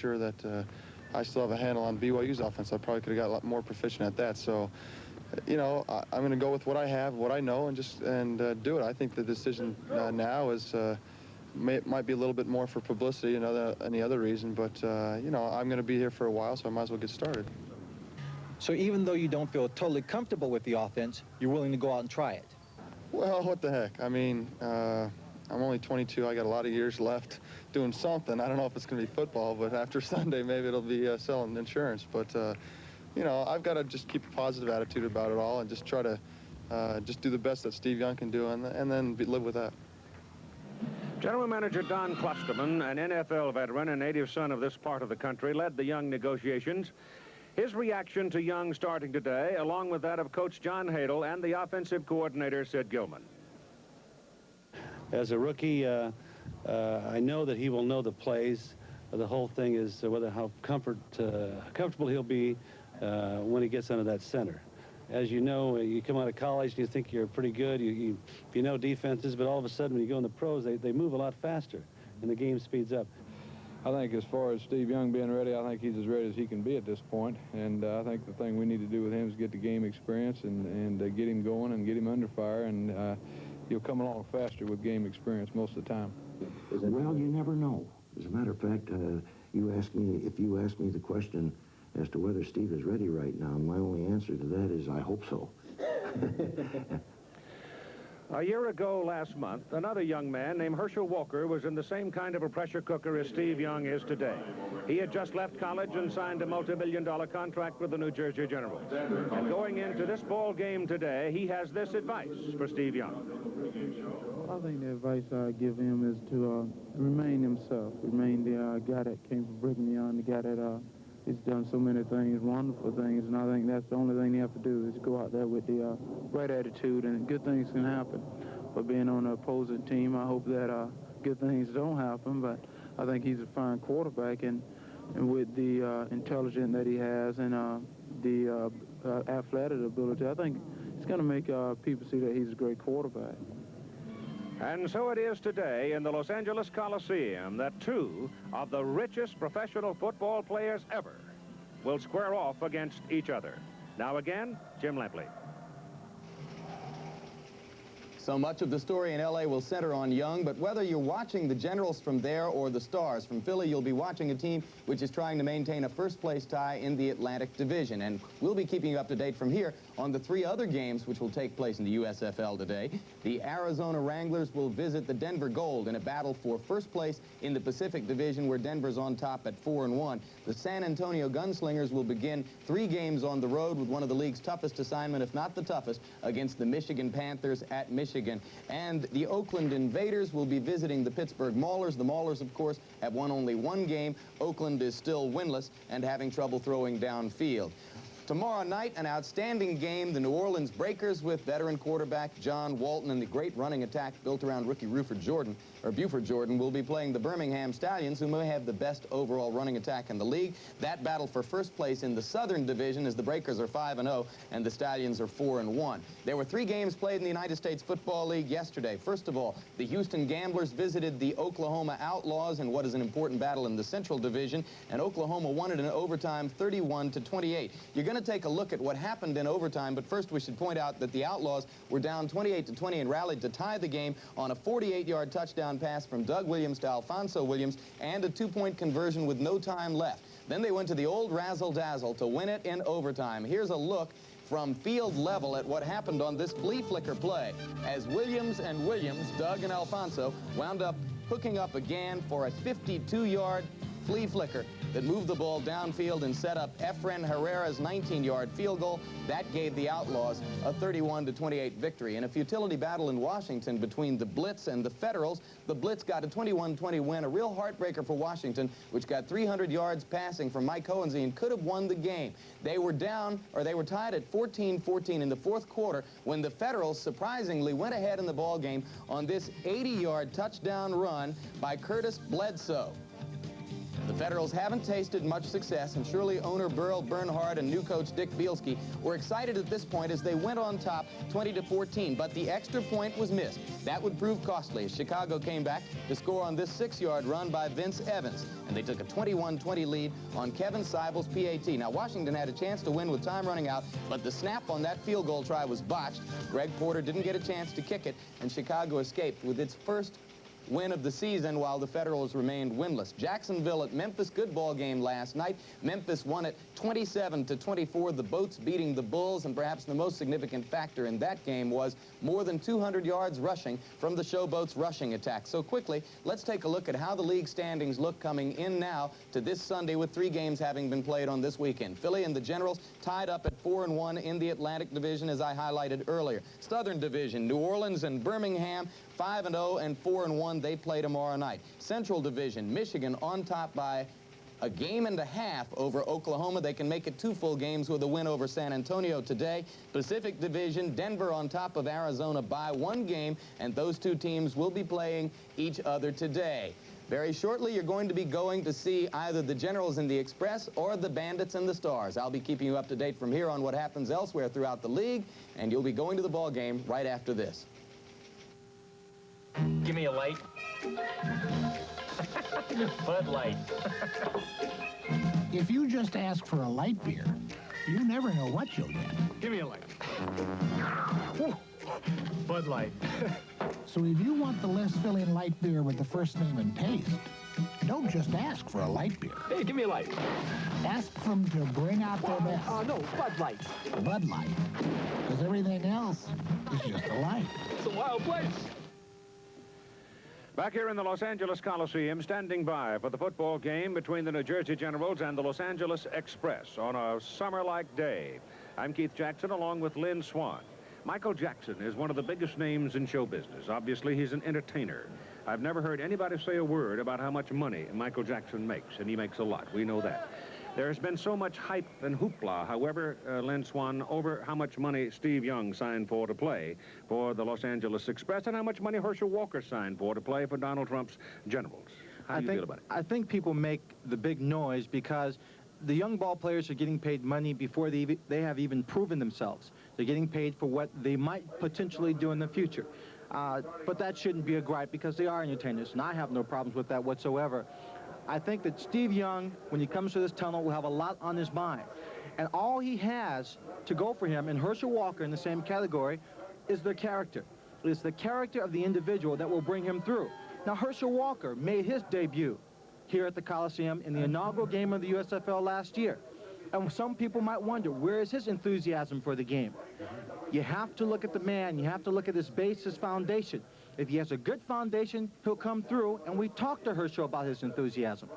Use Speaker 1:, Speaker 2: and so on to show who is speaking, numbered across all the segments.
Speaker 1: sure that I still have a handle on BYU's offense. I probably could have got a lot more proficient at that. So, you know, I'm going to go with what I have, what I know, and just do it. I think the decision now is might be a little bit more for publicity and any other reason, but you know, I'm going to be here for a while, so I might as well get started.
Speaker 2: So even though you don't feel totally comfortable with the offense, you're willing to go out and try it?
Speaker 1: Well, what the heck? I mean, I'm only 22. I got a lot of years left doing something. I don't know if it's going to be football, but after Sunday, maybe it'll be selling insurance. But, you know, I've got to just keep a positive attitude about it all and just try to just do the best that Steve Young can do and then live with that.
Speaker 3: General Manager Don Klosterman, an NFL veteran and native son of this part of the country, led the Young negotiations. His reaction to Young starting today, along with that of Coach John Hadel and the offensive coordinator, Sid Gilman.
Speaker 4: As a rookie, I know that he will know the plays. The whole thing is how comfortable he'll be when he gets under that center. As you know, you come out of college and you think you're pretty good, you know defenses, but all of a sudden when you go in the pros, they move a lot faster and the game speeds up.
Speaker 5: I think as far as Steve Young being ready, I think he's as ready as he can be at this point. And I think the thing we need to do with him is get the game experience and get him going and get him under fire, and he'll come along faster with game experience most of the time.
Speaker 6: Well, you never know. As a matter of fact, if you ask me the question as to whether Steve is ready right now, my only answer to that is I hope so.
Speaker 3: A year ago last month, another young man named Herschel Walker was in the same kind of a pressure cooker as Steve Young is today. He had just left college and signed a multi-million-dollar contract with the New Jersey Generals. And going into this ball game today, he has this advice for Steve Young.
Speaker 7: I think the advice I give him is to remain himself, remain the guy that came from Brigham Young, the guy that he's done so many things, wonderful things, and I think that's the only thing you have to do is go out there with the right attitude, and good things can happen. But being on the opposing team, I hope that good things don't happen, but I think he's a fine quarterback, and with the intelligence that he has and the athletic ability, I think it's going to make people see that he's a great quarterback.
Speaker 3: And so it is today in the Los Angeles Coliseum that two of the richest professional football players ever will square off against each other. Now again, Jim Lempley.
Speaker 8: So much of the story in L.A. will center on Young, but whether you're watching the Generals from there or the Stars from Philly, you'll be watching a team which is trying to maintain a first-place tie in the Atlantic Division. And we'll be keeping you up to date from here on the three other games which will take place in the USFL today. The Arizona Wranglers will visit the Denver Gold in a battle for first place in the Pacific Division, where Denver's on top at 4-1. The San Antonio Gunslingers will begin 3 games on the road with one of the league's toughest assignment, if not the toughest, against the Michigan Panthers at Michigan. And the Oakland Invaders will be visiting the Pittsburgh Maulers. The Maulers, of course, have won only 1 game. Oakland is still winless and having trouble throwing downfield. Tomorrow night, an outstanding game. The New Orleans Breakers with veteran quarterback John Walton and the great running attack built around rookie Buford Jordan will be playing the Birmingham Stallions, who may have the best overall running attack in the league. That battle for first place in the Southern Division as the Breakers are 5-0 and the Stallions are 4-1. There were 3 games played in the United States Football League yesterday. First of all, the Houston Gamblers visited the Oklahoma Outlaws in what is an important battle in the Central Division, and Oklahoma won it in overtime 31-28. You're going to take a look at what happened in overtime, but first we should point out that the Outlaws were down 28-20 and rallied to tie the game on a 48-yard touchdown pass from Doug Williams to Alfonso Williams and a 2-point conversion with no time left. Then they went to the old razzle-dazzle to win it in overtime. Here's a look from field level at what happened on this flea flicker play as Williams, Doug and Alfonso, wound up hooking up again for a 52-yard flea flicker that moved the ball downfield and set up Efren Herrera's 19-yard field goal. That gave the Outlaws a 31-28 victory. In a futility battle in Washington between the Blitz and the Federals, the Blitz got a 21-20 win, a real heartbreaker for Washington, which got 300 yards passing from Mike Hohensee and could have won the game. They were tied at 14-14 in the 4th quarter when the Federals surprisingly went ahead in the ball game on this 80-yard touchdown run by Curtis Bledsoe. The Federals haven't tasted much success, and surely owner Burl Bernhard and new coach Dick Bielski were excited at this point as they went on top 20-14, but the extra point was missed. That would prove costly as Chicago came back to score on this 6-yard run by Vince Evans, and they took a 21-20 lead on Kevin Seibel's PAT. Now, Washington had a chance to win with time running out, but the snap on that field goal try was botched. Greg Porter didn't get a chance to kick it, and Chicago escaped with its first win of the season while the Federals remained winless. Jacksonville at Memphis, good ball game last night. Memphis won it 27-24, the Boats beating the Bulls, and perhaps the most significant factor in that game was more than 200 yards rushing from the Showboats' rushing attack. So quickly, let's take a look at how the league standings look coming in now to this Sunday with 3 games having been played on this weekend. Philly and the Generals tied up at 4-1 in the Atlantic Division, as I highlighted earlier. Southern Division, New Orleans and Birmingham 5-0 and 4-1. They play tomorrow night. Central Division, Michigan on top by a game and a half over Oklahoma. They can make it 2 full games with a win over San Antonio today. Pacific Division, Denver on top of Arizona by 1 game, and those 2 teams will be playing each other today. Very shortly, you're going to be going to see either the Generals and the Express or the Bandits and the Stars. I'll be keeping you up to date from here on what happens elsewhere throughout the league, and you'll be going to the ball game right after this.
Speaker 9: Give me a light. Bud Light.
Speaker 10: If you just ask for a light beer, you never know what you'll get.
Speaker 9: Give me a light. Bud Light.
Speaker 10: So if you want the less filling light beer with the first name and taste, don't just ask for a light beer.
Speaker 9: Hey, give me a light.
Speaker 10: Ask them to bring out their best.
Speaker 9: No, Bud Light.
Speaker 10: Bud Light. Because everything else is just a light.
Speaker 9: It's a wild place.
Speaker 3: Back here in the Los Angeles Coliseum, standing by for the football game between the New Jersey Generals and the Los Angeles Express on a summer-like day. I'm Keith Jackson along with Lynn Swan. Michael Jackson is one of the biggest names in show business. Obviously, he's an entertainer. I've never heard anybody say a word about how much money Michael Jackson makes, and he makes a lot. We know that. There's been so much hype and hoopla, however, Lynn Swan, over how much money Steve Young signed for to play for the Los Angeles Express and how much money Herschel Walker signed for to play for Donald Trump's Generals. How do you feel about it?
Speaker 2: I think people make the big noise because the young ball players are getting paid money before they have even proven themselves. They're getting paid for what they might potentially do in the future. But that shouldn't be a gripe because they are entertainers, and I have no problems with that whatsoever. I think that Steve Young, when he comes to this tunnel, will have a lot on his mind. And all he has to go for him, and Herschel Walker in the same category, is their character. It's the character of the individual that will bring him through. Now, Herschel Walker made his debut here at the Coliseum in the inaugural game of the USFL last year. And some people might wonder, where is his enthusiasm for the game? You have to look at the man. You have to look at his base, his foundation. If he has a good foundation, he'll come through, and we talked to Herschel about his enthusiasm.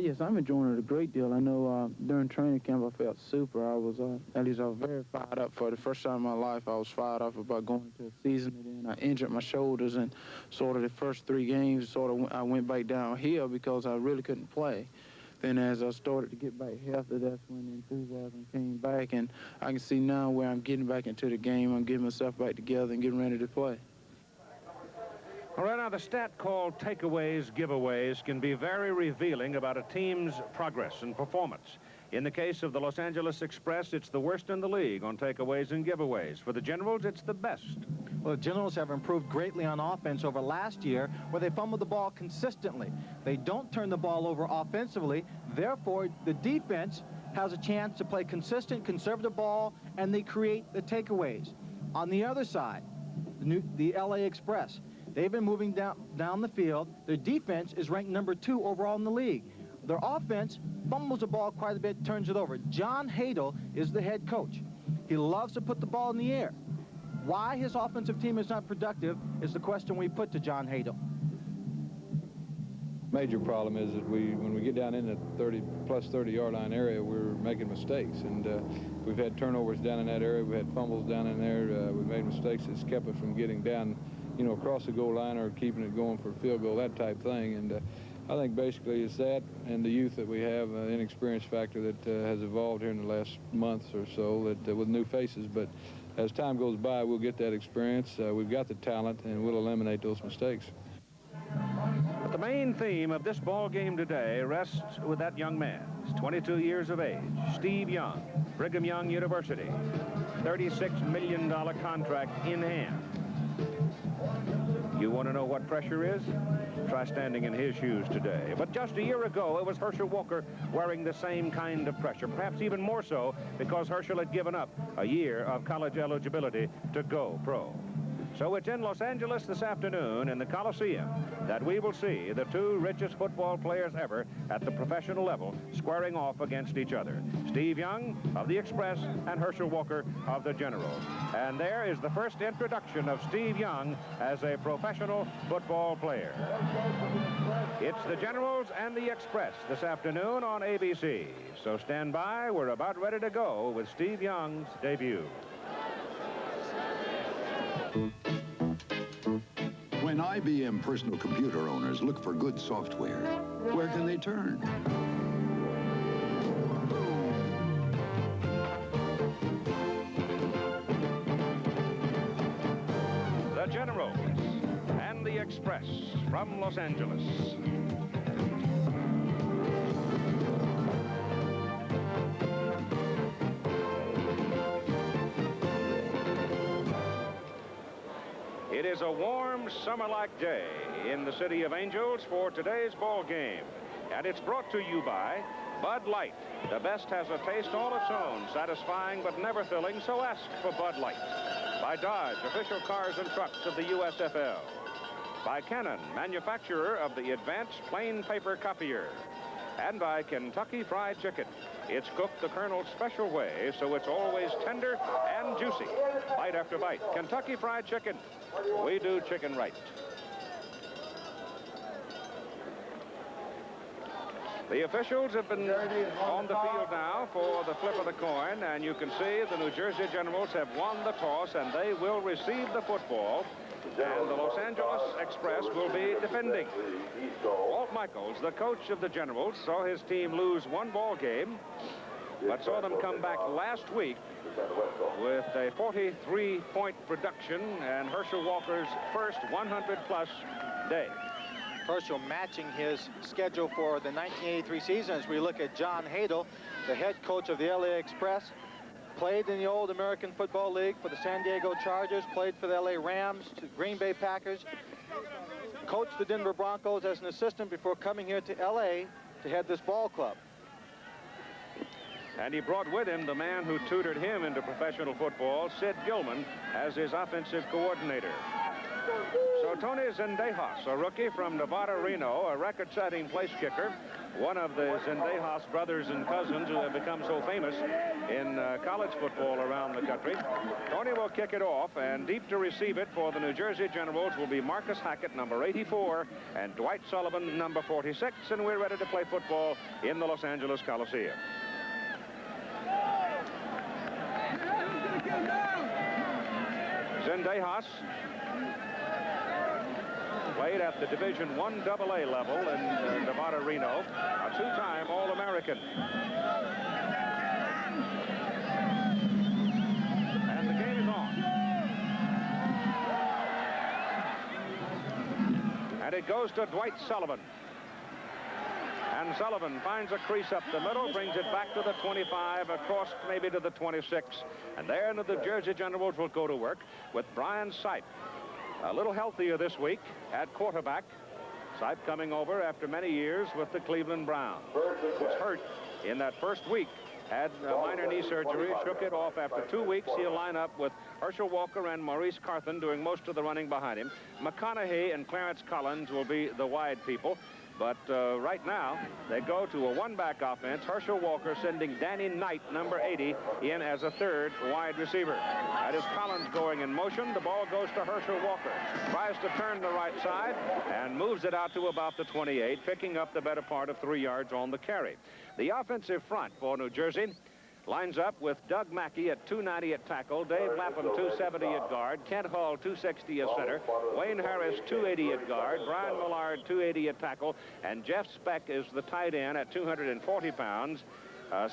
Speaker 7: Yes, I'm enjoying it a great deal. I know during training camp I felt super. I was very fired up. For the first time in my life, I was fired up about going to a season, and then I injured my shoulders, and sort of the first 3 games, I went back downhill because I really couldn't play. Then as I started to get back healthy, that's when the enthusiasm came back, and I can see now where I'm getting back into the game. I'm getting myself back together and getting ready to play.
Speaker 3: All right, now the stat called takeaways, giveaways can be very revealing about a team's progress and performance. In the case of the Los Angeles Express, it's the worst in the league on takeaways and giveaways. For the Generals, it's the best.
Speaker 2: Well, the Generals have improved greatly on offense over last year, where they fumbled the ball consistently. They don't turn the ball over offensively. Therefore, the defense has a chance to play consistent, conservative ball, and they create the takeaways. On the other side, the LA Express, they've been moving down the field. Their defense is ranked number 2 overall in the league. Their offense fumbles the ball quite a bit, turns it over. John Hadel is the head coach. He loves to put the ball in the air. Why his offensive team is not productive is the question we put to John Hadel.
Speaker 5: Major problem is that when we get down in the 30-plus-30-yard line area, we're making mistakes, and we've had turnovers down in that area. We've had fumbles down in there. We've made mistakes that's kept us from getting down, across the goal line or keeping it going for a field goal, that type thing. And I think basically it's that and the youth that we have, inexperience factor that has evolved here in the last months or so that with new faces. But as time goes by, we'll get that experience. We've got the talent, and we'll eliminate those mistakes.
Speaker 3: But the main theme of this ball game today rests with that young man. He's 22 years of age, Steve Young, Brigham Young University. $36 million contract in hand. You want to know what pressure is? Try standing in his shoes today. But just a year ago, it was Herschel Walker wearing the same kind of pressure, perhaps even more so because Herschel had given up a year of college eligibility to go pro. So it's in Los Angeles this afternoon in the Coliseum that we will see the two richest football players ever at the professional level squaring off against each other. Steve Young of the Express and Herschel Walker of the Generals. And there is the first introduction of Steve Young as a professional football player. It's the Generals and the Express this afternoon on ABC. So stand by. We're about ready to go with Steve Young's debut.
Speaker 11: When IBM personal computer owners look for good software, where can they turn?
Speaker 3: The Generals and the Express from Los Angeles. It is a warm, summer-like day in the City of Angels for today's ball game. And it's brought to you by Bud Light. The best has a taste all its own, satisfying but never filling, so ask for Bud Light. By Dodge, official cars and trucks of the USFL. By Canon, manufacturer of the advanced plain paper copier. And by Kentucky Fried Chicken. It's cooked the Colonel's special way, so it's always tender and juicy. Bite after bite. Kentucky Fried Chicken. We do chicken right. The officials have been on the field now for the flip of the coin, and you can see the New Jersey Generals have won the toss, and they will receive the football, and the Los Angeles Express will be defending. Walt Michaels, the coach of the Generals, saw his team lose one ball game, but saw them come back last week with a 43-point production and Herschel Walker's first 100-plus day.
Speaker 2: Herschel matching his schedule for the 1983 season. As we look at John Hadel, the head coach of the LA Express, played in the old American Football League for the San Diego Chargers, played for the LA Rams, the Green Bay Packers, coached the Denver Broncos as an assistant before coming here to LA to head this ball club.
Speaker 3: And he brought with him the man who tutored him into professional football, Sid Gilman, as his offensive coordinator. So Tony Zendejas, a rookie from Nevada, Reno, a record-setting place kicker, one of the Zendejas brothers and cousins who have become so famous in college football around the country. Tony will kick it off, and deep to receive it for the New Jersey Generals will be Marcus Hackett, number 84, and Dwight Sullivan, number 46, and we're ready to play football in the Los Angeles Coliseum. Zendejas played at the Division I AA level in Nevada, Reno, a two-time All-American. And the game is on. And it goes to Dwight Sullivan. And Sullivan finds a crease up the middle, brings it back to the 25, across maybe to the 26. And there the Jersey Generals will go to work with Brian Sipe. A little healthier this week at quarterback. Sipe coming over after many years with the Cleveland Browns. Was hurt in that first week. Had a minor knee surgery, shook it off. After 2 weeks, he'll line up with Herschel Walker and Maurice Carthen doing most of the running behind him. McConaughey and Clarence Collins will be the wide people. But right now, they go to a one-back offense. Herschel Walker sending Danny Knight, number 80, in as a third wide receiver. That is Collins going in motion. The ball goes to Herschel Walker. Tries to turn the right side and moves it out to about the 28, picking up the better part of 3 yards on the carry. The offensive front for New Jersey lines up with Doug Mackey at 290 at tackle, Dave Lapham 270 at guard, Kent Hall 260 at center, Wayne Harris 280 at guard, Brian Millard 280 at tackle, and Jeff Speck is the tight end at 240 pounds.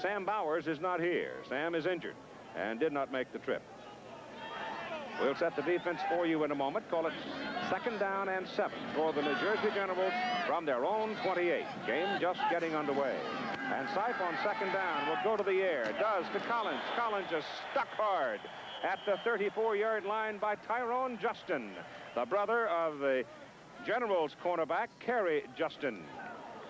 Speaker 3: Sam Bowers is not here. Sam is injured and did not make the trip. We'll set the defense for you in a moment. Call it 2nd down and 7 for the New Jersey Generals from their own 28. Game just getting underway. And Seif on 2nd down will go to the air. Does to Collins. Collins is stuck hard at the 34-yard line by Tyrone Justin, the brother of the Generals cornerback, Kerry Justin.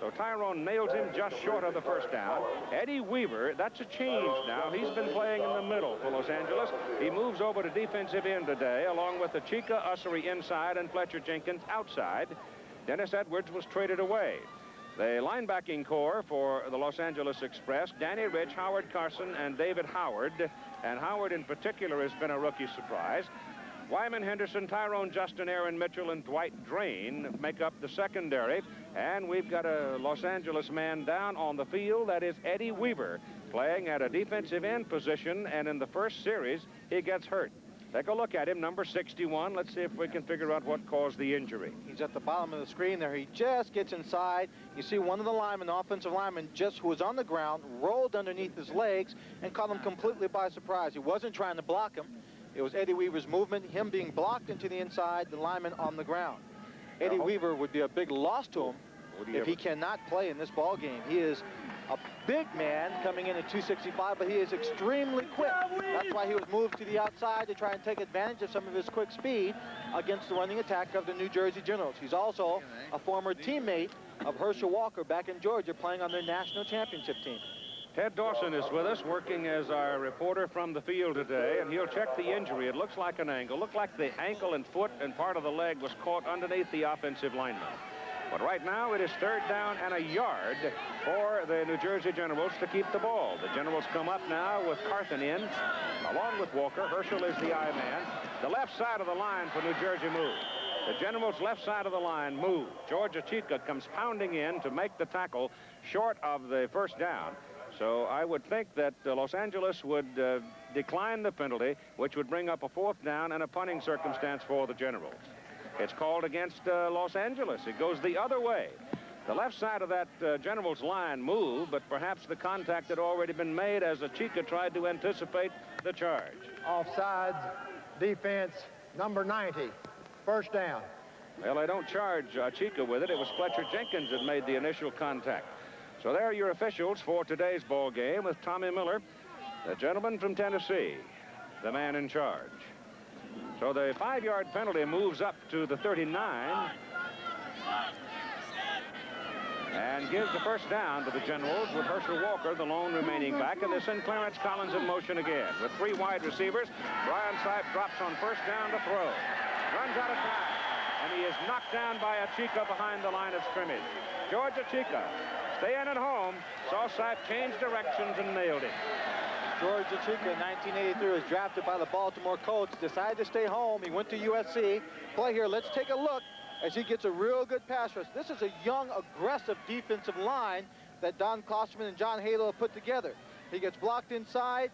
Speaker 3: So Tyrone nails him just short of the 1st down. Eddie Weaver, that's a change now. He's been playing in the middle for Los Angeles. He moves over to defensive end today, along with the Chica Ussery inside and Fletcher Jenkins outside. Dennis Edwards was traded away. The linebacking core for the Los Angeles Express, Danny Rich, Howard Carson, and David Howard. And Howard in particular has been a rookie surprise. Wyman Henderson, Tyrone Justin, Aaron Mitchell, and Dwight Drain make up the secondary. And we've got a Los Angeles man down on the field. That is Eddie Weaver, playing at a defensive end position. And in the first series, he gets hurt. Take a look at him, number 61. Let's see if we can figure out what caused the injury.
Speaker 2: He's at the bottom of the screen there. He just gets inside. You see one of the linemen, offensive lineman, just who was on the ground, rolled underneath his legs and caught him completely by surprise. He wasn't trying to block him. It was Eddie Weaver's movement, him being blocked into the inside, the lineman on the ground. Eddie Weaver would be a big loss to him if he cannot play in this ball game. He is a big man coming in at 265, but he is extremely quick. That's why he was moved to the outside to try and take advantage of some of his quick speed against the running attack of the New Jersey Generals. He's also a former teammate of Herschel Walker back in Georgia, playing on their national championship team.
Speaker 3: Ted Dawson is with us, working as our reporter from the field today, and he'll check the injury. It looks like an ankle. Looked like the ankle and foot and part of the leg was caught underneath the offensive lineman. But right now it is 3rd down and a yard for the New Jersey Generals to keep the ball. The Generals come up now with Carthen in, along with Walker. Herschel is the I man. The left side of the line for New Jersey moves. The Generals' left side of the line move. George Achika comes pounding in to make the tackle short of the 1st down. So I would think that Los Angeles would decline the penalty, which would bring up a 4th down and a punting circumstance for the Generals. It's called against Los Angeles. It goes the other way. The left side of that Generals line moved, but perhaps the contact had already been made as Achika tried to anticipate the charge.
Speaker 12: Offsides, defense, number 90, 1st down.
Speaker 3: Well, they don't charge Achika with it. It was Fletcher Jenkins that made the initial contact. So there are your officials for today's ball game with Tommy Miller, the gentleman from Tennessee, the man in charge. So the 5-yard penalty moves up to the 39 and gives the 1st down to the Generals with Herschel Walker, the lone remaining back. And they send Clarence Collins in motion again. With 3 wide receivers, Brian Seif drops on 1st down to throw. Runs out of time, and he is knocked down by Achika behind the line of scrimmage. George Achika, staying at home, saw Seif change directions and nailed it.
Speaker 2: George Achika in 1983 was drafted by the Baltimore Colts, decided to stay home. He went to USC. Play here, let's take a look as he gets a real good pass rush. This is a young, aggressive defensive line that Don Klosterman and John Halo have put together. He gets blocked inside,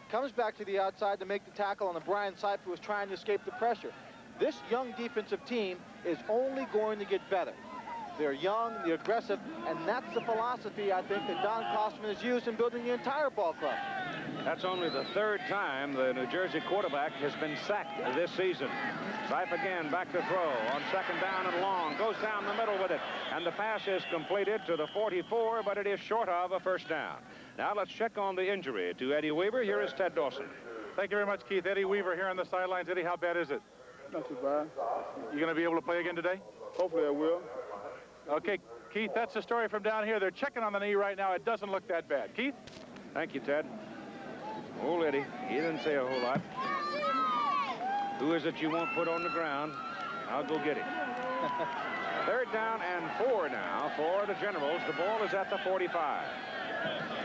Speaker 2: comes back to the outside to make the tackle on the Brian Seif, who was trying to escape the pressure. This young defensive team is only going to get better. They're young, they're aggressive, and that's the philosophy, I think, that Don Klosterman has used in building the entire ball club.
Speaker 3: That's only the 3rd time the New Jersey quarterback has been sacked this season. Seif again back to throw on 2nd down and long. Goes down the middle with it. And the pass is completed to the 44, but it is short of a 1st down. Now let's check on the injury to Eddie Weaver. Here is Ted Dawson.
Speaker 13: Thank you very much, Keith. Eddie Weaver here on the sidelines. Eddie, how bad is it?
Speaker 7: Not too bad.
Speaker 13: You going to be able to play again today?
Speaker 7: Hopefully I will.
Speaker 13: Okay, Keith, that's the story from down here. They're checking on the knee right now. It doesn't look that bad. Keith?
Speaker 3: Thank you, Ted. Old Eddie, he didn't say a whole lot. Who is it you won't put on the ground? I'll go get him. 3rd down and 4 now for the Generals. The ball is at the 45.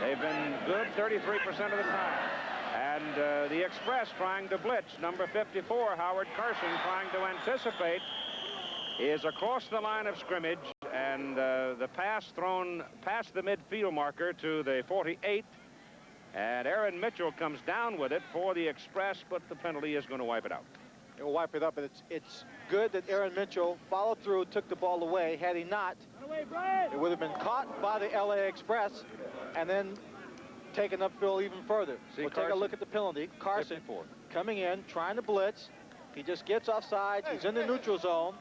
Speaker 3: They've been good 33% of the time. And the Express trying to blitz. Number 54, Howard Carson, trying to anticipate, is across the line of scrimmage, and the pass thrown past the midfield marker to the 48, and Aaron Mitchell comes down with it for the Express, but the penalty is going to wipe it out.
Speaker 2: It will wipe it up, but it's good that Aaron Mitchell followed through, took the ball away. Had he not, it would have been caught by the LA Express and then taken upfield even further.
Speaker 3: See,
Speaker 2: we'll take a look at the penalty. Carson
Speaker 3: 54.
Speaker 2: coming in, trying to blitz, He just gets offside. He's in the neutral zone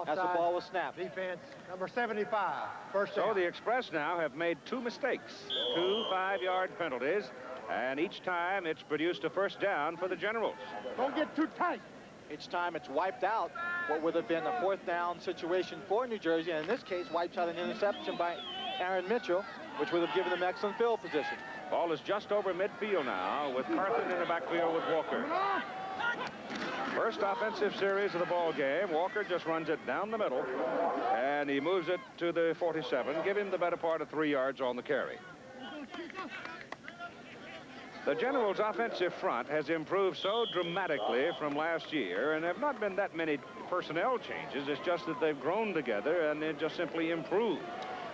Speaker 2: as the ball was snapped.
Speaker 12: Defense, number 75, first down.
Speaker 3: So the Express now have made 2 mistakes, 2 5-yard penalties, and each time it's produced a first down for the Generals.
Speaker 12: Don't get too tight.
Speaker 2: Each time it's wiped out what would have been a 4th down situation for New Jersey, and in this case wipes out an interception by Aaron Mitchell, which would have given them excellent field position.
Speaker 3: Ball is just over midfield now with Carthen in the backfield with Walker. First offensive series of the ball game. Walker just runs it down the middle, and he moves it to the 47. Give him the better part of 3 yards on the carry. The Generals' offensive front has improved so dramatically from last year, and there have not been that many personnel changes. It's just that they've grown together, and they've just simply improved.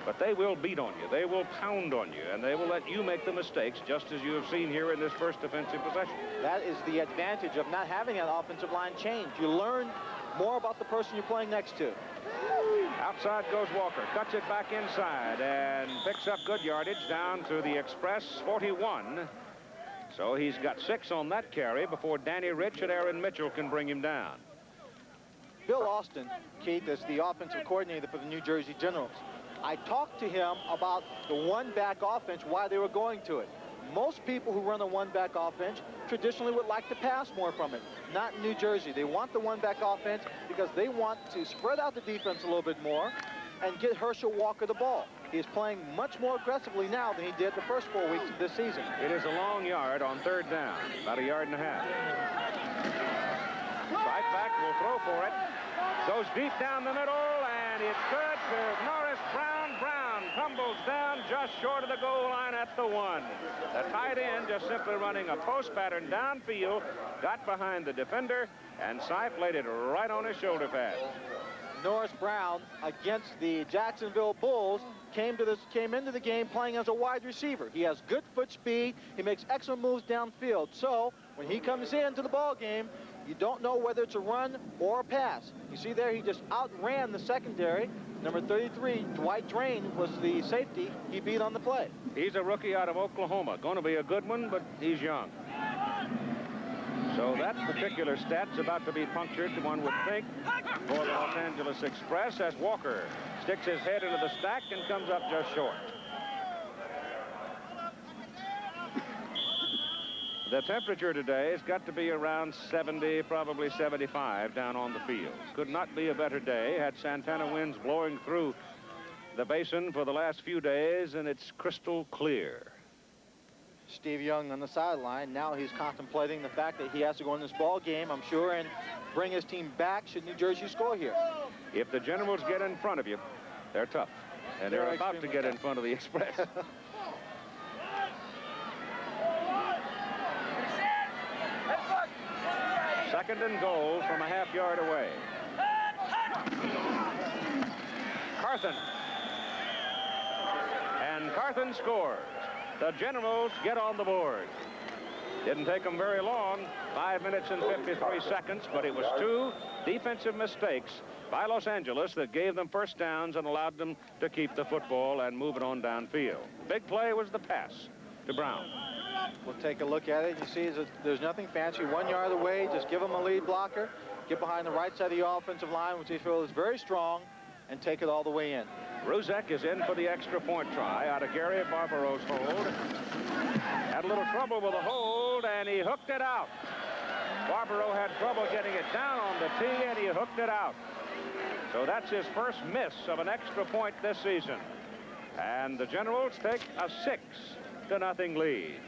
Speaker 3: But they will beat on you. They will pound on you, and they will let you make the mistakes, just as you have seen here in this first defensive possession.
Speaker 2: That is the advantage of not having that offensive line change. You learn more about the person you're playing next to.
Speaker 3: Outside goes Walker, cuts it back inside, and picks up good yardage down to the Express 41. So he's got 6 on that carry before Danny Rich and Aaron Mitchell can bring him down.
Speaker 2: Bill Austin, Keith, is the offensive coordinator for the New Jersey Generals. I talked to him about the one-back offense, why they were going to it. Most people who run a one-back offense traditionally would like to pass more from it. Not in New Jersey. They want the one-back offense because they want to spread out the defense a little bit more and get Herschel Walker the ball. He is playing much more aggressively now than he did the first 4 weeks of this season.
Speaker 3: It is a long yard on 3rd down, about 1.5 yards. Right back will throw for it. Goes deep down the middle, and it's good to Norris Brown. Brown tumbles down just short of the goal line at the 1. The tight end just simply running a post pattern downfield, got behind the defender, and Seif laid it right on his shoulder pad.
Speaker 2: Norris Brown against the Jacksonville Bulls came into the game playing as a wide receiver. He has good foot speed. He makes excellent moves downfield. So when he comes into the ball game, you don't know whether it's a run or a pass. You see there, he just outran the secondary. Number 33, Dwight Drain, was the safety he beat on the play.
Speaker 3: He's a rookie out of Oklahoma. Going to be a good one, but he's young. So that particular stat's about to be punctured, one would think, for the Los Angeles Express, as Walker sticks his head into the stack and comes up just short. The temperature today has got to be around 70, probably 75 down on the field. Could not be a better day. Had Santana winds blowing through the basin for the last few days, and it's crystal clear.
Speaker 2: Steve Young on the sideline. Now he's contemplating the fact that he has to go in this ball game, I'm sure, and bring his team back should New Jersey score here.
Speaker 3: If the Generals get in front of you, they're tough. And they're about to get in front of the Express. Second and goal from a half-yard away. Carthen. And Carthen scores. The Generals get on the board. Didn't take them very long, 5 minutes and 53 seconds, but it was 2 defensive mistakes by Los Angeles that gave them first downs and allowed them to keep the football and move it on downfield. Big play was the pass to Brown.
Speaker 2: We'll take a look at it. You see there's nothing fancy. 1 yard away, just give them a lead blocker, get behind the right side of the offensive line, which they feel is very strong, and take it all the way in.
Speaker 3: Ruzek is in for the extra point try out of Gary Barbaro's hold. Had a little trouble with the hold, and he hooked it out. Barbaro had trouble getting it down on the tee, and he hooked it out. So that's his first miss of an extra point this season. And the Generals take a 6-0 lead.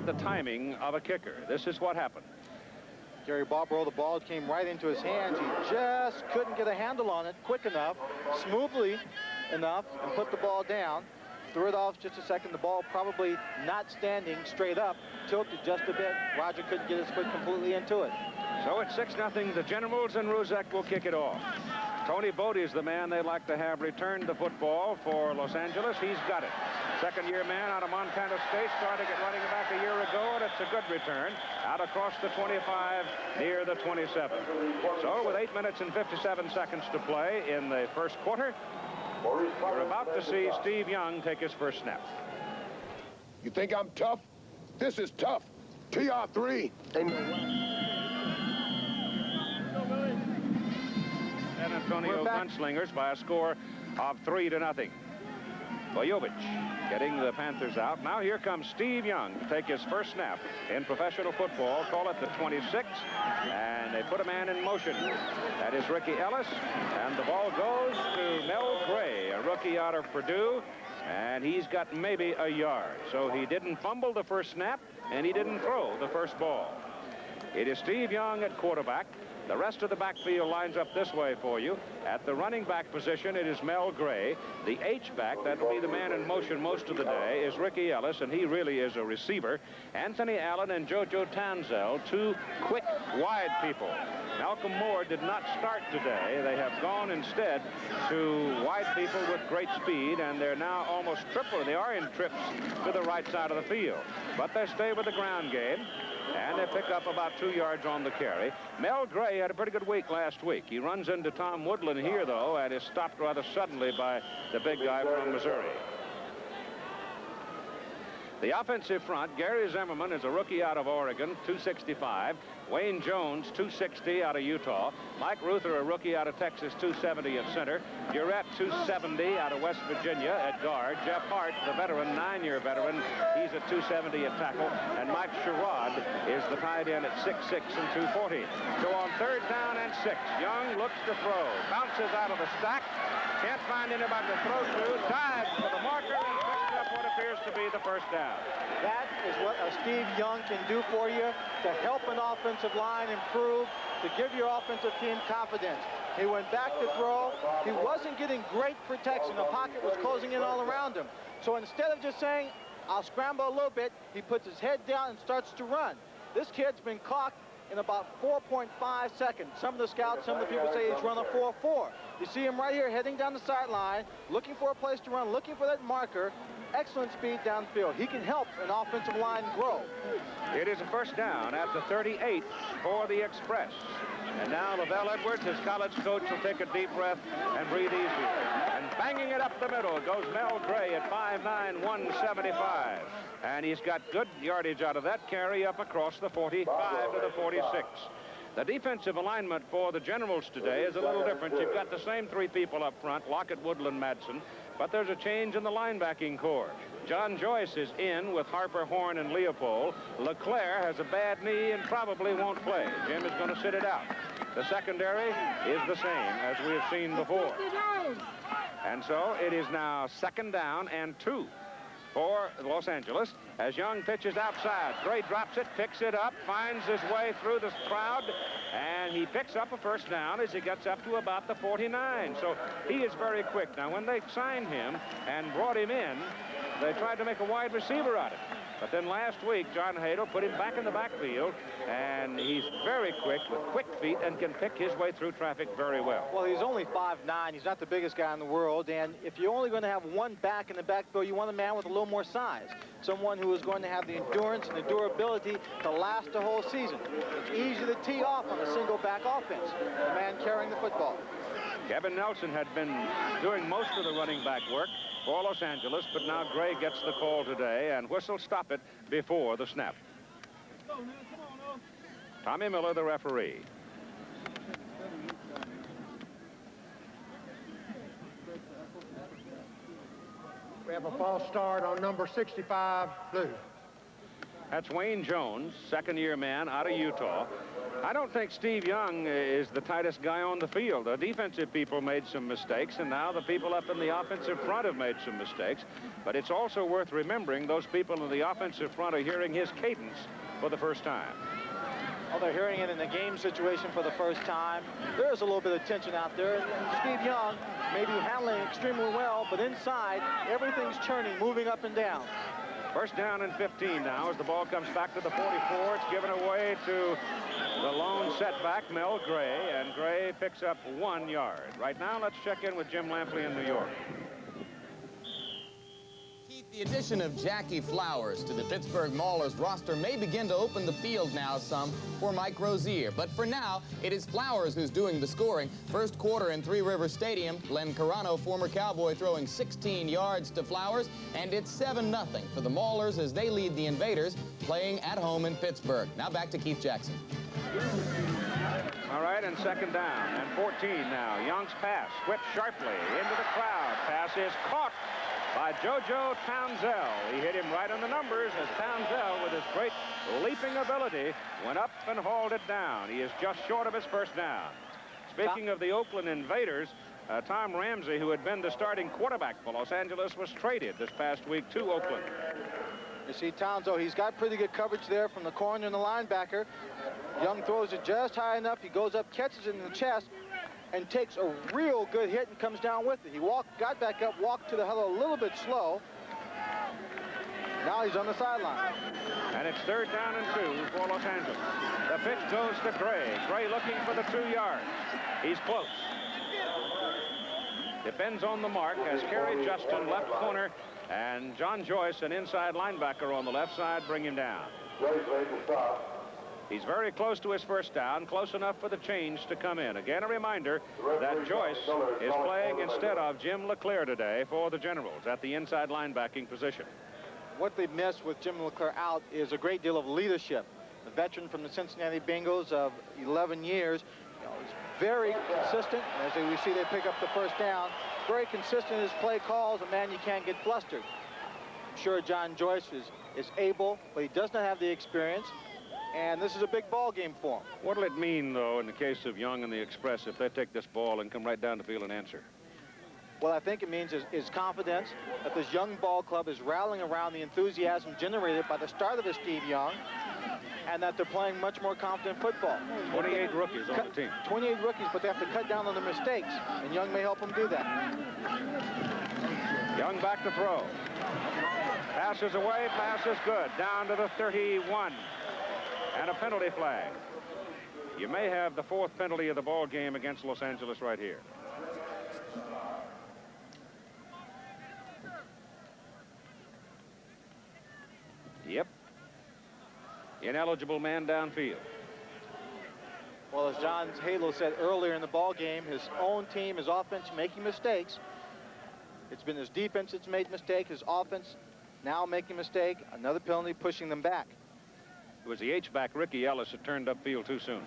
Speaker 3: The timing of a kicker. This is what happened.
Speaker 2: Gary Barbaro, the ball came right into his hands. He just couldn't get a handle on it quick enough, smoothly enough, and put the ball down. Threw it off just a second. The ball probably not standing straight up, tilted just a bit. Roger couldn't get his foot completely into it.
Speaker 3: So it's 6-0. The Generals, and Ruzek will kick it off. Tony Bodie is the man they'd like to have return the football for Los Angeles. He's got it. Second-year man out of Montana State, started at running back a year ago, and it's a good return. Out across the 25, near the 27. So with 8 minutes and 57 seconds to play in the first quarter, we're about to see Steve Young take his first snap.
Speaker 14: You think I'm tough? This is tough. TR3 ain't no
Speaker 3: San Antonio Gunslingers by a score of 3-0. Bojovic getting the Panthers out. Now here comes Steve Young to take his first snap in professional football. Call it the 26, and they put a man in motion. That is Ricky Ellis, and the ball goes to Mel Gray, a rookie out of Purdue, and he's got maybe a yard. So he didn't fumble the first snap, and he didn't throw the first ball. It is Steve Young at quarterback. The rest of the backfield lines up this way for you. At the running back position, it is Mel Gray. The H-back, that will be the man in motion most of the day, is Ricky Ellis, and he really is a receiver. Anthony Allen and JoJo Tanzel, two quick, wide people. Malcolm Moore did not start today. They have gone instead to wide people with great speed, and they're now almost triple. They are in trips to the right side of the field. But they stay with the ground game, and they pick up about 2 yards on the carry. Mel Gray had a pretty good week last week. He runs into Tom Woodland here, though, and is stopped rather suddenly by the big guy from Missouri. The offensive front, Gary Zimmerman is a rookie out of Oregon, 265. Wayne Jones, 260 out of Utah. Mike Ruther, a rookie out of Texas, 270 at center. Durrett, 270 out of West Virginia at guard. Jeff Hart, the veteran, 9-year veteran, he's at 270 at tackle. And Mike Sherrod is the tight end at 6'6" and 240. So on 3rd down and 6, Young looks to throw. Bounces out of the stack. Can't find anybody to throw to. Dives for the marker and picks up what appears to be the first down.
Speaker 15: That is what a Steve Young can do for you to help an offensive line improve, to give your offensive team confidence. He went back to throw. He wasn't getting great protection. The pocket was closing in all around him. So instead of just saying, I'll scramble a little bit, he puts his head down and starts to run. This kid's been caught in about 4.5 seconds. Some of the scouts, some of the people say he's run a 4.4. You see him right here heading down the sideline, looking for a place to run, looking for that marker. Excellent speed downfield. He can help an offensive line grow.
Speaker 3: It is a first down at the 38 for the Express. And now Lavelle Edwards, his college coach, will take a deep breath and breathe easier. And banging it up the middle goes Mel Gray at 5'9", 175. And he's got good yardage out of that carry up across the 45 to the 46. The defensive alignment for the Generals today is a little different. You've got the same 3 people up front, Lockett, Woodland, Madsen, but there's a change in the linebacking corps. John Joyce is in with Harper, Horn, and Leopold. LeClaire has a bad knee and probably won't play. Jim is going to sit it out. The secondary is the same as we have seen before. And so it is now 2nd down and 2 for Los Angeles as Young pitches outside. Gray drops it, picks it up, finds his way through the crowd, and he picks up a first down as he gets up to about the 49. So he is very quick. Now, when they signed him and brought him in, they tried to make a wide receiver out of him. But then last week, John Hadel put him back in the backfield, and he's very quick with quick feet and can pick his way through traffic very well.
Speaker 15: Well, he's only 5'9". He's not the biggest guy in the world, and if you're only going to have one back in the backfield, you want a man with a little more size. Someone who is going to have the endurance and the durability to last the whole season. It's easy to tee off on a single back offense. The man carrying the football.
Speaker 3: Kevin Nelson had been doing most of the running back work for Los Angeles, but now Gray gets the call today, and Whistle stop it before the snap. Tommy Miller, the referee.
Speaker 12: We have a false start on number 65, blue.
Speaker 3: That's Wayne Jones, 2nd-year man out of Utah. I don't think Steve Young is the tightest guy on the field. The defensive people made some mistakes, and now the people up in the offensive front have made some mistakes. But it's also worth remembering those people in the offensive front are hearing his cadence for the first time.
Speaker 15: Well, they're hearing it in the game situation for the first time. There's a little bit of tension out there. And Steve Young may be handling extremely well, but inside, everything's churning, moving up and down.
Speaker 3: First down and 15 now as the ball comes back to the 44. It's given away to the lone setback, Mel Gray, and Gray picks up 1 yard. Right now, let's check in with Jim Lampley in New York.
Speaker 16: Keith,
Speaker 8: The addition of Jackie Flowers to the Pittsburgh Maulers roster may begin to open the field now some for Mike Rozier. But for now, it is Flowers who's doing the scoring. First quarter in Three River Stadium, Glenn Carano, former Cowboy, throwing 16 yards to Flowers. And it's 7-0 for the Maulers as they lead the Invaders, playing at home in Pittsburgh. Now back to Keith Jackson.
Speaker 3: All right, and second down and 14 now. Young's pass whipped sharply into the crowd. Pass is caught by JoJo Townsell. He hit him right on the numbers as Townsell, with his great leaping ability, went up and hauled it down. He is just short of his first down. Speaking of the Oakland Invaders, Tom Ramsey, who had been the starting quarterback for Los Angeles, was traded this past week to Oakland.
Speaker 15: You see Townsell, he's got pretty good coverage there from the corner and the linebacker. Young throws it just high enough. He goes up, catches it in the chest, and takes a real good hit and comes down with it. He got back up, walked to the huddle a little bit slow. Now he's on the sideline.
Speaker 3: And it's third down and 2 for Los Angeles. The pitch goes to Gray. Gray looking for the 2 yards. He's close. Depends on the mark as Kerry Justin, left corner, and John Joyce, an inside linebacker on the left side, bring him down. He's very close to his first down, close enough for the change to come in. Again, a reminder that Joyce is playing instead of Jim LeClaire today for the Generals at the inside linebacking position.
Speaker 15: What they've missed with Jim LeClaire out is a great deal of leadership. The veteran from the Cincinnati Bengals of 11 years, is very consistent. As we see, they pick up the first down. Very consistent in his play calls. A man you can't get flustered. I'm sure John Joyce is able, but he does not have the experience. And this is a big ball game for him.
Speaker 3: What'll it mean, though, in the case of Young and the Express, if they take this ball and come right down the field and answer?
Speaker 15: What I think it means is confidence, that this young ball club is rallying around the enthusiasm generated by the start of the Steve Young, and that they're playing much more confident football.
Speaker 3: 28 rookies on the team.
Speaker 15: 28 rookies, but they have to cut down on the mistakes, and Young may help them do that.
Speaker 3: Young back to throw. Passes away, pass is good. Down to the 31. And a penalty flag. You may have the 4th penalty of the ball game against Los Angeles right here. Yep. Ineligible man downfield.
Speaker 15: Well, as John Halo said earlier in the ball game, his own team, his offense, making mistakes. It's been his defense that's made mistakes, his offense now making a mistake, another penalty pushing them back.
Speaker 3: It was the H-back Ricky Ellis that turned upfield too soon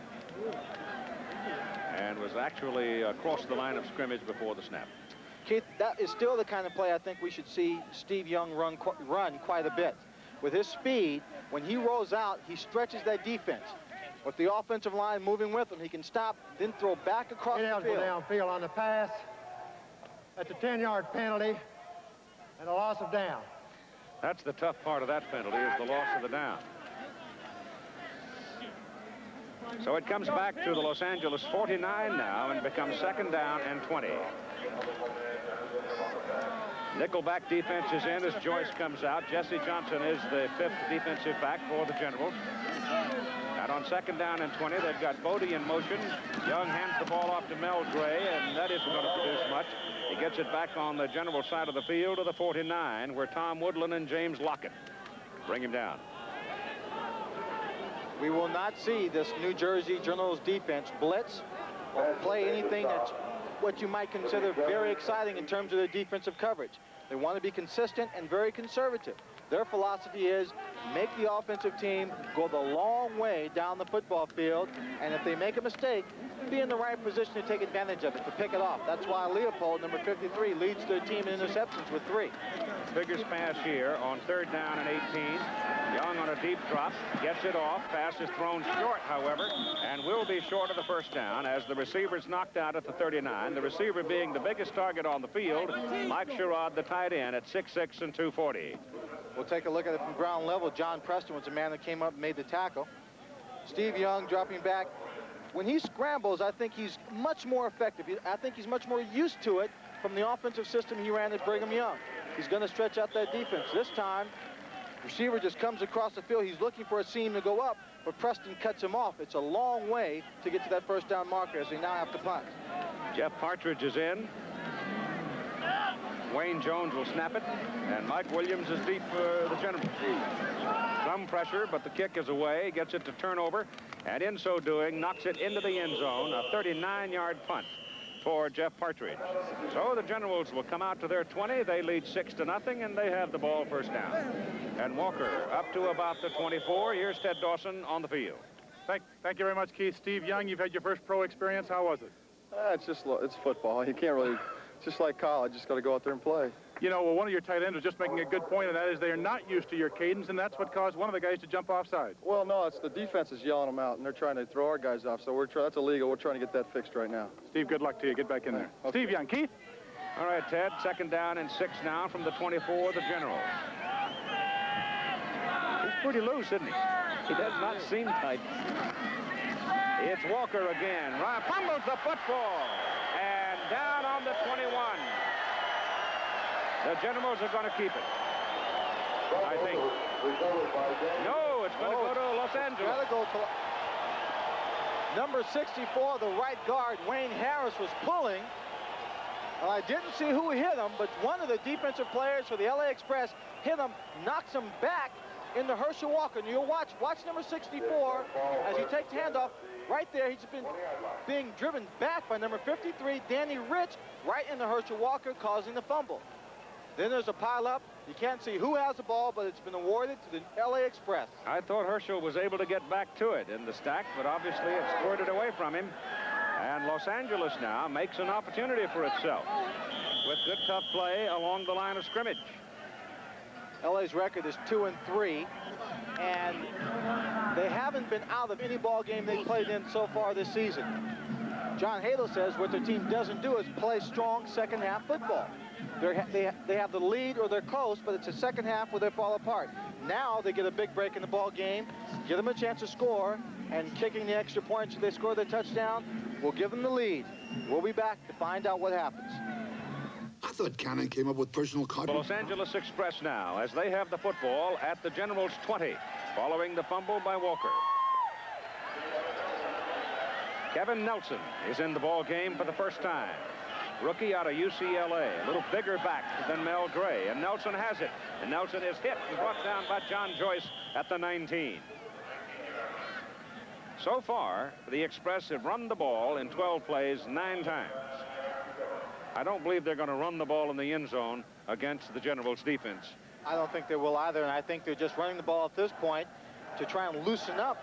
Speaker 3: and was actually across the line of scrimmage before the snap.
Speaker 15: Keith, that is still the kind of play I think we should see Steve Young run quite a bit. With his speed, when he rolls out, he stretches that defense. With the offensive line moving with him, he can stop, then throw back across the field.
Speaker 12: Downfield on the pass. That's a 10-yard penalty and a loss of down.
Speaker 3: That's the tough part of that penalty, is the loss of the down. So it comes back to the Los Angeles 49 now and becomes second down and 20. Nickelback defense is in as Joyce comes out. Jesse Johnson is the 5th defensive back for the Generals. And on second down and 20, they've got Bodie in motion. Young hands the ball off to Mel Gray, and that isn't going to produce much. He gets it back on the General side of the field to the 49, where Tom Woodland and James Lockett bring him down.
Speaker 15: We will not see this New Jersey Generals defense blitz or play anything that's what you might consider very exciting in terms of their defensive coverage. They want to be consistent and very conservative. Their philosophy is make the offensive team go the long way down the football field, and if they make a mistake, be in the right position to take advantage of it, to pick it off. That's why Leopold, number 53, leads their team in interceptions with 3.
Speaker 3: Figures pass here on third down and 18. Young on a deep drop, gets it off. Pass is thrown short, however, and will be short of the first down as the receiver's knocked out at the 39. The receiver being the biggest target on the field, Mike Sherrod, the tight end, at 6'6" and 240.
Speaker 15: We'll take a look at it from ground level. John Preston was the man that came up and made the tackle. Steve Young dropping back. When he scrambles, I think he's much more effective. I think he's much more used to it from the offensive system he ran at Brigham Young. He's going to stretch out that defense. This time, receiver just comes across the field. He's looking for a seam to go up, but Preston cuts him off. It's a long way to get to that first down marker as they now have to punt.
Speaker 3: Jeff Partridge is in. Wayne Jones will snap it, and Mike Williams is deep for the Generals. Some pressure, but the kick is away, gets it to turnover, and in so doing, knocks it into the end zone, a 39-yard punt for Jeff Partridge. So the Generals will come out to their 20. They lead 6-0, and they have the ball first down. And Walker up to about the 24. Here's Ted Dawson on the field.
Speaker 13: Thank you very much, Keith. Steve Young, you've had your first pro experience. How was it?
Speaker 1: It's football. You can't really, it's just like college. Just got to go out there and play.
Speaker 13: You know, well, one of your tight ends was just making a good point, and that is they are not used to your cadence, and that's what caused one of the guys to jump offside.
Speaker 1: Well, no, it's the defense is yelling them out, and they're trying to throw our guys off. So that's illegal. We're trying to get that fixed right now.
Speaker 13: Steve, good luck to you. Get back in there.
Speaker 1: Okay.
Speaker 13: Steve Young, Keith.
Speaker 3: All right, Ted, 2nd down and 6 now from the 24 of the Generals. He's pretty loose, isn't he? He does not seem tight. It's Walker again. Ryan fumbles the football. And down on the 21. The Generals are going to keep it, I think. No, it's going to go to Los Angeles.
Speaker 15: Got to go to number 64, the right guard, Wayne Harris, was pulling. Well, I didn't see who hit him, but one of the defensive players for the LA Express hit him, knocks him back into Herschel Walker. And you'll watch number 64 as he takes handoff. Right there, he's been being driven back by number 53, Danny Rich, right into Herschel Walker, causing the fumble. Then there's a pile-up. You can't see who has the ball, but it's been awarded to the LA Express.
Speaker 3: I thought Herschel was able to get back to it in the stack, but obviously it squirted away from him. And Los Angeles now makes an opportunity for itself with good, tough play along the line of scrimmage.
Speaker 15: LA's record is 2-3, and they haven't been out of any ball game they've played in so far this season. John Halo says what their team doesn't do is play strong second-half football. They have the lead or they're close, but it's a second half where they fall apart. Now they get a big break in the ball game, give them a chance to score, and kicking the extra point so they score the touchdown will give them the lead. We'll be back to find out what happens.
Speaker 11: I thought Cannon came up with personal
Speaker 3: The
Speaker 11: card.
Speaker 3: Los Angeles Express now as they have the football at the Generals' 20 following the fumble by Walker. Kevin Nelson is in the ball game for the first time. Rookie out of UCLA, a little bigger back than Mel Gray, and Nelson has it. And Nelson is hit and brought down by John Joyce at the 19. So far, the Express have run the ball in 12 plays 9 times. I don't believe they're going to run the ball in the end zone against the Generals' defense.
Speaker 15: I don't think they will either, and I think they're just running the ball at this point to try and loosen up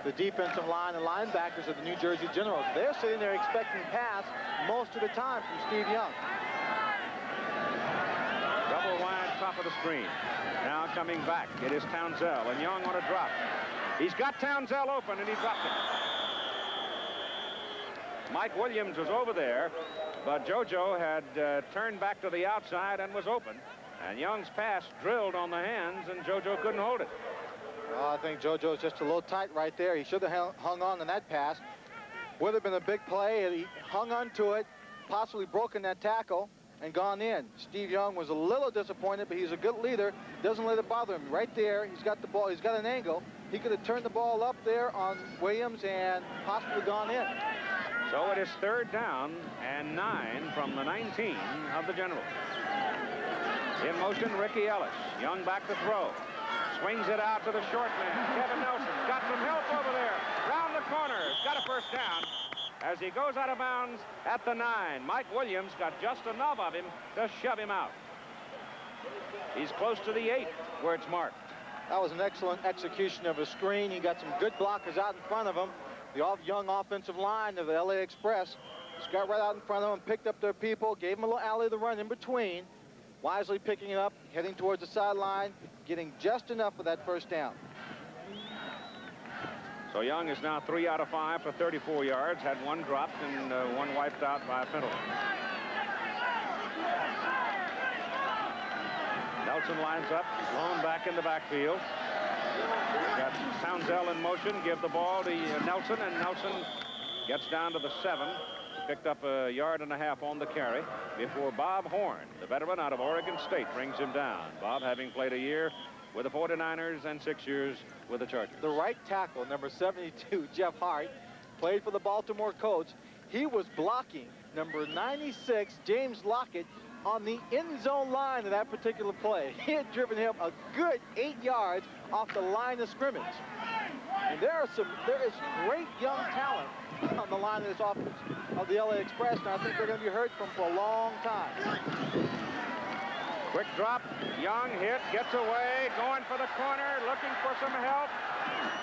Speaker 15: the defensive line and linebackers of the New Jersey Generals. They're sitting there expecting pass most of the time from Steve Young.
Speaker 3: Double wide top of the screen. Now coming back, it is Townsell, and Young on a drop. He's got Townsell open, and he dropped it. Mike Williams was over there, but JoJo had turned back to the outside and was open. And Young's pass drilled on the hands, and JoJo couldn't hold it.
Speaker 15: Well, I think JoJo's just a little tight right there. He should have hung on to that pass. Would have been a big play, and he hung on to it, possibly broken that tackle, and gone in. Steve Young was a little disappointed, but he's a good leader. Doesn't let it bother him. Right there, he's got the ball. He's got an angle. He could have turned the ball up there on Williams and possibly gone in.
Speaker 3: So it is 3rd down and 9 from the 19 of the Generals. In motion, Ricky Ellis. Young back to throw. Swings it out to the short man. Kevin Nelson got some help over there. Round the corner. Got a first down as he goes out of bounds at the 9. Mike Williams got just enough of him to shove him out. He's close to the 8 where it's marked.
Speaker 15: That was an excellent execution of a screen. He got some good blockers out in front of him. The young offensive line of the LA Express just got right out in front of him, picked up their people, gave him a little alley to run in between, wisely picking it up, heading towards the sideline, getting just enough of that first down.
Speaker 3: So Young is now 3 out of 5 for 34 yards, had 1 dropped and 1 wiped out by a penalty. Nelson lines up, blown back in the backfield. Got Townsell in motion, give the ball to Nelson, and Nelson gets down to the 7. Picked up a 1.5 yards on the carry before Bob Horn, the veteran out of Oregon State, brings him down. Bob having played a year with the 49ers and 6 years with the Chargers.
Speaker 15: The right tackle, number 72, Jeff Hart, played for the Baltimore Colts. He was blocking number 96, James Lockett, on the end zone line of that particular play. He had driven him a good 8 yards off the line of scrimmage. And there is great young talent on the line of this offense of the LA Express, and I think they're going to be heard from for a long time.
Speaker 3: Quick drop, Young hit, gets away, going for the corner, looking for some help.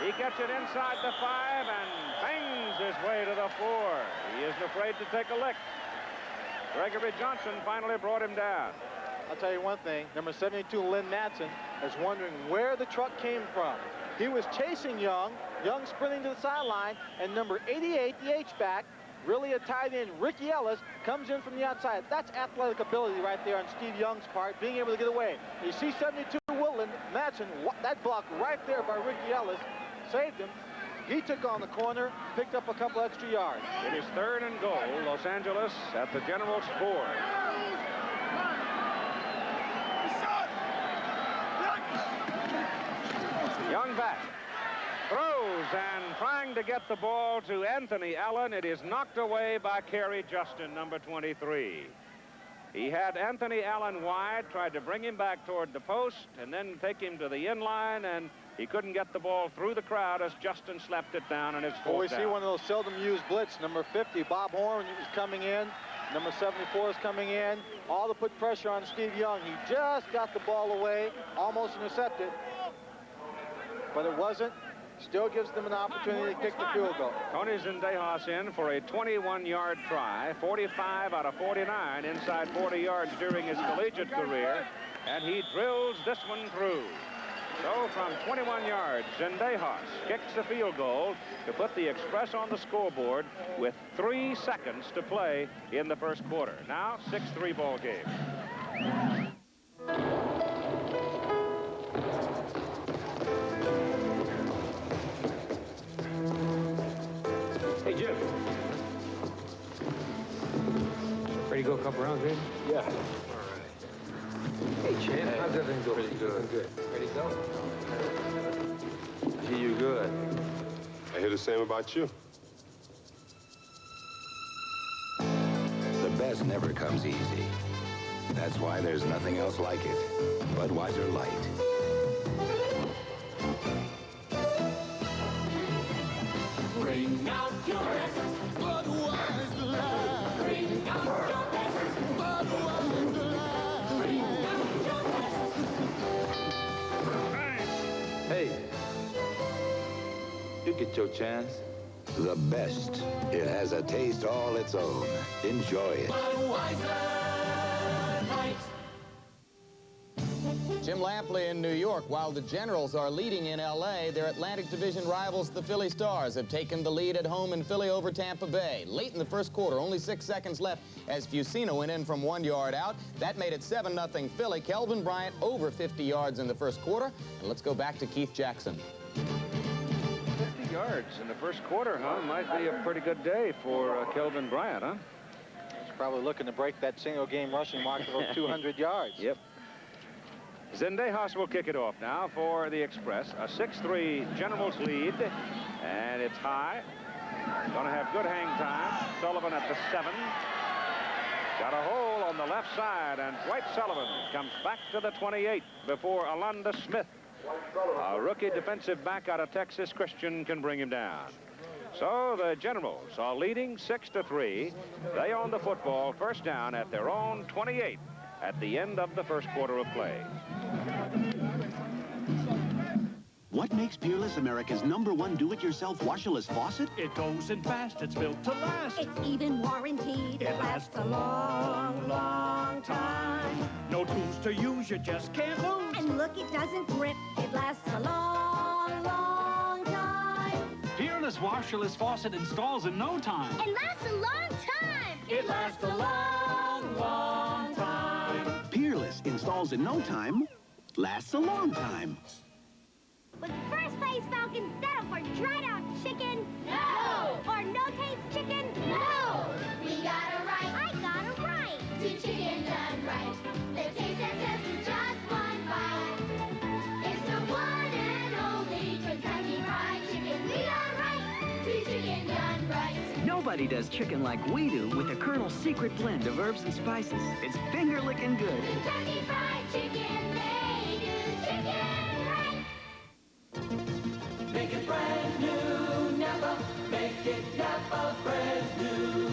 Speaker 3: He gets it inside the 5 and bangs his way to the 4. He isn't afraid to take a lick. Gregory Johnson finally brought him down.
Speaker 15: I'll tell you one thing, number 72, Lynn Madsen, is wondering where the truck came from. He was chasing Young sprinting to the sideline, and number 88, the H-back, really a tight end, Ricky Ellis, comes in from the outside. That's athletic ability right there on Steve Young's part, being able to get away. You see 72, Woodland, Madsen, that block right there by Ricky Ellis saved him. He took on the corner, picked up a couple extra yards.
Speaker 3: It is 3rd and goal, Los Angeles at the Generals 4. Young back, throws, and trying to get the ball to Anthony Allen. It is knocked away by Kerry Justin, number 23. He had Anthony Allen wide, tried to bring him back toward the post, and then take him to the end line, and he couldn't get the ball through the crowd as Justin slapped it down, and it's fourth down.
Speaker 15: We see one of those seldom used blitz. Number 50, Bob Horn, is coming in. Number 74 is coming in. All to put pressure on Steve Young. He just got the ball away, almost intercepted, but it wasn't. Still gives them an opportunity to kick the field goal.
Speaker 3: Tony Zendejas in for a 21-yard try, 45 out of 49 inside 40 yards during his collegiate career, and he drills this one through. So from 21 yards, Zendejas kicks the field goal to put the Express on the scoreboard with 3 seconds to play in the first quarter. Now, 6-3 ball game.
Speaker 9: Hey, Jim. Ready to go a couple rounds, Jim? Yeah. All right. Hey, Chan, how's everything going? Pretty good. Good. Ready to go?
Speaker 16: I hear you good. I hear the same about you.
Speaker 17: The best never comes easy. That's why there's nothing else like it. Budweiser Light.
Speaker 18: Bring out your best Budweiser Light. Bring out your best Budweiser Light. Bring out your best.
Speaker 17: Hey, you get your chance. The best. It has a taste all its own. Enjoy it.
Speaker 18: Budweiser Light.
Speaker 8: Jim Lampley in New York. While the Generals are leading in L.A., their Atlantic Division rivals, the Philly Stars, have taken the lead at home in Philly over Tampa Bay. Late in the first quarter, only 6 seconds left as Fusina went in from 1 yard out. That made it 7-0 Philly. Kelvin Bryant over 50 yards in the first quarter. And let's go back to Keith Jackson.
Speaker 3: 50 yards in the first quarter, huh? Might be a pretty good day for Kelvin Bryant, huh?
Speaker 15: He's probably looking to break that single-game rushing mark of over 200 yards.
Speaker 3: Yep. Zendejas will kick it off now for the Express. A 6-3 Generals lead, and it's high. Gonna have good hang time. Sullivan at the 7. Got a hole on the left side, and Dwight Sullivan comes back to the 28 before Alonda Smith, a rookie defensive back out of Texas Christian, can bring him down. So the Generals are leading 6-3. They own the football, first down at their own 28 at the end of the first quarter of play.
Speaker 19: What makes Peerless America's #1 do-it-yourself washerless faucet?
Speaker 20: It goes in fast. It's built to last.
Speaker 21: It's even warranted.
Speaker 20: It lasts a long, long time. No tools to use. You just can't lose.
Speaker 21: And look, it doesn't grip. It lasts a long, long time.
Speaker 20: Peerless washerless faucet installs in no time.
Speaker 21: It lasts a long time.
Speaker 20: It lasts a long, long time.
Speaker 19: Peerless installs in no time, lasts a long time.
Speaker 21: Was first place Falcons better for dried out chicken? No! Or no taste chicken?
Speaker 18: No! We got it right.
Speaker 21: I got it right.
Speaker 18: 2 chicken done right. The taste that says with just 1 bite. It's the one and only Kentucky Fried Chicken. We got it right. 2 chicken done right.
Speaker 20: No
Speaker 4: Nobody does chicken like we do with the Colonel's secret blend of herbs and spices. It's finger-licking good.
Speaker 18: Kentucky Fried Chicken, they do chicken right. Make it brand new, Napa. Make it Napa brand new.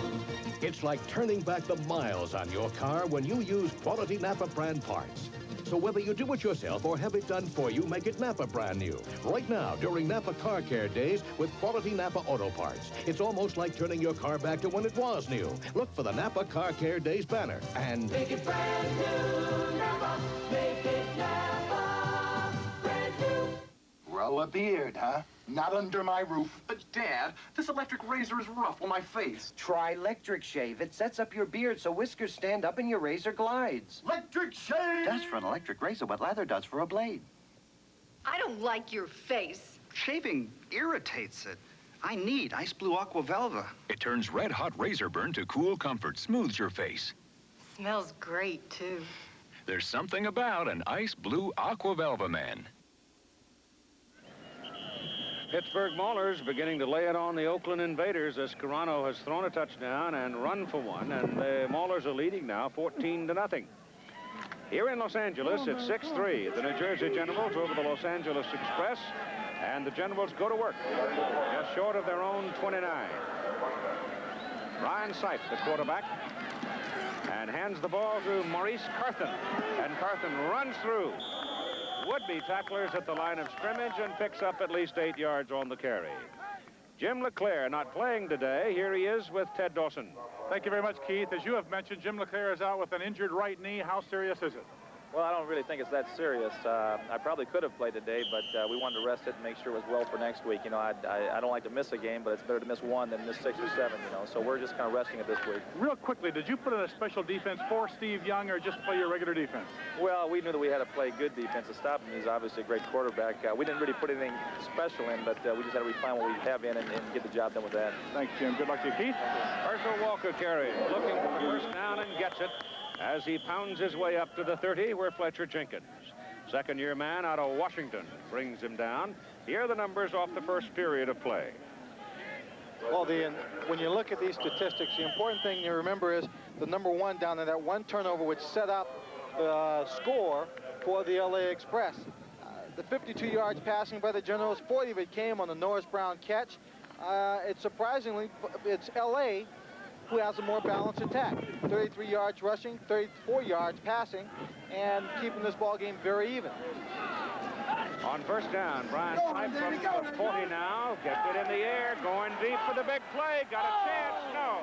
Speaker 22: It's like turning back the miles on your car when you use quality Napa brand parts. So whether you do it yourself or have it done for you, make it Napa brand new. Right now, during Napa Car Care Days with quality Napa Auto Parts. It's almost like turning your car back to when it was new. Look for the Napa Car Care Days banner and...
Speaker 18: Make it brand new, Napa. Make it Napa brand new.
Speaker 23: Grow a beard, huh? Not under my roof. But, Dad, this electric razor is rough on my face.
Speaker 24: Try Electric Shave. It sets up your beard so whiskers stand up and your razor glides.
Speaker 23: Electric Shave!
Speaker 24: Does for an electric razor what lather does for a blade.
Speaker 25: I don't like your face.
Speaker 26: Shaving irritates it. I need Ice Blue Aqua Velva.
Speaker 27: It turns red-hot razor burn to cool comfort, smooths your face.
Speaker 25: Smells great, too.
Speaker 27: There's something about an Ice Blue Aqua Velva man.
Speaker 3: Pittsburgh Maulers beginning to lay it on the Oakland Invaders as Carano has thrown a touchdown and run for one, and the Maulers are leading now 14-0. Here in Los Angeles, it's 6-3. The New Jersey Generals over the Los Angeles Express, and the Generals go to work, just short of their own 29. Ryan Sipe, the quarterback, and hands the ball to Maurice Carthen, and Carthen runs through would-be tacklers at the line of scrimmage and picks up at least 8 yards on the carry. Jim LeClaire not playing today. Here he is with Ted Dawson.
Speaker 13: Thank you very much, Keith. As you have mentioned, Jim LeClaire is out with an injured right knee. How serious is it?
Speaker 28: Well, I don't really think it's that serious. I probably could have played today, but we wanted to rest it and make sure it was well for next week. You know, I don't like to miss a game, but it's better to miss one than miss 6 or 7, you know. So we're just kind of resting it this week.
Speaker 13: Real quickly, did you put in a special defense for Steve Young or just play your regular defense?
Speaker 28: Well, we knew that we had to play good defense to stop him. He's obviously a great quarterback. We didn't really put anything special in, but we just had to refine what we have in and get the job done with that.
Speaker 13: Thanks, Jim. Good luck to you, Keith.
Speaker 3: Herschel Walker carries, looking for the first down and gets it as he pounds his way up to the 30 where Fletcher Jenkins, second-year man out of Washington, brings him down. Here are the numbers off the first period of play.
Speaker 15: Well, when you look at these statistics, the important thing to remember is the number one down there, that one turnover which set up the score for the LA Express. The 52 yards passing by the Generals, 40 of it came on the Norris Brown catch. It's surprisingly, it's LA who has a more balanced attack. 33 yards rushing, 34 yards passing, and keeping this ball game very even.
Speaker 3: On first down, Brian Sipe from the 40 now, gets it in the air, going deep for the big play, got a chance, no.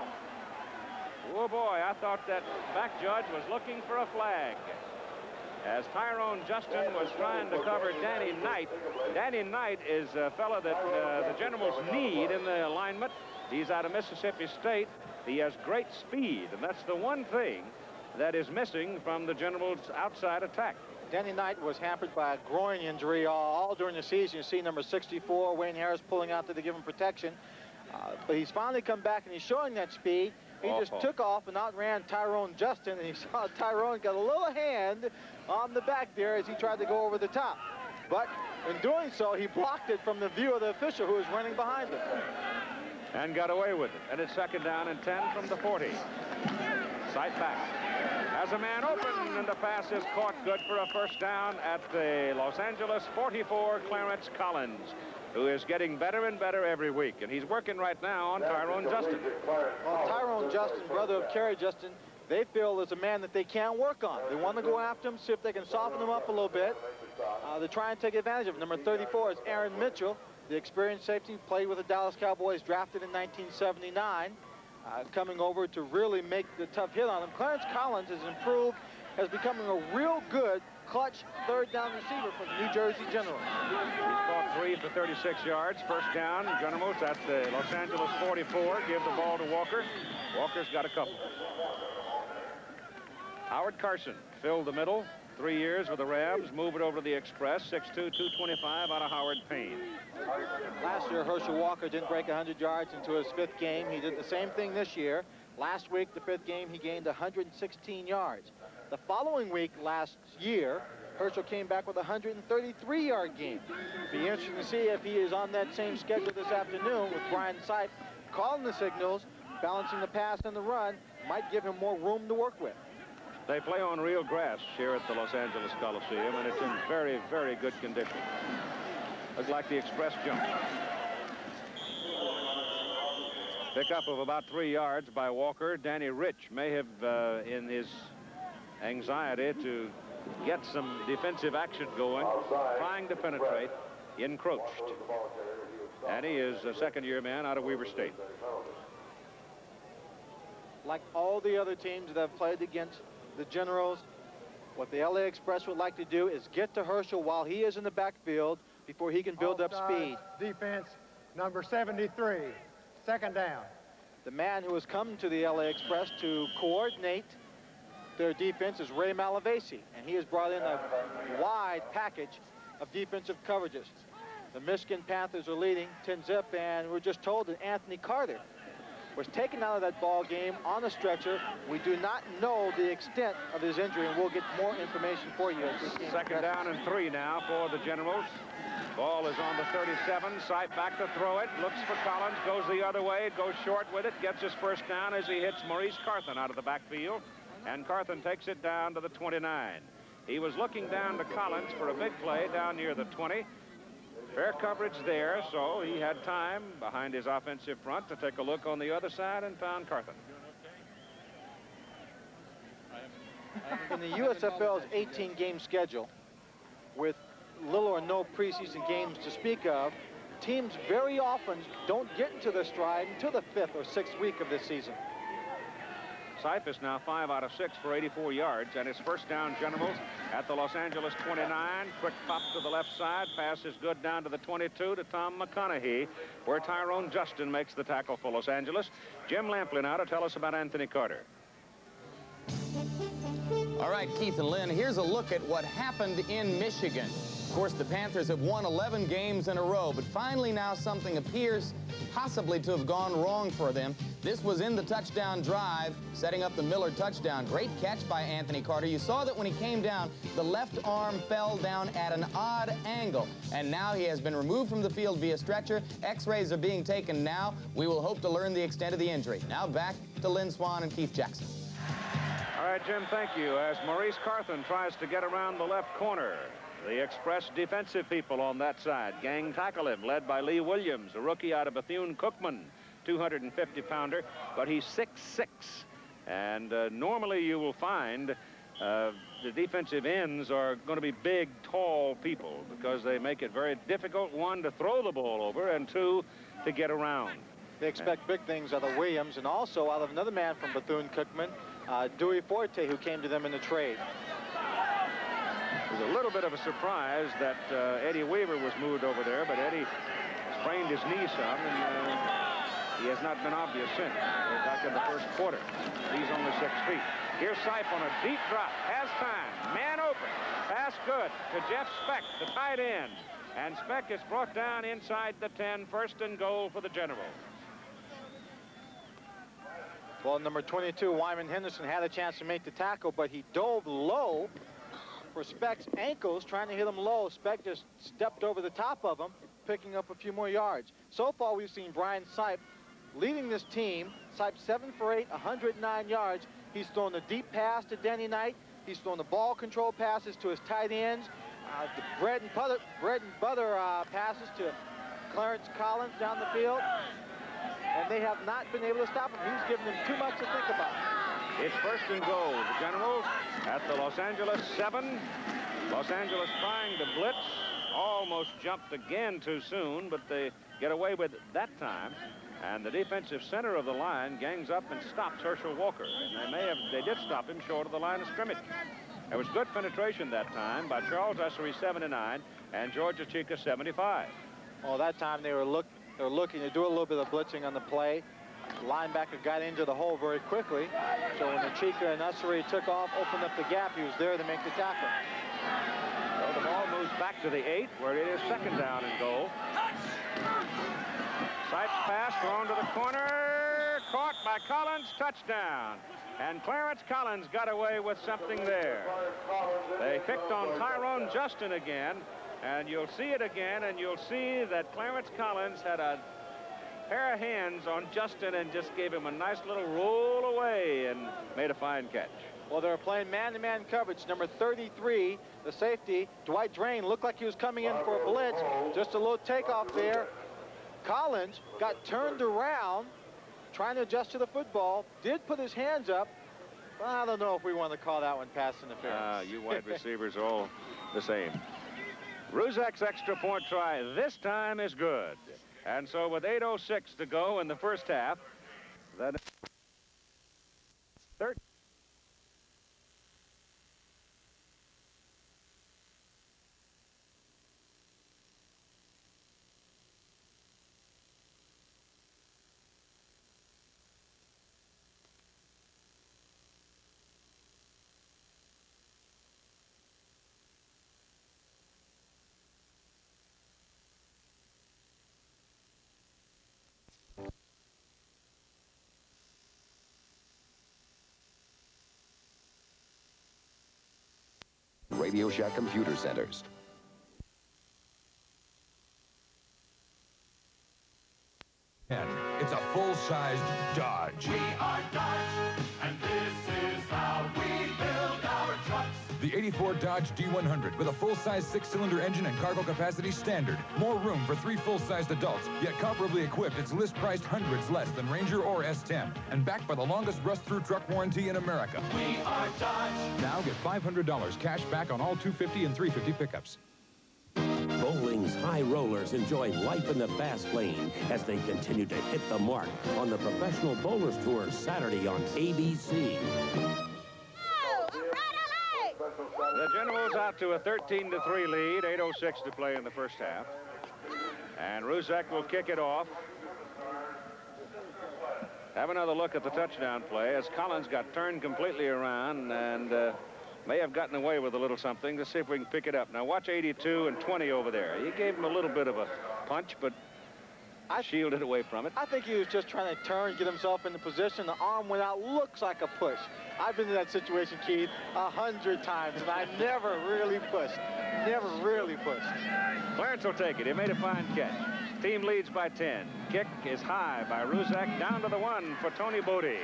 Speaker 3: Oh boy, I thought that back judge was looking for a flag. As Tyrone Justin was trying to cover Danny Knight. Danny Knight is a fellow that the Generals need in the alignment. He's out of Mississippi State. He has great speed, and that's the one thing that is missing from the Generals' outside attack.
Speaker 15: Danny Knight was hampered by a groin injury all during the season. You see number 64, Wayne Harris, pulling out to give him protection. But he's finally come back, and he's showing that speed. He just took off and outran Tyrone Justin, and he saw Tyrone got a little hand on the back there as he tried to go over the top. But in doing so, he blocked it from the view of the official who was running behind him.
Speaker 3: And got away with it. And it's second down and 10 from the 40. Sight back. Has a man open, and the pass is caught good for a first down at the Los Angeles 44, Clarence Collins, who is getting better and better every week. And he's working right now on Tyrone Justin.
Speaker 15: Well, Tyrone Justin, brother of Kerry Justin, they feel is a man that they can't work on. They want to go after him, see if they can soften him up a little bit. They try and take advantage of him. Number 34 is Aaron Mitchell, the experienced safety, played with the Dallas Cowboys, drafted in 1979, coming over to really make the tough hit on him. Clarence Collins has improved, has become a real good clutch third down receiver for the New Jersey Generals.
Speaker 3: He's caught 3 for 36 yards. First down, Generals at the Los Angeles 44. Give the ball to Walker. Walker's got a couple. Howard Carson filled the middle. 3 years with the Rams, move it over to the Express. 6'2", 225 out of Howard Payne.
Speaker 15: Last year, Herschel Walker didn't break 100 yards into his 5th game. He did the same thing this year. Last week, the 5th game, he gained 116 yards. The following week, last year, Herschel came back with a 133-yard game. Be interesting to see if he is on that same schedule this afternoon with Brian Sipe calling the signals, balancing the pass and the run, might give him more room to work with.
Speaker 3: They play on real grass here at the Los Angeles Coliseum, and it's in very, very good condition. Looks like the express jump. Pickup of about 3 yards by Walker. Danny Rich may have, in his anxiety to get some defensive action going, trying to penetrate, encroached. And he is a second-year man out of Weber State.
Speaker 15: Like all the other teams that have played against the Generals, what the LA Express would like to do is get to Herschel while he is in the backfield before he can build up speed.
Speaker 1: Defense number 73, second down.
Speaker 15: The man who has come to the LA Express to coordinate their defense is Ray Malavasi, and he has brought in a wide package of defensive coverages. The Michigan Panthers are leading 10-zip, and we're just told that Anthony Carter was taken out of that ball game on a stretcher. We do not know the extent of his injury, and we'll get more information for you as this game
Speaker 3: Second down and 3 now for the Generals. Ball is on the 37. Sipe back to throw it. Looks for Collins. Goes the other way. Goes short with it. Gets his first down as he hits Maurice Carthen out of the backfield. And Carthen takes it down to the 29. He was looking down to Collins for a big play down near the 20. Fair coverage there, so he had time behind his offensive front to take a look on the other side and found Carthen.
Speaker 15: In the USFL's 18-game schedule, with little or no preseason games to speak of, teams very often don't get into their stride until the 5th or 6th week of this season.
Speaker 3: Sipe is now 5 out of 6 for 84 yards, and his first down, Generals, at the Los Angeles 29. Quick pop to the left side. Pass is good down to the 22 to Tom McConaughey, where Tyrone Justin makes the tackle for Los Angeles. Jim Lampley now to tell us about Anthony Carter.
Speaker 8: All right, Keith and Lynn, here's a look at what happened in Michigan. Of course, the Panthers have won 11 games in a row, but finally now something appears possibly to have gone wrong for them. This was in the touchdown drive, setting up the Miller touchdown. Great catch by Anthony Carter. You saw that when he came down, the left arm fell down at an odd angle, and now he has been removed from the field via stretcher. X-rays are being taken now. We will hope to learn the extent of the injury. Now back to Lynn Swan and Keith Jackson.
Speaker 3: All right, Jim, thank you. As Maurice Carthen tries to get around the left corner, the Express defensive people on that side gang tackle him, led by Lee Williams, a rookie out of Bethune-Cookman, 250-pounder, but he's 6'6". And normally you will find the defensive ends are going to be big, tall people because they make it very difficult, one, to throw the ball over, and two, to get around.
Speaker 15: They expect big things out of Williams and also out of another man from Bethune-Cookman, Dewey Forte, who came to them in the trade.
Speaker 3: It was a little bit of a surprise that Eddie Weaver was moved over there, but Eddie sprained his knee some, and he has not been obvious since. Back in the first quarter. He's only 6 feet. Here's Sipe on a deep drop. Has time. Man open. Pass good to Jeff Speck, the tight end. And Speck is brought down inside the 10. First and goal for the Generals.
Speaker 15: Well, number 22, Wyman Henderson, had a chance to make the tackle, but he dove low for Speck's ankles, trying to hit him low. Speck just stepped over the top of him, picking up a few more yards. So far, we've seen Brian Sipe leading this team. Sipe 7 for 8, 109 yards. He's thrown the deep pass to Denny Knight. He's thrown the ball control passes to his tight ends. The bread and butter passes to Clarence Collins down the field. And they have not been able to stop him. He's given them too much to think about.
Speaker 3: It's first and goal. The Generals at the Los Angeles 7. Los Angeles trying to blitz. Almost jumped again too soon, but they get away with it that time. And the defensive center of the line gangs up and stops Herschel Walker. And they did stop him short of the line of scrimmage. There was good penetration that time by Charles Essery, 79, and George Achika, 75.
Speaker 15: Well, that time they were looking to do a little bit of blitzing on the play. The linebacker got into the hole very quickly. So when Achika and Essery took off, opened up the gap, he was there to make the tackle.
Speaker 3: So the ball moves back to the 8, where it is second down and goal. Sipe's pass thrown to the corner. caught by Collins, touchdown. And Clarence Collins got away with something there. They picked on Tyrone Justin again, and you'll see it again, and you'll see that Clarence Collins had a pair of hands on Justin and just gave him a nice little roll away and made a fine catch.
Speaker 15: Well, they were playing man-to-man coverage. Number 33, the safety, Dwight Drain, looked like he was coming in for a blitz. Just a little takeoff there. Collins got turned around, trying to adjust to the football, did put his hands up. Well, I don't know if we want to call that one pass interference.
Speaker 3: You wide receivers are all the same. Ruzek's extra point try this time is good. And so with 8:06 to go in the first half, that 13.
Speaker 17: Radio Shack Computer Centers.
Speaker 2: It's a full-sized Dodge.
Speaker 18: We are Dodge, and this is how we build our trucks.
Speaker 2: The 84 Dodge D100 with a full-size 6-cylinder engine and cargo capacity standard. More room for 3 full-sized adults, yet comparably equipped. It's list-priced hundreds less than Ranger or S10, and backed by the longest rust-through truck warranty in America.
Speaker 18: We are Dodge.
Speaker 2: Now get $500 cash back on all 250 and 350 pickups.
Speaker 5: Bowling's high rollers enjoy life in the fast lane as they continue to hit the mark on the Professional Bowlers Tour Saturday on ABC.
Speaker 3: The Generals out to a 13-3 lead, 8:06 to play in the first half. And Ruzek will kick it off. Have another look at the touchdown play as Collins got turned completely around and may have gotten away with a little something. Let's see if we can pick it up. Now watch 82 and 20 over there. He gave him a little bit of a punch, but I shielded away from it.
Speaker 15: I think he was just trying to turn, get himself into position. The arm went out, looks like a push. I've been in that situation, Keith, 100 times, and I never really pushed. Never really pushed.
Speaker 3: Clarence will take it. He made a fine catch. Team leads by 10. Kick is high by Ruzek, down to the 1 for Tony Bodie.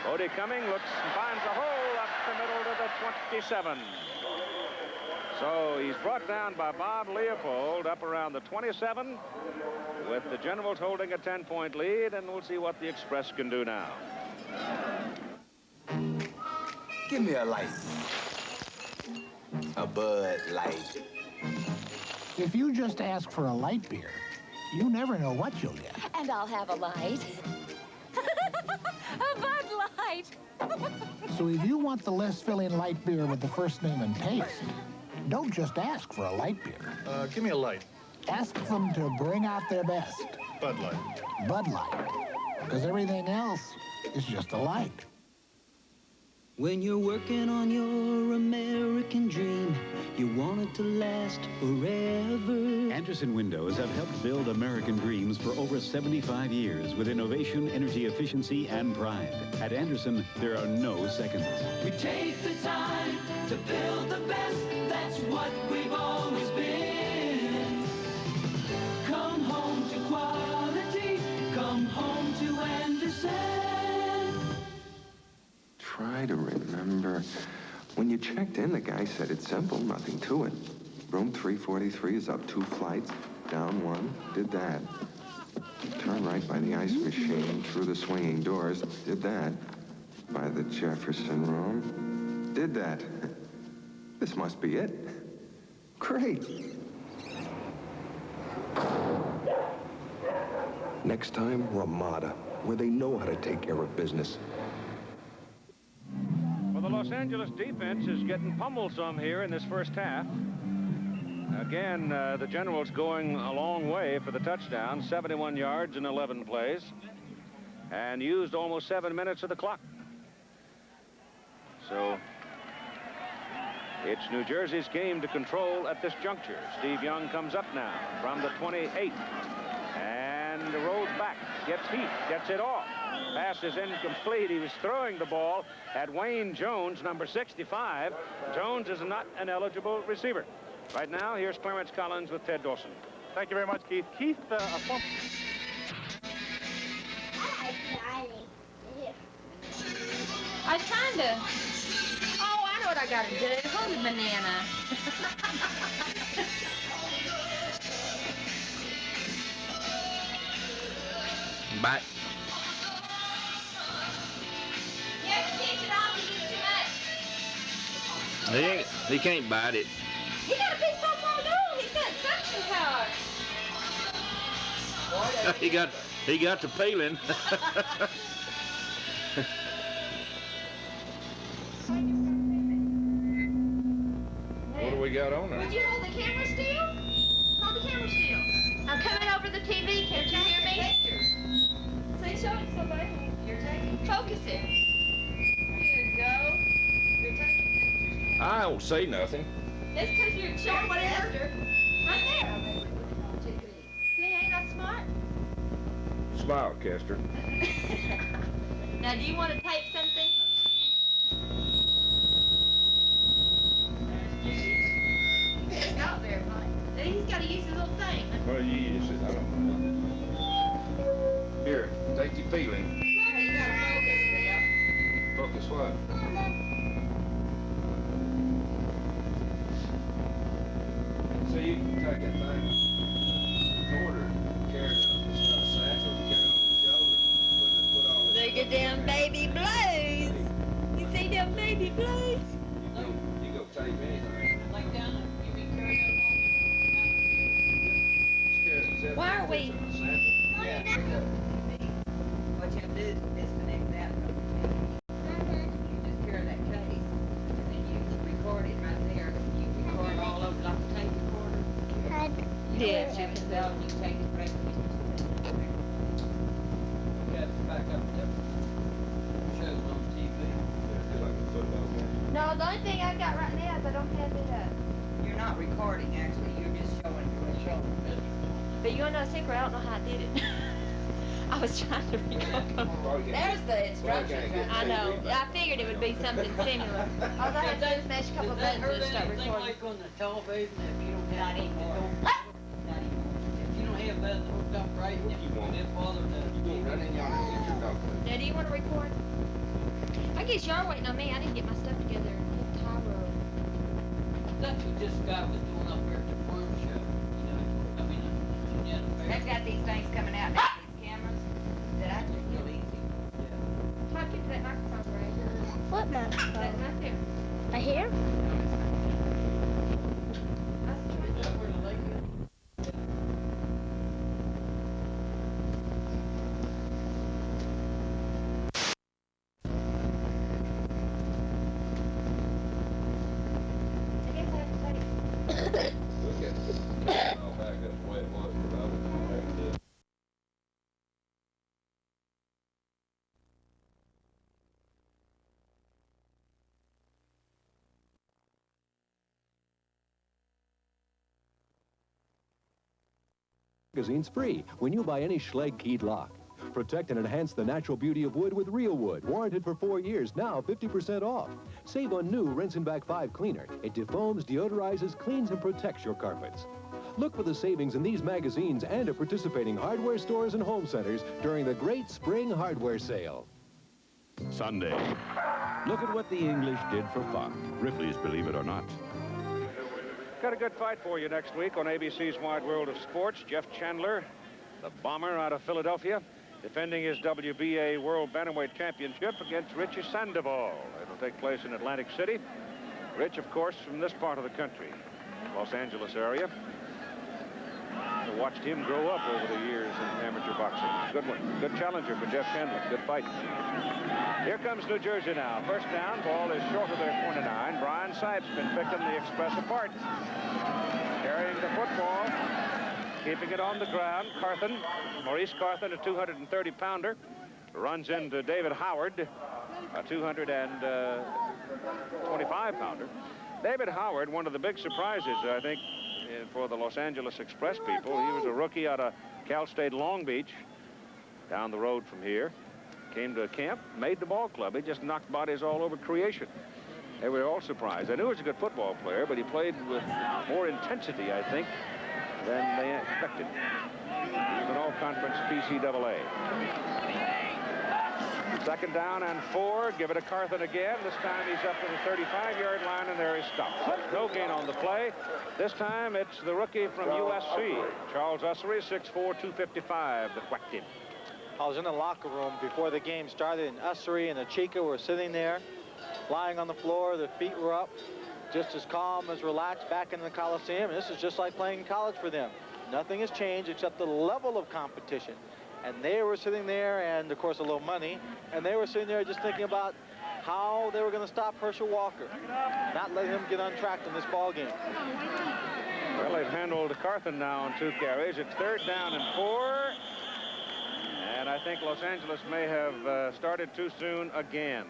Speaker 3: Bodie coming, looks and finds a hole up the middle to the 27. So he's brought down by Bob Leopold up around the 27, with the Generals holding a 10-point lead, and we'll see what the Express can do now.
Speaker 17: Give me a light. A Bud Light.
Speaker 6: If you just ask for a light beer, you never know what you'll get.
Speaker 7: And I'll have a light. A Bud Light.
Speaker 6: So if you want the less filling light beer with the first name and taste, don't just ask for a light beer.
Speaker 10: Give me a light.
Speaker 6: Ask them to bring out their best.
Speaker 10: Bud Light.
Speaker 6: Bud Light. Because everything else is just a light.
Speaker 11: When you're working on your American dream, you want it to last forever.
Speaker 19: Anderson Windows have helped build American dreams for over 75 years with innovation, energy efficiency, and pride. At Anderson, there are no seconds.
Speaker 18: We take the time to build the best. That's what we've always been. Come home to quality. Come home to Anderson.
Speaker 12: Try to remember. When you checked in, the guy said it's simple, nothing to it. Room 343 is up 2 flights, down 1, did that. Turn right by the ice machine, through the swinging doors, did that. By the Jefferson room, did that. This must be it. Great.
Speaker 14: Next time, Ramada, where they know how to take care of business.
Speaker 3: Well, the Los Angeles defense is getting pummeled some here in this first half. Again, the Generals going a long way for the touchdown, 71 yards in 11 plays, and used almost 7 minutes of the clock. So it's New Jersey's game to control at this juncture. Steve Young comes up now from the 28. And and rolls back, gets heat, gets it off. Pass is incomplete. He was throwing the ball at Wayne Jones, number 65. Jones is not an eligible receiver. Right now, here's Clarence Collins with Ted Dawson.
Speaker 13: Thank you very much, Keith. Keith, a former...
Speaker 7: I was trying to... Oh, I know what I gotta do. Hold the banana.
Speaker 17: Bite.
Speaker 7: You have to pinch it off and use too much.
Speaker 17: He can't bite it.
Speaker 7: He got a big football goal. He's got suction power.
Speaker 17: he got the peeling. What do we got on there?
Speaker 7: Would you hold the camera still? Hold the camera still. I'm coming over the TV. Can't you hear me? Say, show it to somebody. You're taking. Focus it. Here you go. You're taking pictures.
Speaker 17: I don't say nothing.
Speaker 7: It's because you're showing whatever. Right there. See, ain't that smart?
Speaker 17: Smile, Kester.
Speaker 7: Now, do you want to tape something? It's out there, Mike. He's got to use his little thing.
Speaker 17: Well, you use it. I don't know. Here, take your peeling.
Speaker 7: You got to focus there.
Speaker 17: Focus what? So you can take that thing, corner, carry it up. It's got a satchel, carry it on your shoulder, put all the...
Speaker 7: Look at them baby blues. You see them baby blues?
Speaker 17: You go tape anything.
Speaker 25: Like down there, you can carry that
Speaker 7: Why are we?
Speaker 25: What you have to do is disconnect that from the tape. You just carry that case, and then you record it right there. You record all of it like a tape recorder.
Speaker 7: Yeah.
Speaker 25: You have it out and you take it right. Back up there. Shows on TV.
Speaker 7: No, the only thing I got right now is I don't have it up.
Speaker 25: You're not recording, actually. You're just showing.
Speaker 7: But you want to know a secret? I don't know how I did it. I was trying to record. There's the instructions. I know. I figured it would be something similar. All I had to do is mash a couple of buttons and start recording.
Speaker 25: Like on the television, if you don't have it hooked up, if you don't have that hooked up right, it won't bother the TV.
Speaker 7: Now, do you want to record? I guess y'all waiting on me. I didn't get my stuff together. Tyro.
Speaker 25: That's what this guy was doing up here at the farm show.
Speaker 24: They've got these things coming out now, these cameras, that I think real easy.
Speaker 7: Talk into that microphone, right?
Speaker 4: What microphone?
Speaker 7: That right there.
Speaker 4: Right here?
Speaker 9: Magazine's free when you buy any Schlage keyed lock. Protect and enhance the natural beauty of wood with real wood. Warranted for 4 years, now 50% off. Save on new Rinse and Back 5 cleaner. It defoams, deodorizes, cleans, and protects your carpets. Look for the savings in these magazines and at participating hardware stores and home centers during the great spring hardware sale.
Speaker 19: Sunday. Look at what the English did for fun. Ripley's Believe It or Not.
Speaker 3: Got a good fight for you next week on ABC's Wide World of Sports. Jeff Chandler, the bomber out of Philadelphia, defending his WBA World Bantamweight Championship against Richie Sandoval. It'll take place in Atlantic City. Rich, of course, from this part of the country, Los Angeles area. I watched him grow up over the years in amateur boxing. Good one. Good challenger for Jeff Chandler. Good fight. Here comes New Jersey now. First down. Ball is short of their 29. Brian Sipes been picking the express apart. Carrying the football. Keeping it on the ground. Carthen. Maurice Carthen, a 230-pounder. Runs into David Howard, a 225-pounder. David Howard, one of the big surprises, I think, for the Los Angeles Express people. He was a rookie out of Cal State Long Beach, down the road from here. Came to camp, made the ball club. He just knocked bodies all over creation. They were all surprised. I knew he was a good football player, but he played with more intensity, I think, than they expected. He was an all-conference PCAA. 2nd down and 4. Give it to Carthen again. This time he's up to the 35-yard line, and there he stops. No gain on the play. This time it's the rookie from USC, Charles Ussery, 6'4", 255, that whacked him.
Speaker 15: I was in the locker room before the game started, and Ussery and Achika were sitting there, lying on the floor. Their feet were up, just as calm, as relaxed, back in the Coliseum. And this is just like playing college for them. Nothing has changed except the level of competition. And they were sitting there, and, of course, a little money, and they were sitting there just thinking about how they were going to stop Herschel Walker, not let him get untracked in this ball game.
Speaker 3: Well, they've handled Carthen now on 2 carries. It's 3rd down and 4. And I think Los Angeles may have started too soon again.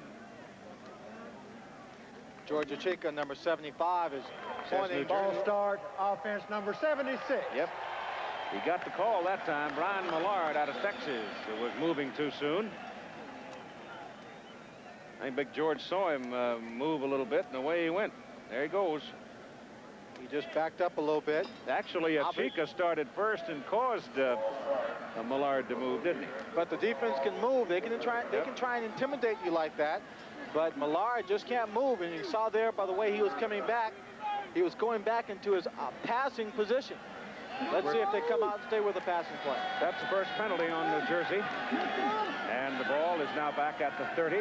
Speaker 15: George Achika, number 75, is
Speaker 1: Pointing ball start, offense number 76.
Speaker 3: Yep. He got the call that time. Brian Millard out of Texas was moving too soon. I think Big George saw him move a little bit, and away he went. There he goes.
Speaker 15: He just backed up a little bit.
Speaker 3: Actually, Achika started first and caused Millard to move, didn't he?
Speaker 15: But the defense can move. They can try and intimidate you like that. But Millard just can't move. And you saw there by the way he was coming back, he was going back into his passing position. Let's see if they come out and stay with the passing play.
Speaker 3: That's the first penalty on New Jersey. And the ball is now back at the 30,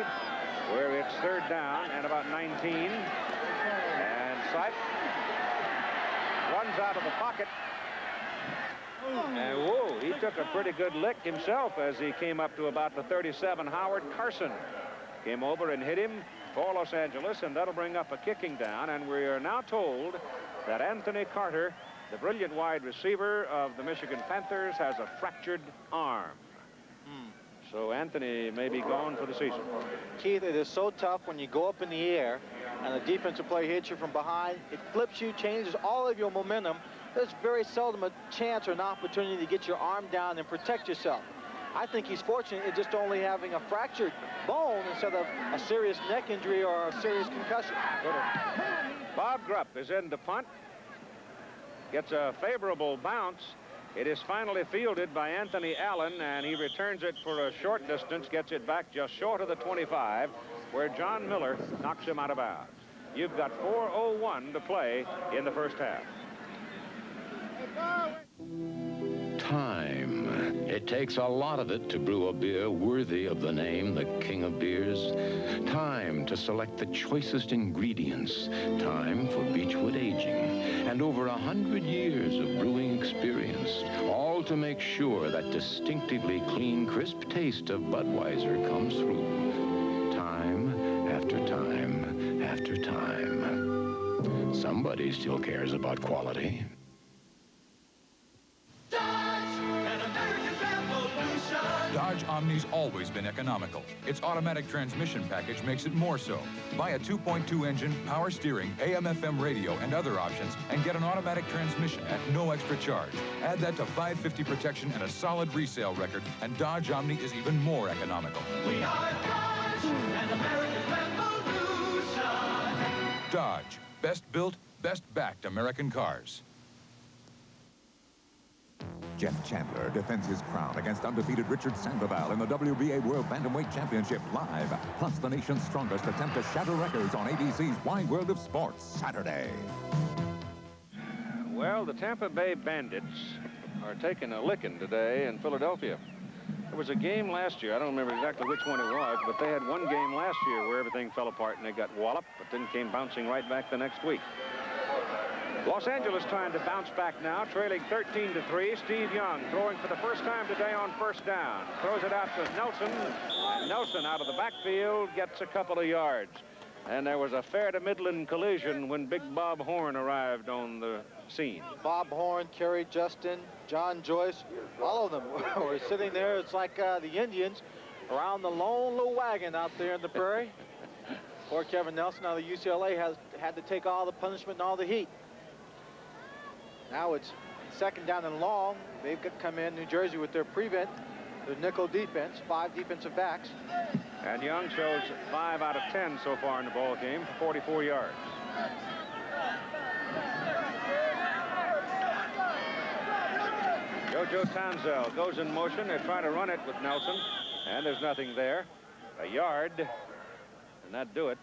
Speaker 3: where it's 3rd down and about 19. And Sipe runs out of the pocket. And whoa, he took a pretty good lick himself as he came up to about the 37. Howard Carson came over and hit him for Los Angeles, and that'll bring up a kicking down. And we are now told that Anthony Carter, the brilliant wide receiver of the Michigan Panthers, has a fractured arm. So Anthony may be gone for the season.
Speaker 15: Keith, it is so tough when you go up in the air and the defensive player hits you from behind. It flips you, changes all of your momentum. There's very seldom a chance or an opportunity to get your arm down and protect yourself. I think he's fortunate in just only having a fractured bone instead of a serious neck injury or a serious concussion.
Speaker 3: Bob Grupp is in to punt. Gets a favorable bounce. It is finally fielded by Anthony Allen, and he returns it for a short distance, gets it back just short of the 25, where John Miller knocks him out of bounds. You've got 4:01 to play in the first half.
Speaker 10: Time. It takes a lot of it to brew a beer worthy of the name, the king of beers. Time to select the choicest ingredients. Time for Beechwood aging. And over 100 years of brewing experience, all to make sure that distinctively clean, crisp taste of Budweiser comes through. Time after time after time. Somebody still cares about quality.
Speaker 2: Dodge Omni's always been economical. Its automatic transmission package makes it more so. Buy a 2.2 engine, power steering, AM/FM radio, and other options, and get an automatic transmission at no extra charge. Add that to 550 protection and a solid resale record, and Dodge Omni is even more economical.
Speaker 18: We are Dodge, an American revolution.
Speaker 2: Dodge, best built, best backed American cars.
Speaker 16: Jeff Chandler defends his crown against undefeated Richard Sandoval in the WBA World Bantamweight Championship live. Plus the nation's strongest attempt to shatter records on ABC's Wide World of Sports Saturday.
Speaker 3: Well, the Tampa Bay Bandits are taking a licking today in Philadelphia. There was a game last year. I don't remember exactly which one it was, but they had one game last year where everything fell apart and they got walloped, but then came bouncing right back the next week. Los Angeles trying to bounce back now, trailing 13-3. Steve Young throwing for the first time today on 1st down. Throws it out to Nelson, and Nelson out of the backfield gets a couple of yards. And there was a fair to Midland collision when Big Bob Horn arrived on the scene.
Speaker 15: Bob Horn, Kerry Justin, John Joyce, all of them were sitting there. It's like the Indians around the lone little wagon out there in the prairie. Poor Kevin Nelson out of UCLA has had to take all the punishment and all the heat. Now it's Second down and long. They've come in, New Jersey, with their prevent, their nickel defense, 5 defensive backs.
Speaker 3: And Young shows 5 out of 10 so far in the ball game for 44 yards. JoJo Townsell goes in motion. They try to run it with Nelson, and there's nothing there. A yard, and that'd do it.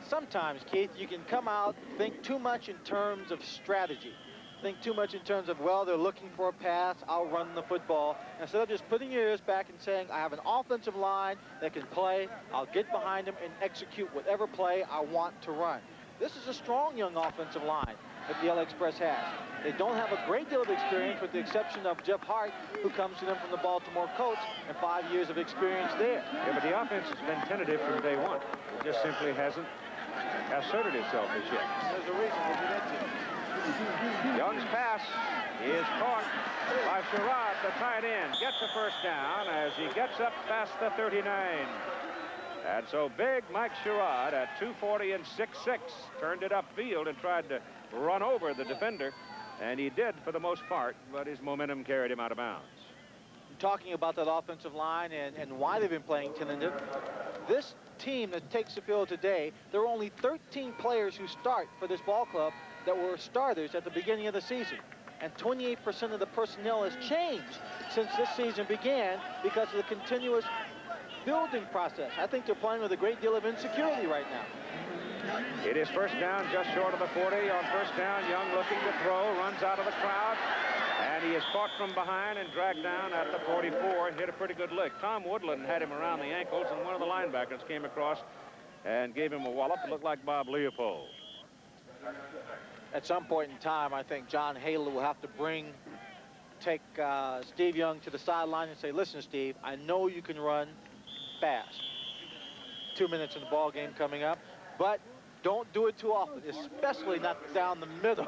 Speaker 15: Sometimes, Keith, you can come out, think too much in terms of strategy. Think too much in terms of, well, they're looking for a pass, I'll run the football. Instead of just putting your ears back and saying, I have an offensive line that can play, I'll get behind them and execute whatever play I want to run. This is a strong young offensive line that the LA Express has. They don't have a great deal of experience, with the exception of Jeff Hart, who comes to them from the Baltimore Colts, and 5 years of experience there.
Speaker 3: Yeah, but the offense has been tentative from day one. It just simply hasn't asserted itself as yet.
Speaker 15: There's a reason we'll get into it.
Speaker 3: Young's pass is caught by Sherrod, the tight end. Gets a first down as he gets up past the 39. And so big Mike Sherrod at 240 and 6'6" turned it upfield and tried to run over the defender. And he did for the most part, but his momentum carried him out of bounds.
Speaker 15: Talking about that offensive line and why they've been playing tentative, this team that takes the field today, there are only 13 players who start for this ball club that were starters at the beginning of the season. And 28% of the personnel has changed since this season began because of the continuous building process. I think they're playing with a great deal of insecurity right now.
Speaker 3: It is first down just short of the 40. On first down, Young looking to throw, runs out of the crowd, and he is caught from behind and dragged down at the 44. Hit a pretty good lick. Tom Woodland had him around the ankles, and one of the linebackers came across and gave him a wallop. It looked like Bob Leopold.
Speaker 15: At some point in time, I think John Haley will have to take Steve Young to the sideline and say, listen, Steve, I know you can run fast. 2 minutes in the ball game coming up, but don't do it too often, especially not down the middle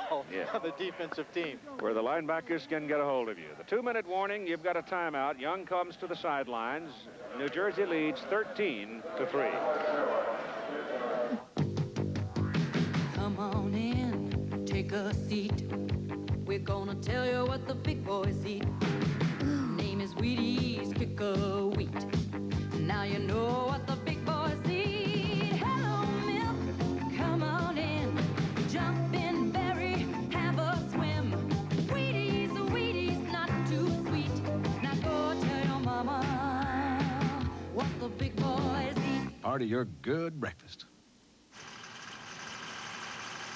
Speaker 15: of the defensive team.
Speaker 3: Where the linebackers can get a hold of you. The 2-minute warning, you've got a timeout. Young comes to the sidelines. New Jersey leads 13-3.
Speaker 18: Come on in, take a seat. We're gonna tell you what the big boys eat. Name is Wheaties, kick a wheat. Now you know what the big boys eat. Hello, milk, come on in. Jump in, berry, have a swim. Wheaties, Wheaties, not too sweet. Now go tell your mama what the big boys eat.
Speaker 2: Part of your good breakfast.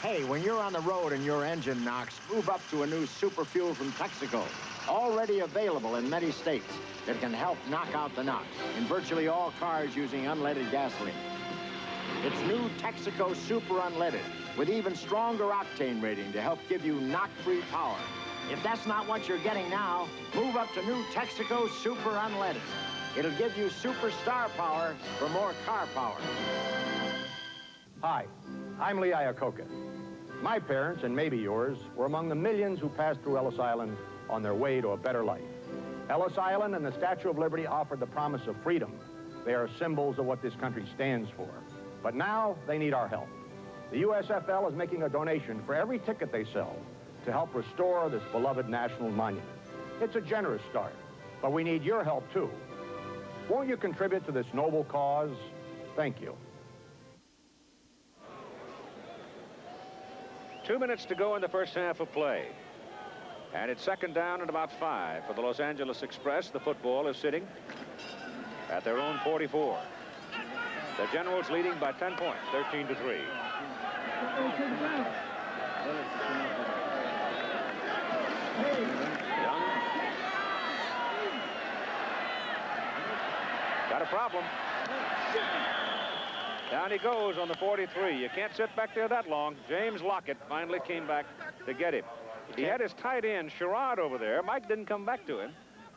Speaker 8: Hey, when you're on the road and your engine knocks, move up to a new super fuel from Texaco. Already available in many states that can help knock out the knocks in virtually all cars using unleaded gasoline. It's new Texaco Super Unleaded with even stronger octane rating to help give you knock-free power. If that's not what you're getting now, move up to new Texaco Super Unleaded. It'll give you superstar power for more car power.
Speaker 20: Hi, I'm Lee Iacocca. My parents, and maybe yours, were among the millions who passed through Ellis Island on their way to a better life. Ellis Island and the Statue of Liberty offered the promise of freedom. They are symbols of what this country stands for. But now they need our help. The USFL is making a donation for every ticket they sell to help restore this beloved national monument. It's a generous start, but we need your help too. Won't you contribute to this noble cause? Thank you.
Speaker 3: 2 minutes to go in the first half of play. And it's second down and about 5 for the Los Angeles Express. The football is sitting at their own 44. The Generals leading by 10 points, 13-3. Young. Got a problem. Down he goes on the 43. You can't sit back there that long. James Lockett finally came back to get him. He had his tight end, Sherrod, over there. Mike didn't come back to him.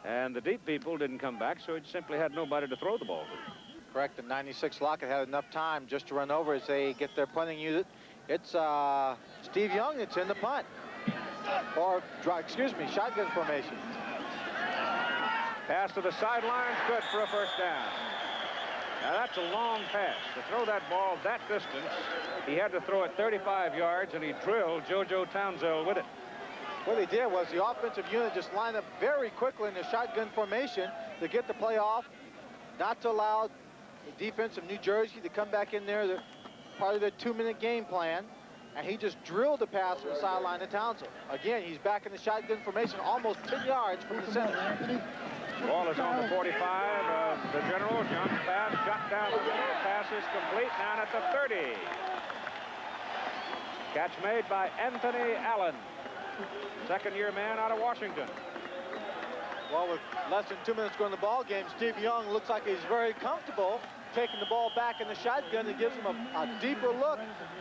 Speaker 3: And the deep people didn't come back, so he simply had nobody to throw the ball to.
Speaker 15: Correct. The 96 Lockett had enough time just to run over as they get their punting unit. It's Steve Young that's in the punt. Or, excuse me, shotgun formation.
Speaker 3: Pass to the sidelines, good for a first down. Now that's a long pass. To throw that ball that distance, he had to throw it 35 yards, and he drilled JoJo Townsell with it.
Speaker 15: What they did was the offensive unit just lined up very quickly in the shotgun formation to get the play off, not to allow the defense of New Jersey to come back in there. They're part of their 2-minute game plan. And he just drilled the pass from the sideline to Townsend. Again, he's back in the shotgun formation, almost 10 yards from the center.
Speaker 3: Ball is on the 45 of the Generals. Young pass, shot down the middle. Pass is complete down at the 30. Catch made by Anthony Allen, second-year man out of Washington.
Speaker 15: Well, with less than 2 minutes going in the ball game, Steve Young looks like he's very comfortable taking the ball back in the shotgun. It gives him a deeper look,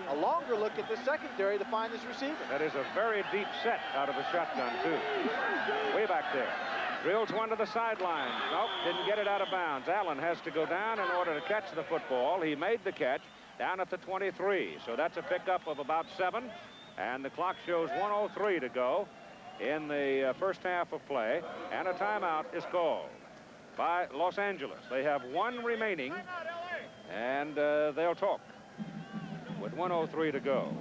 Speaker 15: a longer look at the secondary to find his receiver.
Speaker 3: That is a very deep set out of the shotgun, too. Way back there. Drills one to the sideline. Nope, didn't get it out of bounds. Allen has to go down in order to catch the football. He made the catch down at the 23. So that's a pickup of about 7. And the clock shows 1:03 to go in the first half of play. And a timeout is called by Los Angeles. They have 1 remaining, and they'll talk with 1:03 to go.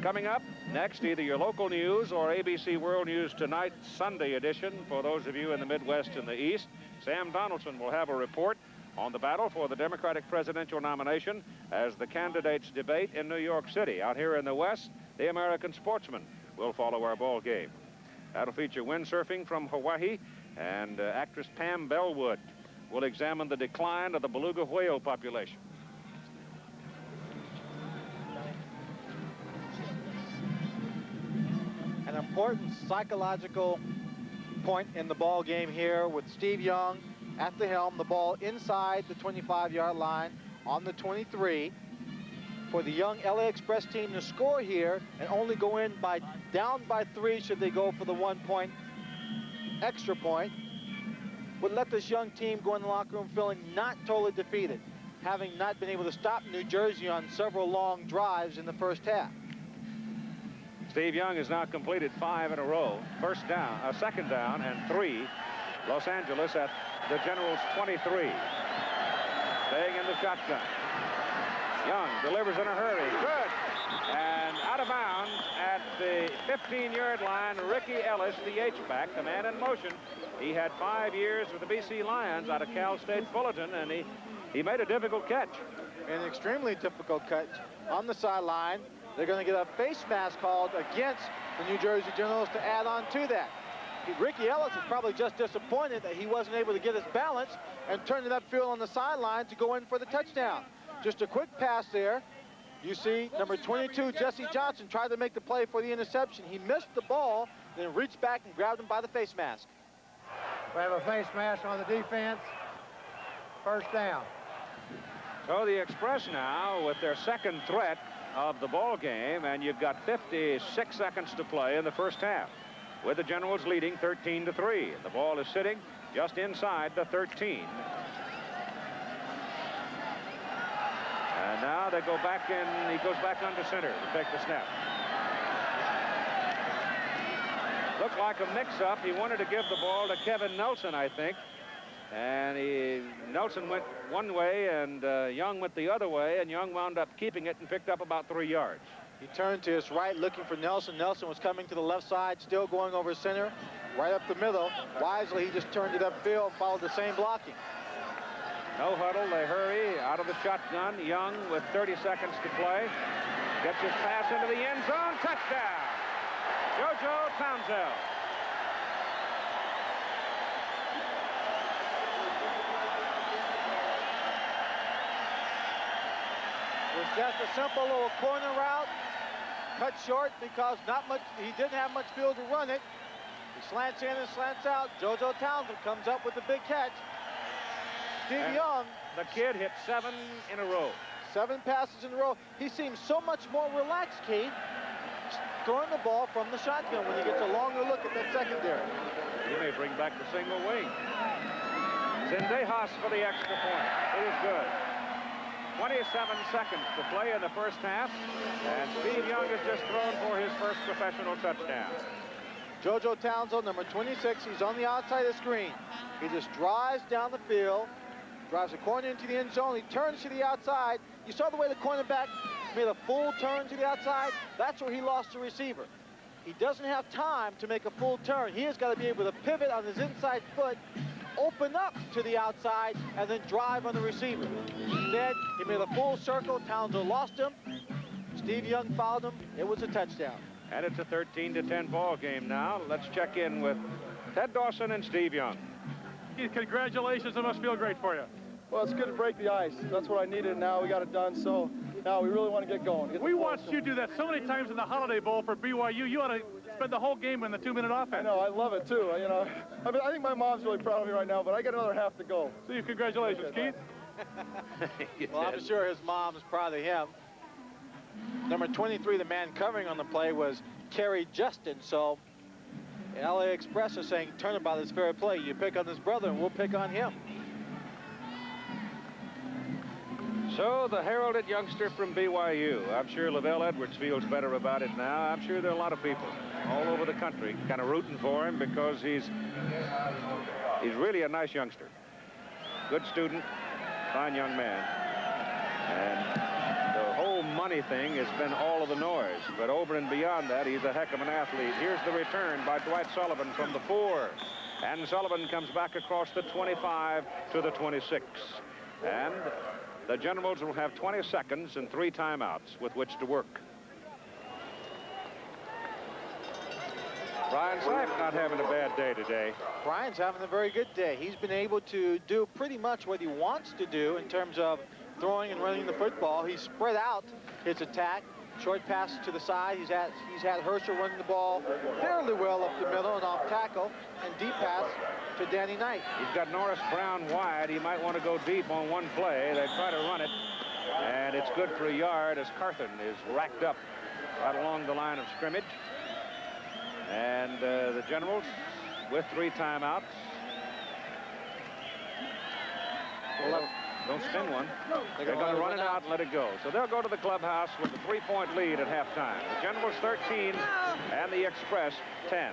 Speaker 3: Coming up next, either your local news or ABC World News Tonight Sunday edition for those of you in the Midwest and the East. Sam Donaldson will have a report on the battle for the Democratic presidential nomination as the candidates debate in New York City. Out here in the West, the American Sportsman will follow our ball game. That'll feature windsurfing from Hawaii, and actress Pam Bellwood will examine the decline of the beluga whale population.
Speaker 15: An important psychological point in the ball game here with Steve Young at the helm, the ball inside the 25-yard line on the 23. For the young LA Express team to score here and only go in down by 3 should they go for the 1-point extra point, would let this young team go in the locker room feeling not totally defeated, having not been able to stop New Jersey on several long drives in the first half.
Speaker 3: Steve Young has now completed 5 in a row. First down, second down, and 3. Los Angeles at the Generals' 23. Staying in the shotgun. Young delivers in a hurry. Good. And out of bounds at the 15-yard line, Ricky Ellis, the H-back, the man in motion. He had 5 years with the BC Lions out of Cal State Fullerton, and he made a difficult catch.
Speaker 15: An extremely difficult catch on the sideline. They're going to get a face mask called against the New Jersey Generals to add on to that. Ricky Ellis is probably just disappointed that he wasn't able to get his balance and turn it upfield on the sideline to go in for the touchdown. Just a quick pass there. You see number 22, Jesse Johnson, tried to make the play for the interception. He missed the ball, then reached back and grabbed him by the face mask.
Speaker 1: We have a face mask on the defense. First down.
Speaker 3: So the Express now with their second threat of the ball game, and you've got 56 seconds to play in the first half, with the Generals leading 13-3. The ball is sitting just inside the 13. And now they go back in. He goes back under center to take the snap. Looked like a mix-up. He wanted to give the ball to Kevin Nelson, I think. And Nelson went one way, and Young went the other way, and Young wound up keeping it and picked up about 3 yards.
Speaker 15: He turned to his right looking for Nelson. Nelson was coming to the left side, still going over center, right up the middle. Wisely, he just turned it upfield, followed the same blocking.
Speaker 3: No huddle, they hurry out of the shotgun. Young with 30 seconds to play. Gets his pass into the end zone. Touchdown! JoJo Townsend.
Speaker 15: It was just a simple little corner route, cut short because he didn't have much field to run it. He slants in and slants out. JoJo Townsend comes up with the big catch. Steve Young.
Speaker 3: The kid hit 7 in a row.
Speaker 15: 7 passes in a row. He seems so much more relaxed, Keith, throwing the ball from the shotgun when he gets a longer look at that secondary.
Speaker 3: He may bring back the single wing. Zendejas for the extra point. It is good. 27 seconds to play in the first half, and Steve Young has just thrown for his first professional touchdown.
Speaker 15: JoJo Townsend, number 26, he's on the outside of the screen. He just drives down the field, drives a corner into the end zone. He turns to the outside. You saw the way the cornerback made a full turn to the outside? That's where he lost the receiver. he doesn't have time to make a full turn. He has got to be able to pivot on his inside foot, open up to the outside, and then drive on the receiver. Instead, he made a full circle. Townsend lost him. Steve Young fouled him. It was a touchdown.
Speaker 3: And it's a 13-10 ball game now. Let's check in with Ted Dawson and Steve Young.
Speaker 13: Keith, congratulations. It must feel great for you.
Speaker 5: Well, it's good to break the ice. That's what I needed, and now we got it done. So now we really want to get going.
Speaker 13: We watched you do that so many times in the Holiday Bowl for BYU. You ought to spend the whole game in the 2-minute offense.
Speaker 5: I know. I love it, too. You know, I mean, I think my mom's really proud of me right now, but I got another half to go.
Speaker 13: So you congratulations, Keith.
Speaker 15: Well, I'm sure his mom's proud of him. Number 23, the man covering on the play, was Kerry Justin. So LA Express is saying, turnabout is fair play. You pick on his brother, and we'll pick on him.
Speaker 3: So the heralded youngster from BYU. I'm sure Lavelle Edwards feels better about it now. I'm sure there are a lot of people all over the country kind of rooting for him because he's really a nice youngster. Good student, fine young man. And the whole money thing has been all of the noise. But over and beyond that, he's a heck of an athlete. Here's the return by Dwight Sullivan from the 4. And Sullivan comes back across the 25 to the 26. And the Generals will have 20 seconds and 3 timeouts with which to work. Brian Sapp not having a bad day today.
Speaker 15: Brian's having a very good day. He's been able to do pretty much what he wants to do in terms of throwing and running the football. He's spread out his attack. Short passes to the side. He's had Herschel running the ball fairly well up the middle and off tackle, and deep pass to Danny Knight.
Speaker 3: He's got Norris Brown wide. He might want to go deep on one play. They try to run it, and it's good for a yard as Carthen is racked up right along the line of scrimmage. And the Generals with 3 timeouts. Don't spin one. They're going to run it out and let it go. So they'll go to the clubhouse with a 3-point lead at halftime. The Generals 13 and the Express 10.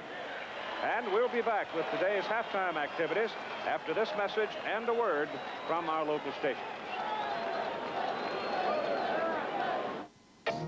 Speaker 3: And we'll be back with today's halftime activities after this message and a word from our local station.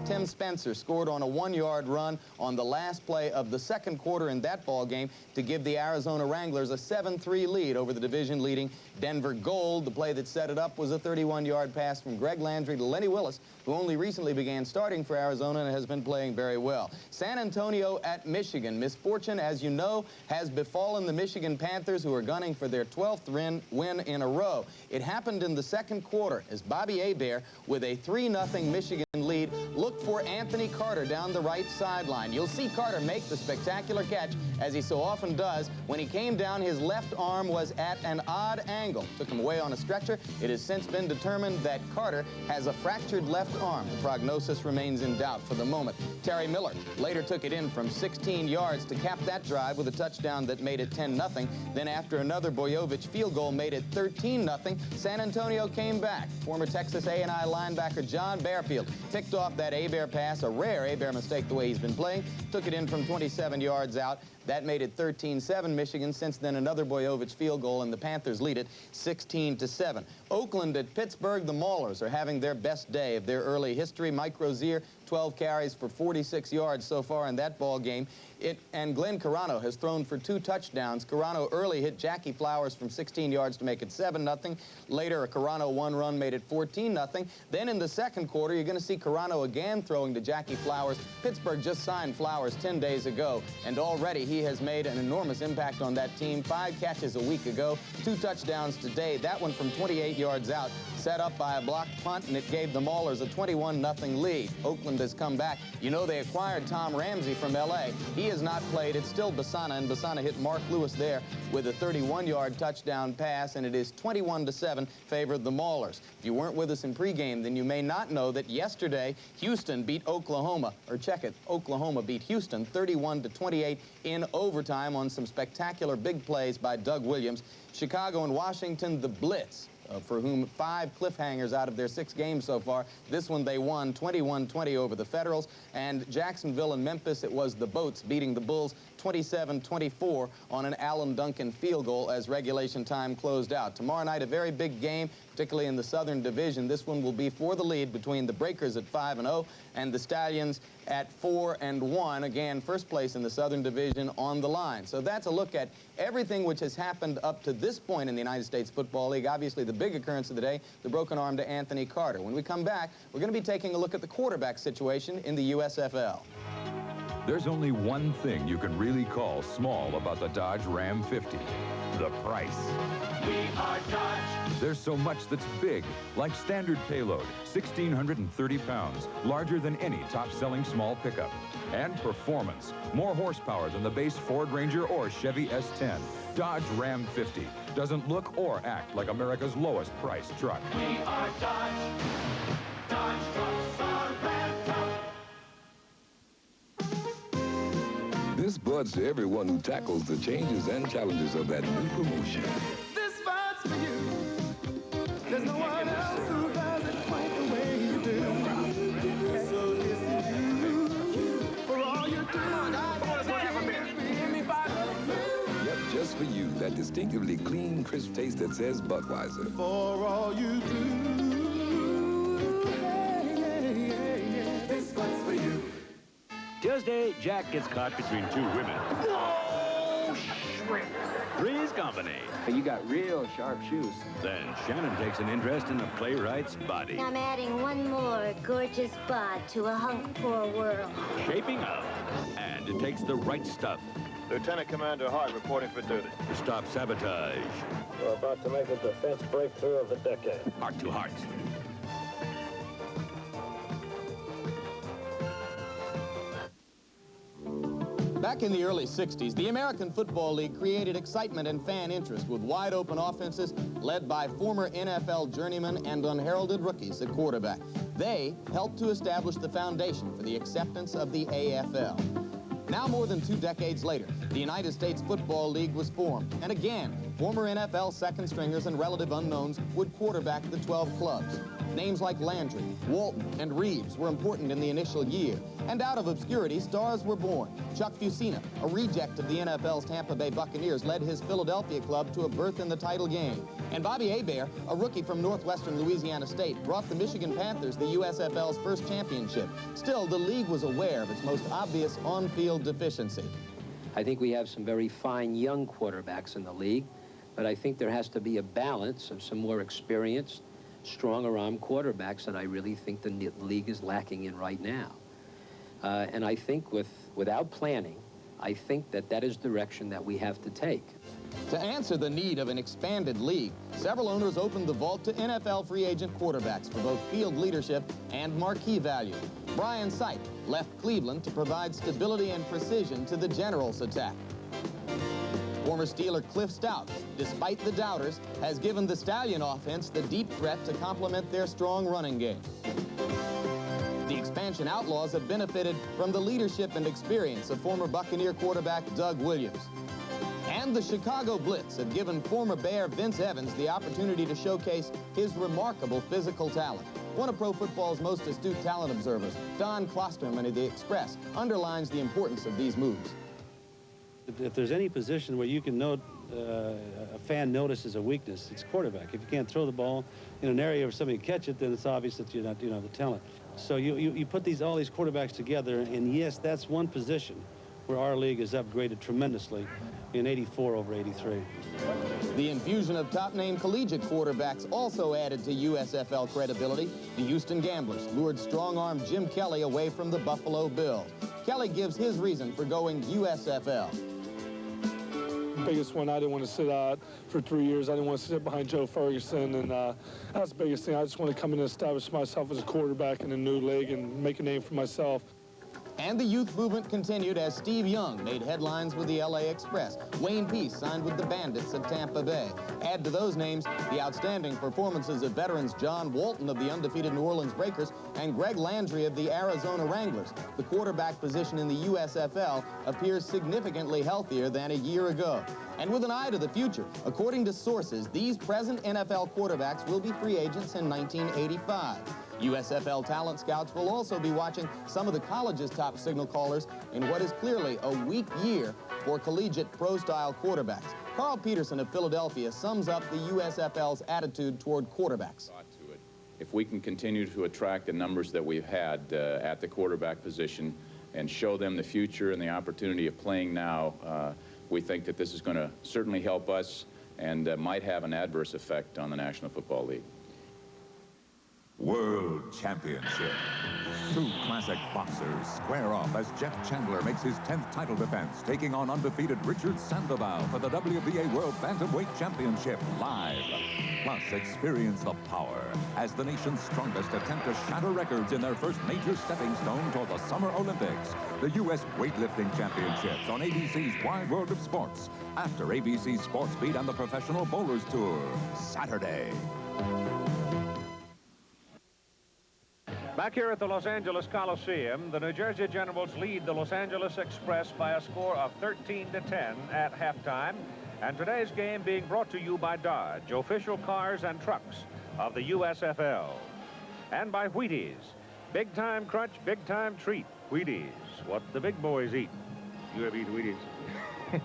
Speaker 6: Tim Spencer scored on a 1-yard run on the last play of the second quarter in that ball game to give the Arizona Wranglers a 7-3 lead over the division-leading Denver Gold. The play that set it up was a 31-yard pass from Greg Landry to Lenny Willis, who only recently began starting for Arizona and has been playing very well. San Antonio at Michigan. Misfortune, as you know, has befallen the Michigan Panthers, who are gunning for their 12th win in a row. It happened in the second quarter as Bobby Hebert, with a 3-0 Michigan lead, looked for Anthony Carter down the right sideline. You'll see Carter make the spectacular catch, as he so often does. When he came down, his left arm was at an odd angle. Took him away on a stretcher. It has since been determined that Carter has a fractured left arm. The prognosis remains in doubt for the moment. Terry Miller later took it in from 16 yards to cap that drive with a touchdown that made it 10-0. Then after another Boyovich field goal made it 13-0, San Antonio came back. Former Texas A&I linebacker John Bearfield picked off that Hebert pass, a rare Hebert mistake the way he's been playing, took it in from 27 yards out. That made it 13-7 Michigan. Since then, another Boyovich field goal, and the Panthers lead it 16-7. Oakland at Pittsburgh. The Maulers are having their best day of their early history. Mike Rozier, 12 carries for 46 yards so far in that ball game. And Glenn Carano has thrown for 2 touchdowns. Carano early hit Jackie Flowers from 16 yards to make it 7-0. Later, a Carano 1 run made it 14-0. Then in the second quarter, you're going to see Carano again throwing to Jackie Flowers. Pittsburgh just signed Flowers 10 days ago, and already he has made an enormous impact on that team. 5 catches a week ago, 2 touchdowns today. That one from 28 yards out, set up by a blocked punt, and it gave the Maulers a 21-0 lead. Oakland has come back. You know, they acquired Tom Ramsey from L.A. He has not played. It's still Basana, and Basana hit Mark Lewis there with a 31-yard touchdown pass, and it is 21-7 favored the Maulers. If you weren't with us in pregame, then you may not know that yesterday Houston beat Oklahoma, or check it, Oklahoma beat Houston 31-28 in overtime on some spectacular big plays by Doug Williams. Chicago and Washington, the Blitz, for whom 5 cliffhangers out of their 6 games so far. This one they won 21-20 over the Federals. And Jacksonville and Memphis, it was the Boats beating the Bulls 27-24 on an Alan Duncan field goal as regulation time closed out. Tomorrow night, a very big game, particularly in the Southern Division. This one will be for the lead between the Breakers at 5-0 and the Stallions at 4-1. Again, first place in the Southern Division on the line. So that's a look at everything which has happened up to this point in the United States Football League. Obviously, the big occurrence of the day, the broken arm to Anthony Carter. When we come back, we're going to be taking a look at the quarterback situation in the USFL.
Speaker 2: There's only one thing you can really call small about the Dodge Ram 50. The price.
Speaker 18: We are Dodge.
Speaker 2: There's so much that's big, like standard payload, 1,630 pounds, larger than any top-selling small pickup. And performance, more horsepower than the base Ford Ranger or Chevy S10. Dodge Ram 50 doesn't look or act like America's lowest priced truck.
Speaker 18: We are Dodge. Dodge trucks are Ram trucks.
Speaker 14: This buds to everyone who tackles the changes and challenges of that new promotion.
Speaker 18: This fight's for you. There's no one else who does it quite the way you do. So this is you. For all you do.
Speaker 14: Yep, just for you, that distinctively clean, crisp taste that says Budweiser.
Speaker 18: For all you do. This fight's for you.
Speaker 19: Tuesday, Jack gets caught between two women.
Speaker 18: Oh, shrink.
Speaker 19: Three's company.
Speaker 11: You got real sharp shoes.
Speaker 19: Then Shannon takes an interest in the playwright's body.
Speaker 4: I'm adding one more gorgeous bod to a hunk-poor world.
Speaker 19: Shaping up. And it takes the right stuff.
Speaker 5: Lieutenant Commander Hart reporting for duty.
Speaker 19: To stop sabotage.
Speaker 12: We're about to make a defense breakthrough of the decade.
Speaker 19: Heart to heart.
Speaker 6: Back in the early 60s, the American Football League created excitement and fan interest with wide-open offenses led by former NFL journeymen and unheralded rookies at quarterback. They helped to establish the foundation for the acceptance of the AFL. Now, more than 2 decades later, the United States Football League was formed, and again, former NFL second stringers and relative unknowns would quarterback the 12 clubs. Names like Landry, Walton, and Reeves were important in the initial year. And out of obscurity, stars were born. Chuck Fusina, a reject of the NFL's Tampa Bay Buccaneers, led his Philadelphia club to a berth in the title game. And Bobby Hebert, a rookie from northwestern Louisiana State, brought the Michigan Panthers the USFL's first championship. Still, the league was aware of its most obvious on-field deficiency.
Speaker 11: I think we have some very fine young quarterbacks in the league, but I think there has to be a balance of some more experienced, stronger-arm quarterbacks that I really think the league is lacking in right now. And I think without planning, I think that is the direction that we have to take.
Speaker 6: To answer the need of an expanded league, several owners opened the vault to NFL free agent quarterbacks for both field leadership and marquee value. Brian Sipe left Cleveland to provide stability and precision to the Generals' attack. Former Steeler Cliff Stout, despite the doubters, has given the Stallion offense the deep threat to complement their strong running game. The expansion Outlaws have benefited from the leadership and experience of former Buccaneer quarterback Doug Williams. And the Chicago Blitz have given former Bear Vince Evans the opportunity to showcase his remarkable physical talent. One of pro football's most astute talent observers, Don Klosterman of the Express, underlines the importance of these moves.
Speaker 21: If there's any position where you can note a fan notices a weakness, it's quarterback. If you can't throw the ball in an area where somebody can catch it, then it's obvious that you don't have the talent. So you put all these quarterbacks together, and yes, that's one position where our league has upgraded tremendously in '84 over '83.
Speaker 6: The infusion of top-name collegiate quarterbacks also added to USFL credibility. The Houston Gamblers lured strong-arm Jim Kelly away from the Buffalo Bills. Kelly gives his reason for going USFL.
Speaker 5: Biggest one, I didn't want to sit out for 3 years. I didn't want to sit behind Joe Ferguson, and that's the biggest thing. I just want to come in and establish myself as a quarterback in a new league and make a name for myself.
Speaker 6: And the youth movement continued as Steve Young made headlines with the LA Express. Wayne Peace signed with the Bandits of Tampa Bay. Add to those names the outstanding performances of veterans John Walton of the undefeated New Orleans Breakers and Greg Landry of the Arizona Wranglers. The quarterback position in the USFL appears significantly healthier than a year ago. And with an eye to the future, according to sources, these present NFL quarterbacks will be free agents in 1985. USFL talent scouts will also be watching some of the college's top signal callers in what is clearly a weak year for collegiate pro-style quarterbacks. Carl Peterson of Philadelphia sums up the USFL's attitude toward quarterbacks.
Speaker 17: If we can continue to attract the numbers that we've had at the quarterback position and show them the future and the opportunity of playing now, we think that this is going to certainly help us and might have an adverse effect on the National Football League.
Speaker 16: World Championship. Two classic boxers square off as Jeff Chandler makes his 10th title defense, taking on undefeated Richard Sandoval for the WBA World Bantamweight Championship live. Plus, experience the power as the nation's strongest attempt to shatter records in their first major stepping stone toward the Summer Olympics, the U.S. Weightlifting Championships on ABC's Wide World of Sports, after ABC's Sports Beat and the Professional Bowlers Tour, Saturday.
Speaker 3: Back here at the Los Angeles Coliseum, the New Jersey Generals lead the Los Angeles Express by a score of 13-10 at halftime. And today's game being brought to you by Dodge, official cars and trucks of the USFL. And by Wheaties, big-time crunch, big-time treat. Wheaties, what the big boys eat. You ever eat Wheaties?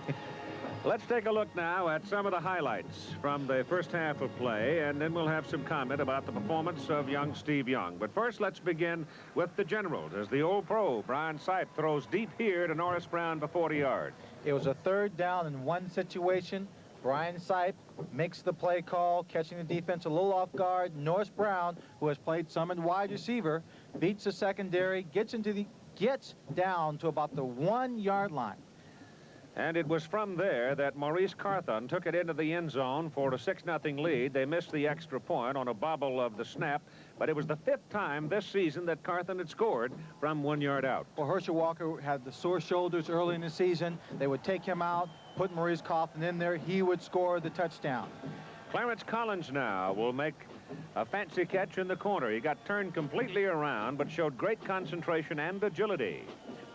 Speaker 3: Let's take a look now at some of the highlights from the first half of play, and then we'll have some comment about the performance of young Steve Young. But first, let's begin with the Generals, as the old pro, Brian Sipe, throws deep here to Norris Brown for 40 yards.
Speaker 15: It was a third down in one situation. Brian Sipe makes the play call, catching the defense a little off guard. Norris Brown, who has played some in wide receiver, beats the secondary, gets down to about the 1-yard line.
Speaker 3: And it was from there that Maurice Carthon took it into the end zone for a 6-0 lead. They missed the extra point on a bobble of the snap, but it was the 5th time this season that Carthon had scored from 1 yard out.
Speaker 15: Well, Herschel Walker had the sore shoulders early in the season. They would take him out, put Maurice Carthon in there. He would score the touchdown.
Speaker 3: Clarence Collins now will make a fancy catch in the corner. He got turned completely around, but showed great concentration and agility.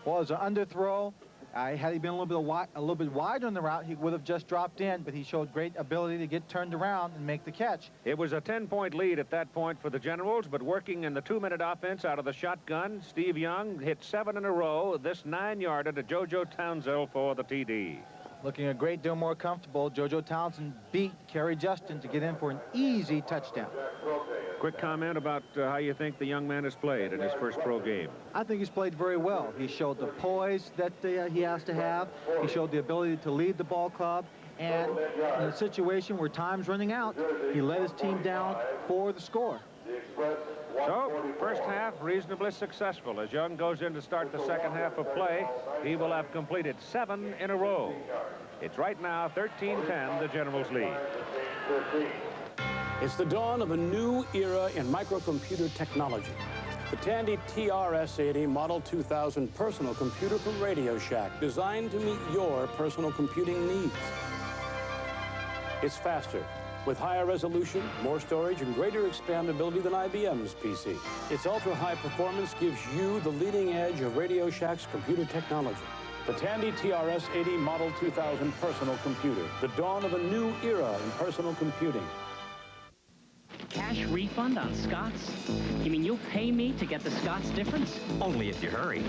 Speaker 15: Well, as an underthrow, had he been a little bit wider on the route, he would have just dropped in, but he showed great ability to get turned around and make the catch.
Speaker 3: It was a 10-point lead at that point for the Generals, but working in the 2-minute offense out of the shotgun, Steve Young hit 7 in a row, this 9-yarder to JoJo Townsend for the TD.
Speaker 15: Looking a great deal more comfortable, JoJo Townsend beat Kerry Justin to get in for an easy touchdown.
Speaker 3: Quick comment about how you think the young man has played in his first pro game.
Speaker 15: I think he's played very well. He showed the poise that he has to have. He showed the ability to lead the ball club. And in a situation where time's running out, he led his team down for the score.
Speaker 3: So, first half reasonably successful. As Young goes in to start the second half of play, he will have completed 7 in a row. It's right now 13-10, the Generals lead.
Speaker 22: It's the dawn of a new era in microcomputer technology. The Tandy TRS-80 Model 2000 personal computer from Radio Shack, designed to meet your personal computing needs. It's faster, with higher resolution, more storage, and greater expandability than IBM's PC. Its ultra-high performance gives you the leading edge of Radio Shack's computer technology. The Tandy TRS-80 Model 2000 personal computer, the dawn of a new era in personal computing.
Speaker 23: Cash refund on Scott's? You mean you'll pay me to get the Scott's difference?
Speaker 24: Only if you hurry.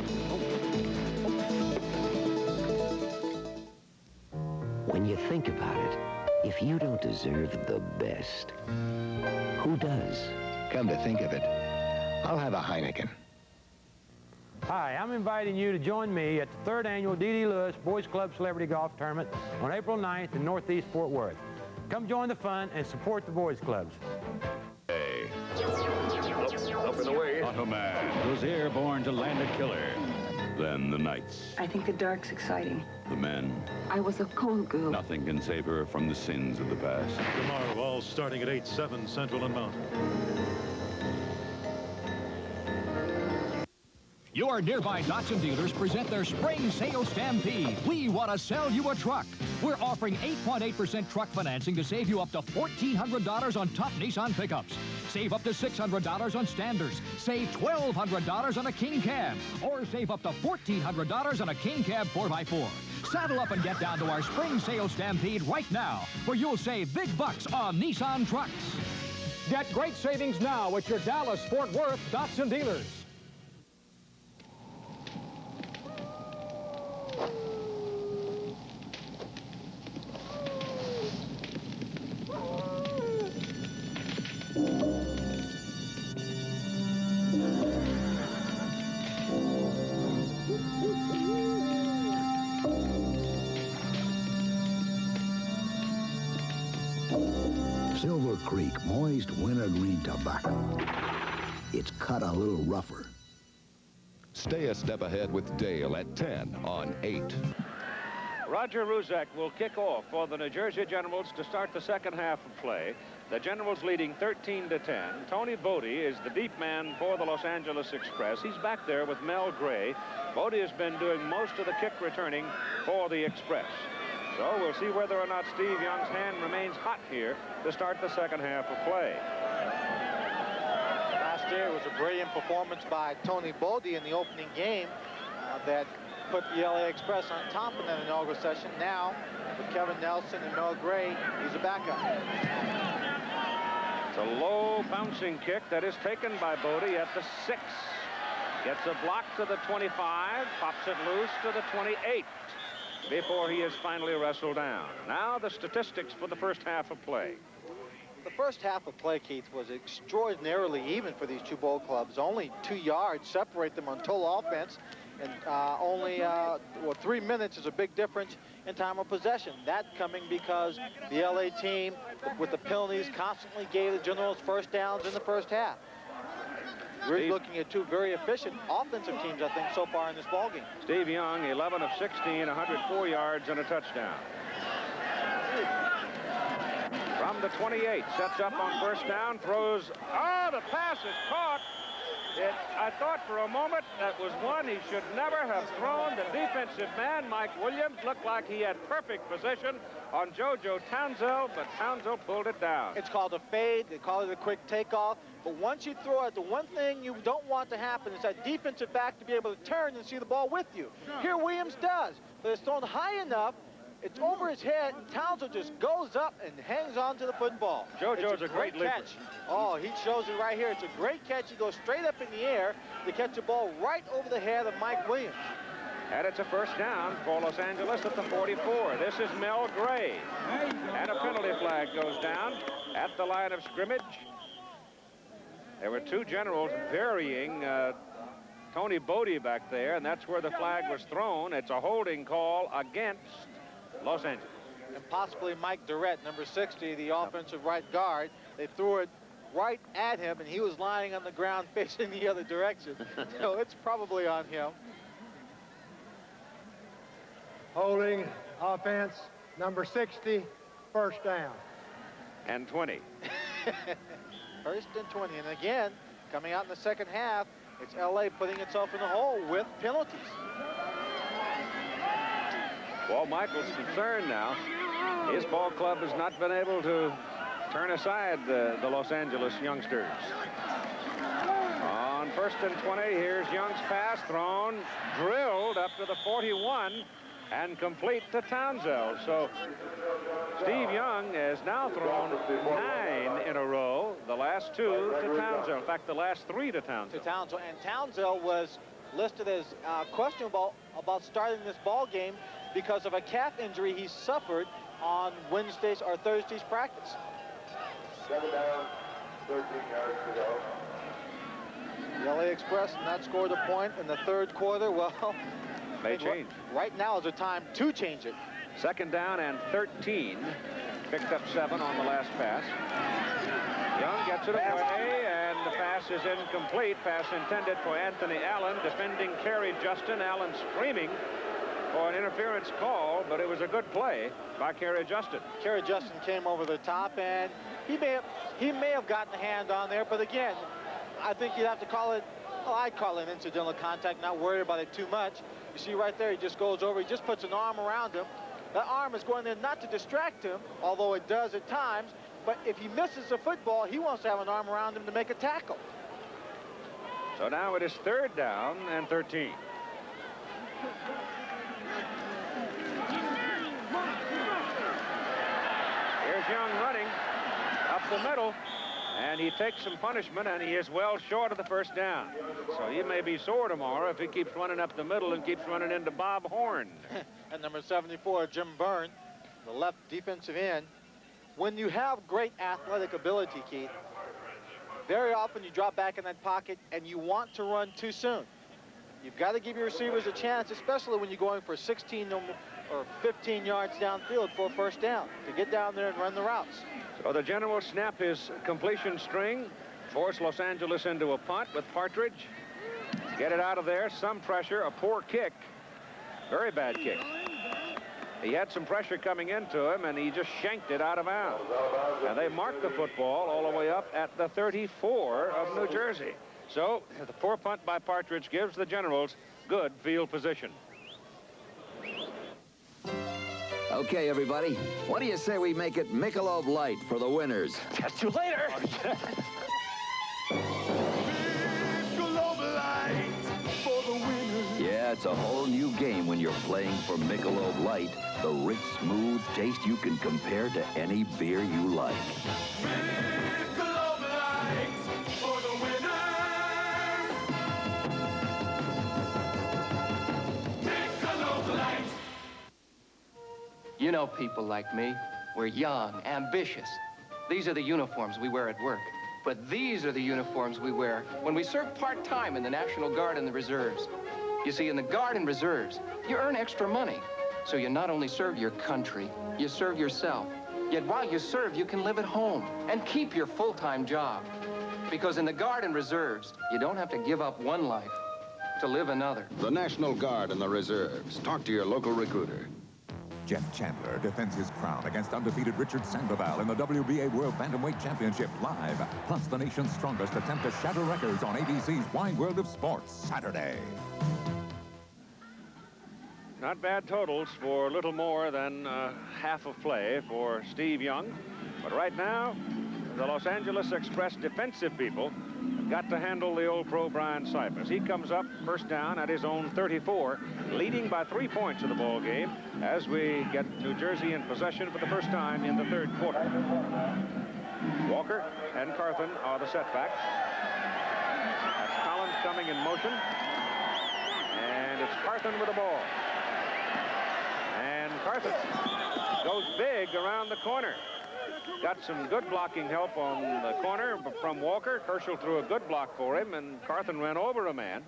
Speaker 25: When you think about it, if you don't deserve the best, who does?
Speaker 26: Come to think of it, I'll have a Heineken.
Speaker 27: Hi, I'm inviting you to join me at the 3rd Annual D.D. Lewis Boys Club Celebrity Golf Tournament on April 9th in Northeast Fort Worth. Come join the fun and support the boys clubs.
Speaker 24: Hey. Up and away.
Speaker 19: Automan was airborne to land a killer. Then the nights.
Speaker 28: I think the dark's exciting.
Speaker 19: The men.
Speaker 28: I was a cold girl.
Speaker 19: Nothing can save her from the sins of the past.
Speaker 29: Tomorrow, all starting at 8/7 Central and Mountain.
Speaker 30: Your nearby Datsun dealers present their spring sales stampede. We want to sell you a truck. We're offering 8.8% truck financing to save you up to $1,400 on top Nissan pickups. Save up to $600 on Standards. Save $1,200 on a King Cab. Or save up to $1,400 on a King Cab 4x4. Saddle up and get down to our spring sales stampede right now, where you'll save big bucks on Nissan trucks.
Speaker 31: Get great savings now at your Dallas-Fort Worth Datsun dealers.
Speaker 1: Silver Creek moist wintergreen tobacco. It's cut a little rougher.
Speaker 2: Stay a step ahead with Dale at 10 on 8.
Speaker 3: Roger Ruzek will kick off for the New Jersey Generals to start the second half of play. The Generals leading 13-10. Tony Bodie is the deep man for the Los Angeles Express. He's back there with Mel Gray. Bodie has been doing most of the kick returning for the Express. So we'll see whether or not Steve Young's hand remains hot here to start the second half of play.
Speaker 15: Last year it was a brilliant performance by Tony Bodie in the opening game that put the LA Express on top in that inaugural session. Now, with Kevin Nelson and Mel Gray, he's a backup.
Speaker 3: It's a low bouncing kick that is taken by Bodie at the 6. Gets a block to the 25, pops it loose to the 28 before he is finally wrestled down. Now the statistics for the first half of play.
Speaker 15: The first half of play, Keith, was extraordinarily even for these two ball clubs. Only 2 yards separate them on total offense, and only 3 minutes is a big difference in time of possession. That coming because the LA team, with the penalties, constantly gave the Generals first downs in the first half. We're looking at two very efficient offensive teams, I think, so far in this ballgame.
Speaker 3: Steve Young, 11 of 16, 104 yards and a touchdown. From the 28, sets up on first down, throws. Oh, the pass is caught. I thought for a moment that was one he should never have thrown. The defensive man, Mike Williams, looked like he had perfect position on JoJo Townsell, but Townsell pulled it down.
Speaker 15: It's called a fade. They call it a quick takeoff. But once you throw it, the one thing you don't want to happen is that defensive back to be able to turn and see the ball with you. Here Williams does, but it's thrown high enough. It's over his head, and Townsell just goes up and hangs on to the football.
Speaker 3: JoJo's a great
Speaker 15: catch. Oh, he shows it right here. It's a great catch. He goes straight up in the air to catch the ball right over the head of Mike Williams.
Speaker 3: And it's a first down for Los Angeles at the 44. This is Mel Gray. And a penalty flag goes down at the line of scrimmage. There were two Generals burying Tony Bodie back there, and that's where the flag was thrown. It's a holding call against Los Angeles.
Speaker 15: And possibly Mike Durrett, number 60, the offensive right guard. They threw it right at him, and he was lying on the ground facing the other direction. So it's probably on him.
Speaker 4: Holding offense, number 60, first down.
Speaker 3: And 20.
Speaker 15: First and 20. And again, coming out in the second half, it's LA putting itself in the hole with penalties.
Speaker 3: Well, Michael's concerned now. His ball club has not been able to turn aside the Los Angeles youngsters. On first and 20, here's Young's pass thrown, drilled up to the 41, and complete to Townsell. So Steve Young has now thrown 9 in a row, the last 2 to Townsell. In fact, the last 3 to Townsell.
Speaker 15: And Townsell was listed as questionable about starting this ball game because of a calf injury he suffered on Wednesday's or Thursday's practice.
Speaker 7: 7 down, 13 yards to go.
Speaker 15: The LA Express not scored a point in the third quarter. Well,
Speaker 3: may change.
Speaker 15: Right now is the time to change it.
Speaker 3: Second down and 13. Picked up 7 on the last pass. Young gets it away, and the pass is incomplete. Pass intended for Anthony Allen, defending Kerry Justin. Allen screaming for an interference call, but it was a good play by Kerry Justin.
Speaker 15: Kerry Justin came over the top, and he may have gotten a hand on there, but again, I think you'd have to call it, well, I'd call it incidental contact, not worry about it too much. You see right there, he just goes over, he just puts an arm around him. That arm is going there not to distract him, although it does at times, but if he misses the football, he wants to have an arm around him to make a tackle.
Speaker 3: So now it is third down and 13. Here's Young running up the middle, and he takes some punishment, and he is well short of the first down. So he may be sore tomorrow if he keeps running up the middle and keeps running into Bob Horn.
Speaker 15: And number 74, Jim Byrne, the left defensive end. When you have great athletic ability, Keith, very often you drop back in that pocket and you want to run too soon. You've got to give your receivers a chance, especially when you're going for 16 or 15 yards downfield for a first down, to get down there and run the routes.
Speaker 3: So the Generals snap his completion string, force Los Angeles into a punt with Partridge. Get it out of there, some pressure, a poor kick, very bad kick. He had some pressure coming into him, and he just shanked it out of bounds. And they marked the football all the way up at the 34 of New Jersey. So the poor punt by Partridge gives the Generals good field position.
Speaker 5: Okay, everybody, what do you say we make it Michelob Light for the winners?
Speaker 15: Catch you later.
Speaker 5: Yeah, it's a whole new game when you're playing for Michelob Light, the rich, smooth taste you can compare to any beer you like.
Speaker 8: Michelob Light for the winners. Michelob Light.
Speaker 9: You know people like me. We're young, ambitious. These are the uniforms we wear at work. But these are the uniforms we wear when we serve part-time in the National Guard and the Reserves. You see, in the Guard and Reserves, you earn extra money. So you not only serve your country, you serve yourself. Yet while you serve, you can live at home and keep your full-time job. Because in the Guard and Reserves, you don't have to give up one life to live another.
Speaker 10: The National Guard and the Reserves. Talk to your local recruiter.
Speaker 16: Jeff Chandler defends his crown against undefeated Richard Sandoval in the WBA World Bantamweight Championship live. Plus the nation's strongest attempt to shatter records on ABC's Wide World of Sports Saturday.
Speaker 3: Not bad totals for little more than half of play for Steve Young. But right now, the Los Angeles Express defensive people have got to handle the old pro Brian Cyphers. He comes up first down at his own 34, leading by 3 points in the ball game as we get New Jersey in possession for the first time in the third quarter. Walker and Carthen are the setbacks. That's Collins coming in motion. And it's Carthen with the ball. And Carthen goes big around the corner. Got some good blocking help on the corner from Walker. Herschel threw a good block for him, and Carthen ran over a man.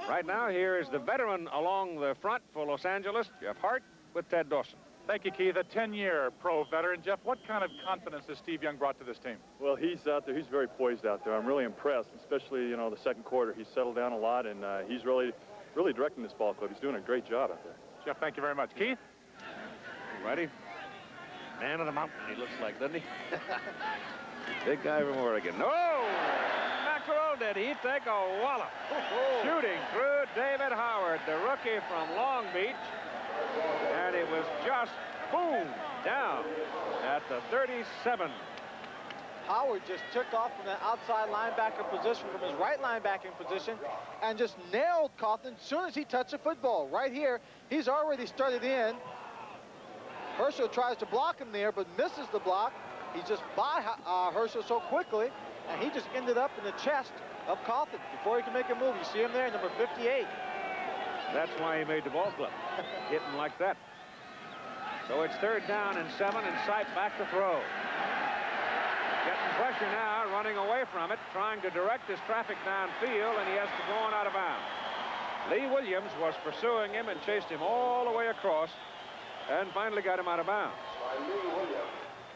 Speaker 3: Right now, here is the veteran along the front for Los Angeles, Jeff Hart, with Ted Dawson.
Speaker 11: Thank you, Keith. A 10-year pro veteran. Jeff, what kind of confidence has Steve Young brought to this team?
Speaker 29: Well, he's out there. He's very poised out there. I'm really impressed, especially, you know, the second quarter. He's settled down a lot, and he's really directing this ball club. He's doing a great job out there.
Speaker 11: Jeff, thank you very much. Keith?
Speaker 3: Ready? Man of the mountain, he looks like, doesn't he? Big guy from Oregon. Oh! Mackerel, did he take a wallop? Shooting through David Howard, the rookie from Long Beach. And it was just, boom, down at the 37.
Speaker 15: Howard just took off from the outside linebacker position, from his right linebacking position, and just nailed Carthen as soon as he touched the football. Right here, he's already started in. Herschel tries to block him there, but misses the block. He's just by Herschel so quickly, and he just ended up in the chest of Carthen before he can make a move. You see him there, number 58.
Speaker 3: That's why he made the ball club, hitting like that. So it's third down and 7, and Sipe back to throw. Getting pressure now, running away from it, trying to direct his traffic downfield, and he has to go on out of bounds. Lee Williams was pursuing him and chased him all the way across, and finally got him out of bounds.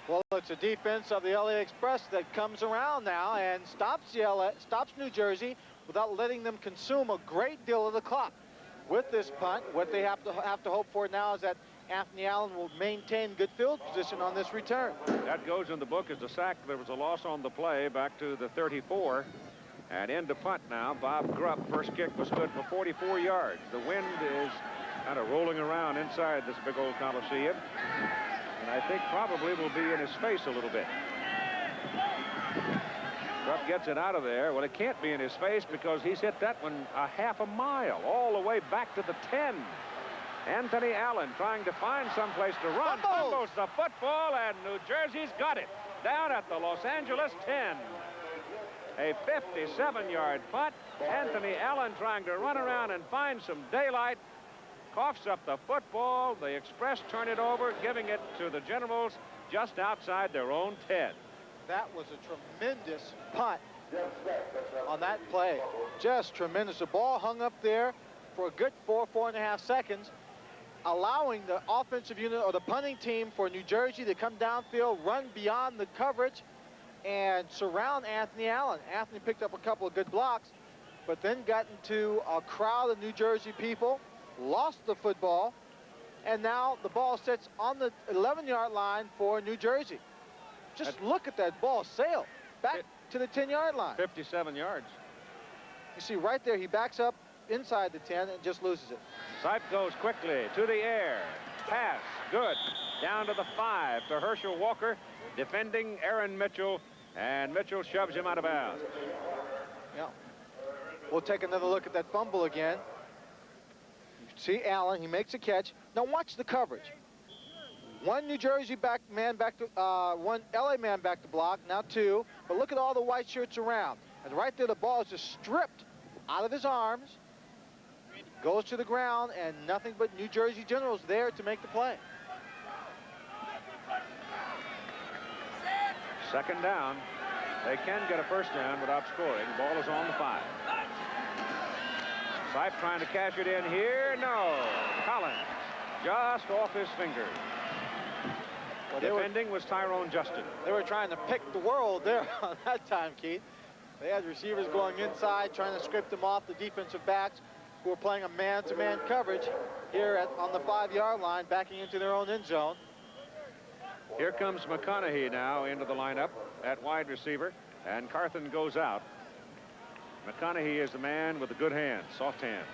Speaker 15: Well, it's a defense of the LA Express that comes around now and stops New Jersey without letting them consume a great deal of the clock. With this punt, what they have to hope for now is that Anthony Allen will maintain good field position on this return.
Speaker 3: That goes in the book as a sack. There was a loss on the play back to the 34. And into punt now. Bob Grubb, first kick was good for 44 yards. The wind is kind of rolling around inside this big old Coliseum. And I think probably will be in his face a little bit. Grubb gets it out of there. Well, it can't be in his face because he's hit that one a half a mile, all the way back to the 10. Anthony Allen trying to find someplace to run. Fumbles the football, and New Jersey's got it. Down at the Los Angeles 10. A 57-yard punt. Anthony Allen trying to run around and find some daylight. Coughs up the football. The Express turn it over, giving it to the Generals just outside their own 10.
Speaker 15: That was a tremendous punt on that play. Just tremendous. The ball hung up there for a good 4.5 seconds. allowing the offensive unit or the punting team for New Jersey to come downfield, run beyond the coverage, and surround Anthony Allen. Anthony picked up a couple of good blocks, but then got into a crowd of New Jersey people, lost the football, and now the ball sits on the 11-yard line for New Jersey. Just look at that ball sail back to the 10-yard line.
Speaker 3: 57 yards.
Speaker 15: You see right there, he backs up inside the 10 and just loses it.
Speaker 3: Sipe goes quickly to the air. Pass, good. Down to the 5 to Herschel Walker, defending Aaron Mitchell, and Mitchell shoves him out of bounds.
Speaker 15: Yeah. We'll take another look at that fumble again. See Allen, he makes a catch. Now watch the coverage. One New Jersey man back to, one LA man back to block, now 2. But look at all the white shirts around. And right there, the ball is just stripped out of his arms, goes to the ground, and nothing but New Jersey Generals there to make the play.
Speaker 3: Second down. They can get a first down without scoring. Ball is on the 5. Sipe trying to cash it in here. No. Collins just off his fingers. Well, defending was Tyrone Justin.
Speaker 15: They were trying to pick the world there on that time, Keith. They had receivers going inside, trying to script them off the defensive backs who were playing a man-to-man coverage here on the 5-yard line, backing into their own end zone.
Speaker 3: Here comes McConaughey now into the lineup at wide receiver, and Carthen goes out. McConaughey is the man with the good hands, soft hands.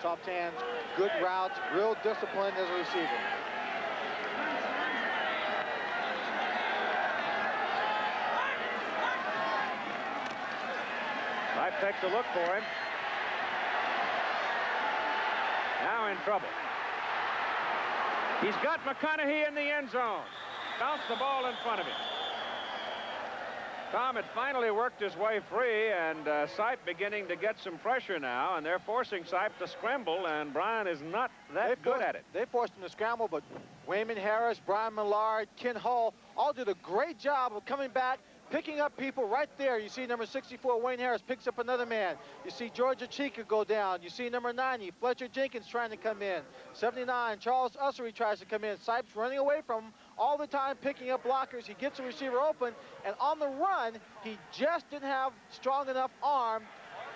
Speaker 15: Soft hands, good routes, real discipline as a receiver.
Speaker 3: Sipe takes a look for him. Now in trouble. He's got McConaughey in the end zone. Bounced the ball in front of him. Tom had finally worked his way free, and Sipe beginning to get some pressure now, and they're forcing Sipe to scramble, and Brian is not that good at it.
Speaker 15: They forced him to scramble, but Wayman Harris, Brian Millard, Ken Hall all did a great job of coming back, picking up people right there. You see number 64, Wayne Harris, picks up another man. You see Georgia Chica go down. You see number 90, Fletcher Jenkins trying to come in. 79, Charles Ussery tries to come in. Sipe's running away from him all the time, picking up blockers. He gets the receiver open, and on the run, he just didn't have strong enough arm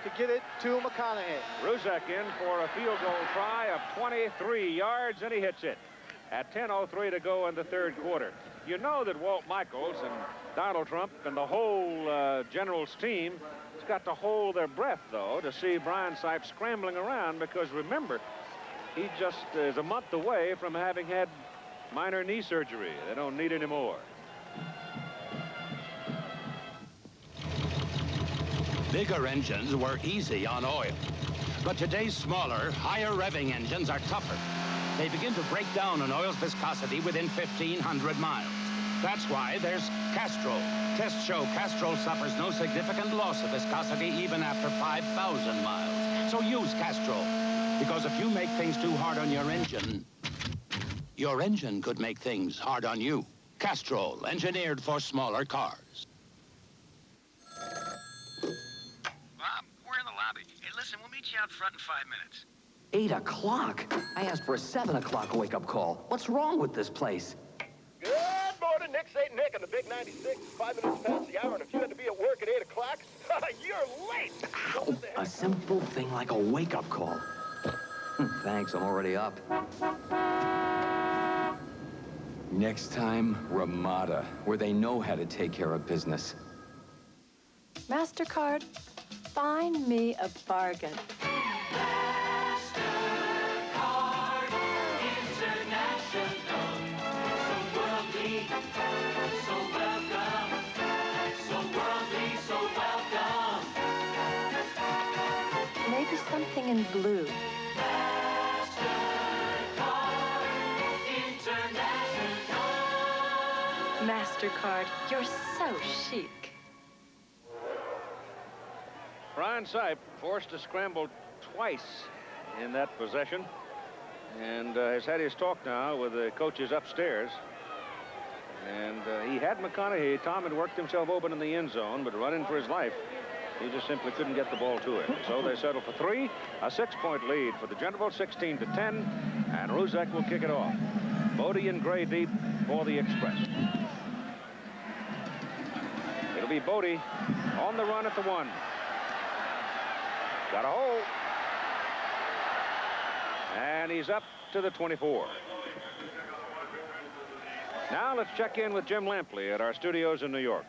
Speaker 15: to get it to McConaughey.
Speaker 3: Ruzek in for a field goal try of 23 yards, and he hits it at 10:03 to go in the third quarter. You know that Walt Michaels and Donald Trump and the whole Generals team has got to hold their breath, though, to see Brian Sipe scrambling around, because remember, he just is a month away from having had minor knee surgery. They don't need any more.
Speaker 6: Bigger engines were easy on oil, but today's smaller, higher revving engines are tougher. They begin to break down an oil's viscosity within 1,500 miles. That's why there's Castrol. Tests show Castrol suffers no significant loss of viscosity even after 5,000 miles. So use Castrol, because if you make things too hard on your engine could make things hard on you. Castrol, engineered for smaller cars.
Speaker 12: Bob, we're in the lobby. Hey, listen, we'll meet you out front in 5 minutes.
Speaker 13: 8 o'clock? I asked for a 7 o'clock wake-up call. What's wrong with this place?
Speaker 7: Good morning, Nick St. Nick on the Big 96. 5 minutes past the hour, and if you had to be at work at 8 o'clock, you're late.
Speaker 13: Ow, a simple thing like a wake-up call. Thanks, I'm already up. Next time, Ramada, where they know how to take care of business.
Speaker 14: MasterCard, find me a bargain. Maybe something in blue. MasterCard, you're so chic.
Speaker 3: Brian Sipe forced to scramble twice in that possession, and has had his talk now with the coaches upstairs. And he had McConaughey. Tom had worked himself open in the end zone, but running for his life, he just simply couldn't get the ball to him. So they settled for 3, a 6-point lead for the Generals, 16-10. And Ruzek will kick it off. Bodie and Gray deep for the Express. It'll be Bodie on the run at the 1. Got a hole. And he's up to the 24. Now let's check in with Jim Lampley at our studios in New York.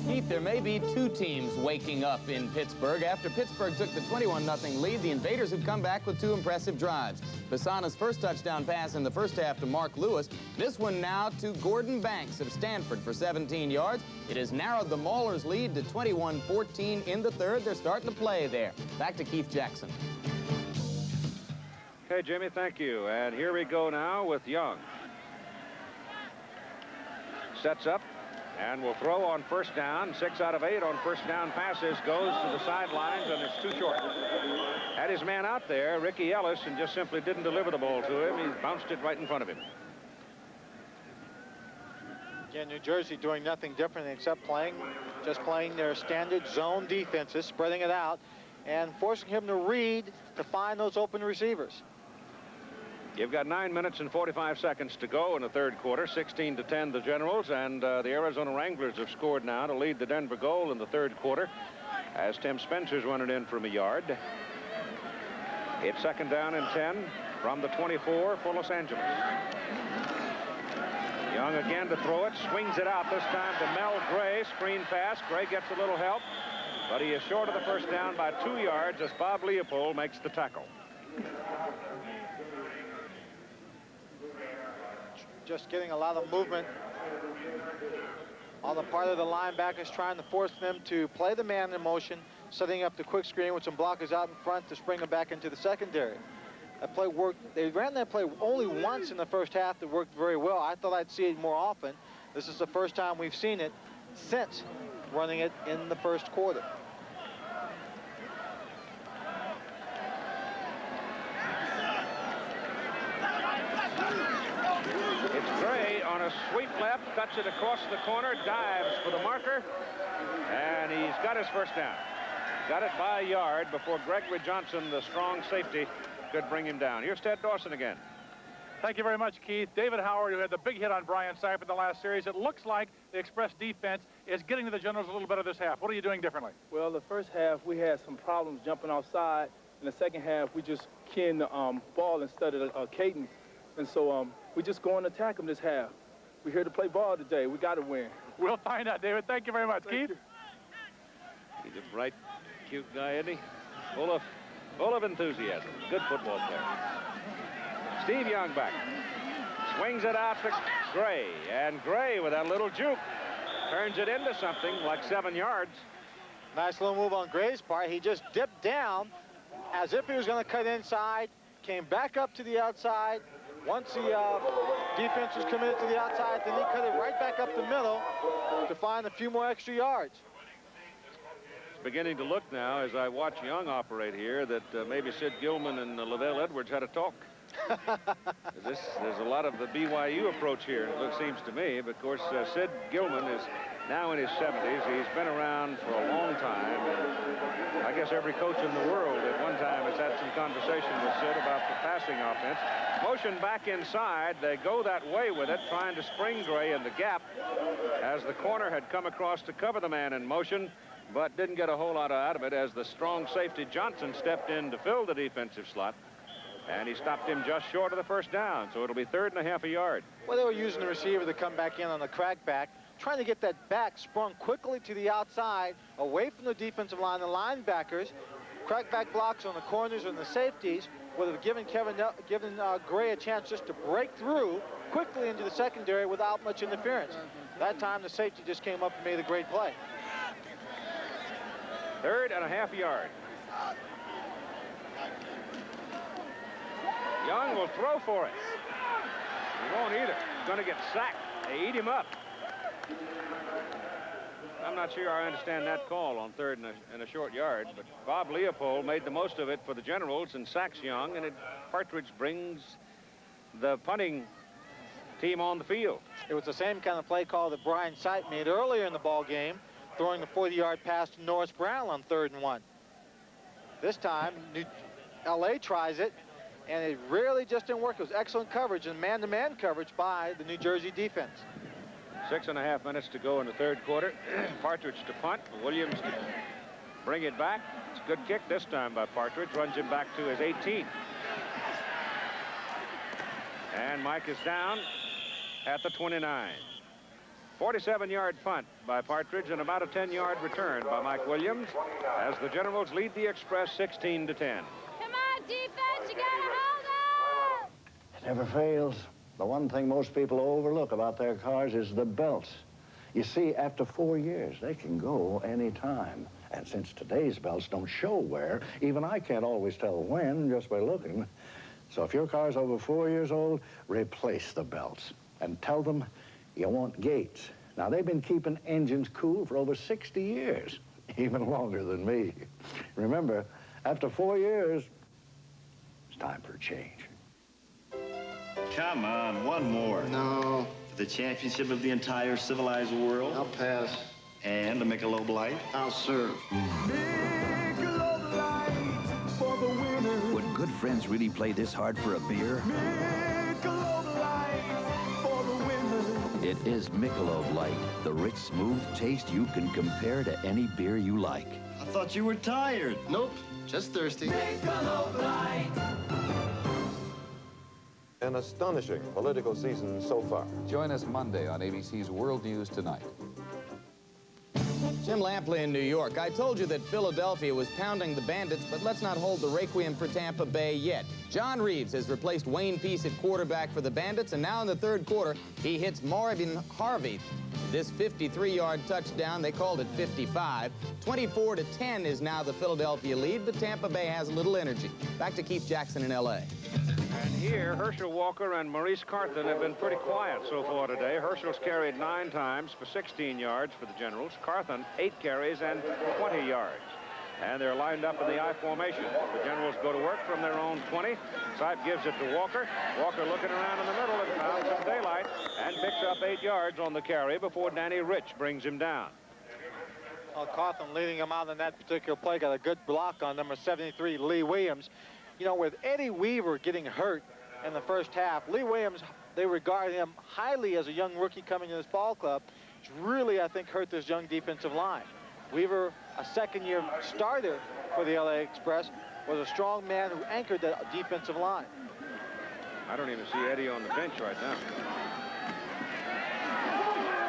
Speaker 17: Keith, there may be two teams waking up in Pittsburgh. After Pittsburgh took the 21-0 lead, the Invaders have come back with two impressive drives. Bassana's first touchdown pass in the first half to Mark Lewis. This one now to Gordon Banks of Stanford for 17 yards. It has narrowed the Maulers' lead to 21-14 in the third. They're starting to play there. Back to Keith Jackson.
Speaker 3: Okay, Jimmy, thank you. And here we go now with Young. Sets up. And will throw on first down. 6 out of 8 on first down passes. Goes to the sidelines, and it's too short. Had his man out there, Ricky Ellis, and just simply didn't deliver the ball to him. He bounced it right in front of him.
Speaker 15: Again, New Jersey doing nothing different except just playing their standard zone defenses, spreading it out, and forcing him to read to find those open receivers.
Speaker 3: You've got 9 minutes and 45 seconds to go in the third quarter. 16-10 the Generals, and the Arizona Wranglers have scored now to lead the Denver goal in the third quarter as Tim Spencer's running in from a yard. It's second down and 10 from the 24 for Los Angeles. Young again to throw it, swings it out this time to Mel Gray. Screen pass. Gray gets a little help, but he is short of the first down by 2 yards as Bob Leopold makes the tackle.
Speaker 15: Just getting a lot of movement on the part of the linebackers, trying to force them to play the man in motion, setting up the quick screen with some blockers out in front to spring them back into the secondary. That play worked. They ran that play only once in the first half. That worked very well. I thought I'd see it more often. This is the first time we've seen it since running it in the first quarter.
Speaker 3: It's Gray on a sweep left, cuts it across the corner, dives for the marker, and he's got his first down. Got it by a yard before Gregory Johnson, the strong safety, could bring him down. Here's Ted Dawson again.
Speaker 11: Thank you very much, Keith. David Howard, who had the big hit on Brian Sapp in the last series, it looks like the Express defense is getting to the Generals a little better this half. What are you doing differently?
Speaker 18: Well, the first half, we had some problems jumping offside. In the second half, we just keyed the ball instead of cadence. And so we just go and attack them this half. We're here to play ball today. We got to win.
Speaker 11: We'll find out, David. Thank you very much. Keith?
Speaker 3: He's a bright, cute guy, isn't he? Full of enthusiasm. Good football player. Steve Young back. Swings it out to Gray. And Gray, with that little juke, turns it into something like 7 yards.
Speaker 15: Nice little move on Gray's part. He just dipped down as if he was going to cut inside, came back up to the outside. Once the defense was committed to the outside, then he cut it right back up the middle to find a few more extra yards.
Speaker 3: It's beginning to look now, as I watch Young operate here, that maybe Sid Gilman and Lavelle Edwards had a talk. There's a lot of the BYU approach here, it seems to me. But of course, Sid Gilman is now in his 70s. He's been around for a long time. And I guess every coach in the world at one time has had some conversation with Sid about the passing offense. Motion back inside. They go that way with it, trying to spring Gray in the gap as the corner had come across to cover the man in motion, but didn't get a whole lot out of it as the strong safety Johnson stepped in to fill the defensive slot. And he stopped him just short of the first down, so it'll be 3.5 a yard.
Speaker 15: Well, they were using the receiver to come back in on the crackback, trying to get that back sprung quickly to the outside, away from the defensive line, the linebackers. Crackback blocks on the corners and the safeties would have given Gray a chance just to break through quickly into the secondary without much interference. That time, the safety just came up and made a great play.
Speaker 3: 3.5 yard. Young will throw for it. He won't either. He's going to get sacked. They eat him up. I'm not sure I understand that call on third and a short yard, but Bob Leopold made the most of it for the Generals and sacks Young, and Partridge brings the punting team on the field.
Speaker 15: It was the same kind of play call that Brian Sipe made earlier in the ball game, throwing the 40-yard pass to Norris Brown on 3rd and 1. This time, LA tries it, and it really just didn't work. It was excellent coverage and man-to-man coverage by the New Jersey defense.
Speaker 3: 6.5 minutes to go in the third quarter. Partridge to punt. Williams to bring it back. It's a good kick this time by Partridge. Runs him back to his 18. And Mike is down at the 29. 47-yard punt by Partridge and about a 10-yard return by Mike Williams as the Generals lead the Express 16-10.
Speaker 8: Come on, defense, you gotta hold up!
Speaker 1: It never fails. The one thing most people overlook about their cars is the belts. You see, after 4 years, they can go any time. And since today's belts don't show wear, even I can't always tell when just by looking. So if your car's over 4 years old, replace the belts and tell them you want gates. Now, they've been keeping engines cool for over 60 years, even longer than me. Remember, after 4 years, it's time for a change.
Speaker 19: Come on, one more.
Speaker 20: No.
Speaker 19: For the championship of the entire civilized world.
Speaker 20: I'll pass.
Speaker 19: And the Michelob Light.
Speaker 20: I'll serve.
Speaker 5: Would good friends really play this hard for a beer? It is Michelob Light, the rich, smooth taste you can compare to any beer you like.
Speaker 19: I thought you were tired.
Speaker 20: Nope, just thirsty.
Speaker 8: Michelob Light.
Speaker 21: An astonishing political season so far. Join us Monday on ABC's World News Tonight.
Speaker 17: Jim Lampley in New York. I told you that Philadelphia was pounding the Bandits, but let's not hold the requiem for Tampa Bay yet. John Reeves has replaced Wayne Peace at quarterback for the Bandits, and now in the third quarter, he hits Marvin Harvey. This 53-yard touchdown, they called it 55. 24-10 is now the Philadelphia lead, but Tampa Bay has a little energy. Back to Keith Jackson in L.A.
Speaker 3: And here, Herschel Walker and Maurice Carthen have been pretty quiet so far today. Herschel's carried 9 times for 16 yards for the Generals. Carthen, 8 carries and 20 yards. And they're lined up in the I formation. The Generals go to work from their own 20. Sipe gives it to Walker. Walker looking around in the middle and found some daylight and picks up 8 yards on the carry before Danny Rich brings him down.
Speaker 15: Well, Carthen leading him out in that particular play, got a good block on number 73, Lee Williams. You know, with Eddie Weaver getting hurt in the first half, Lee Williams, they regard him highly as a young rookie coming to this ball club. It's really, I think, hurt this young defensive line. Weaver, a second-year starter for the LA Express, was a strong man who anchored the defensive line.
Speaker 3: I don't even see Eddie on the bench right now.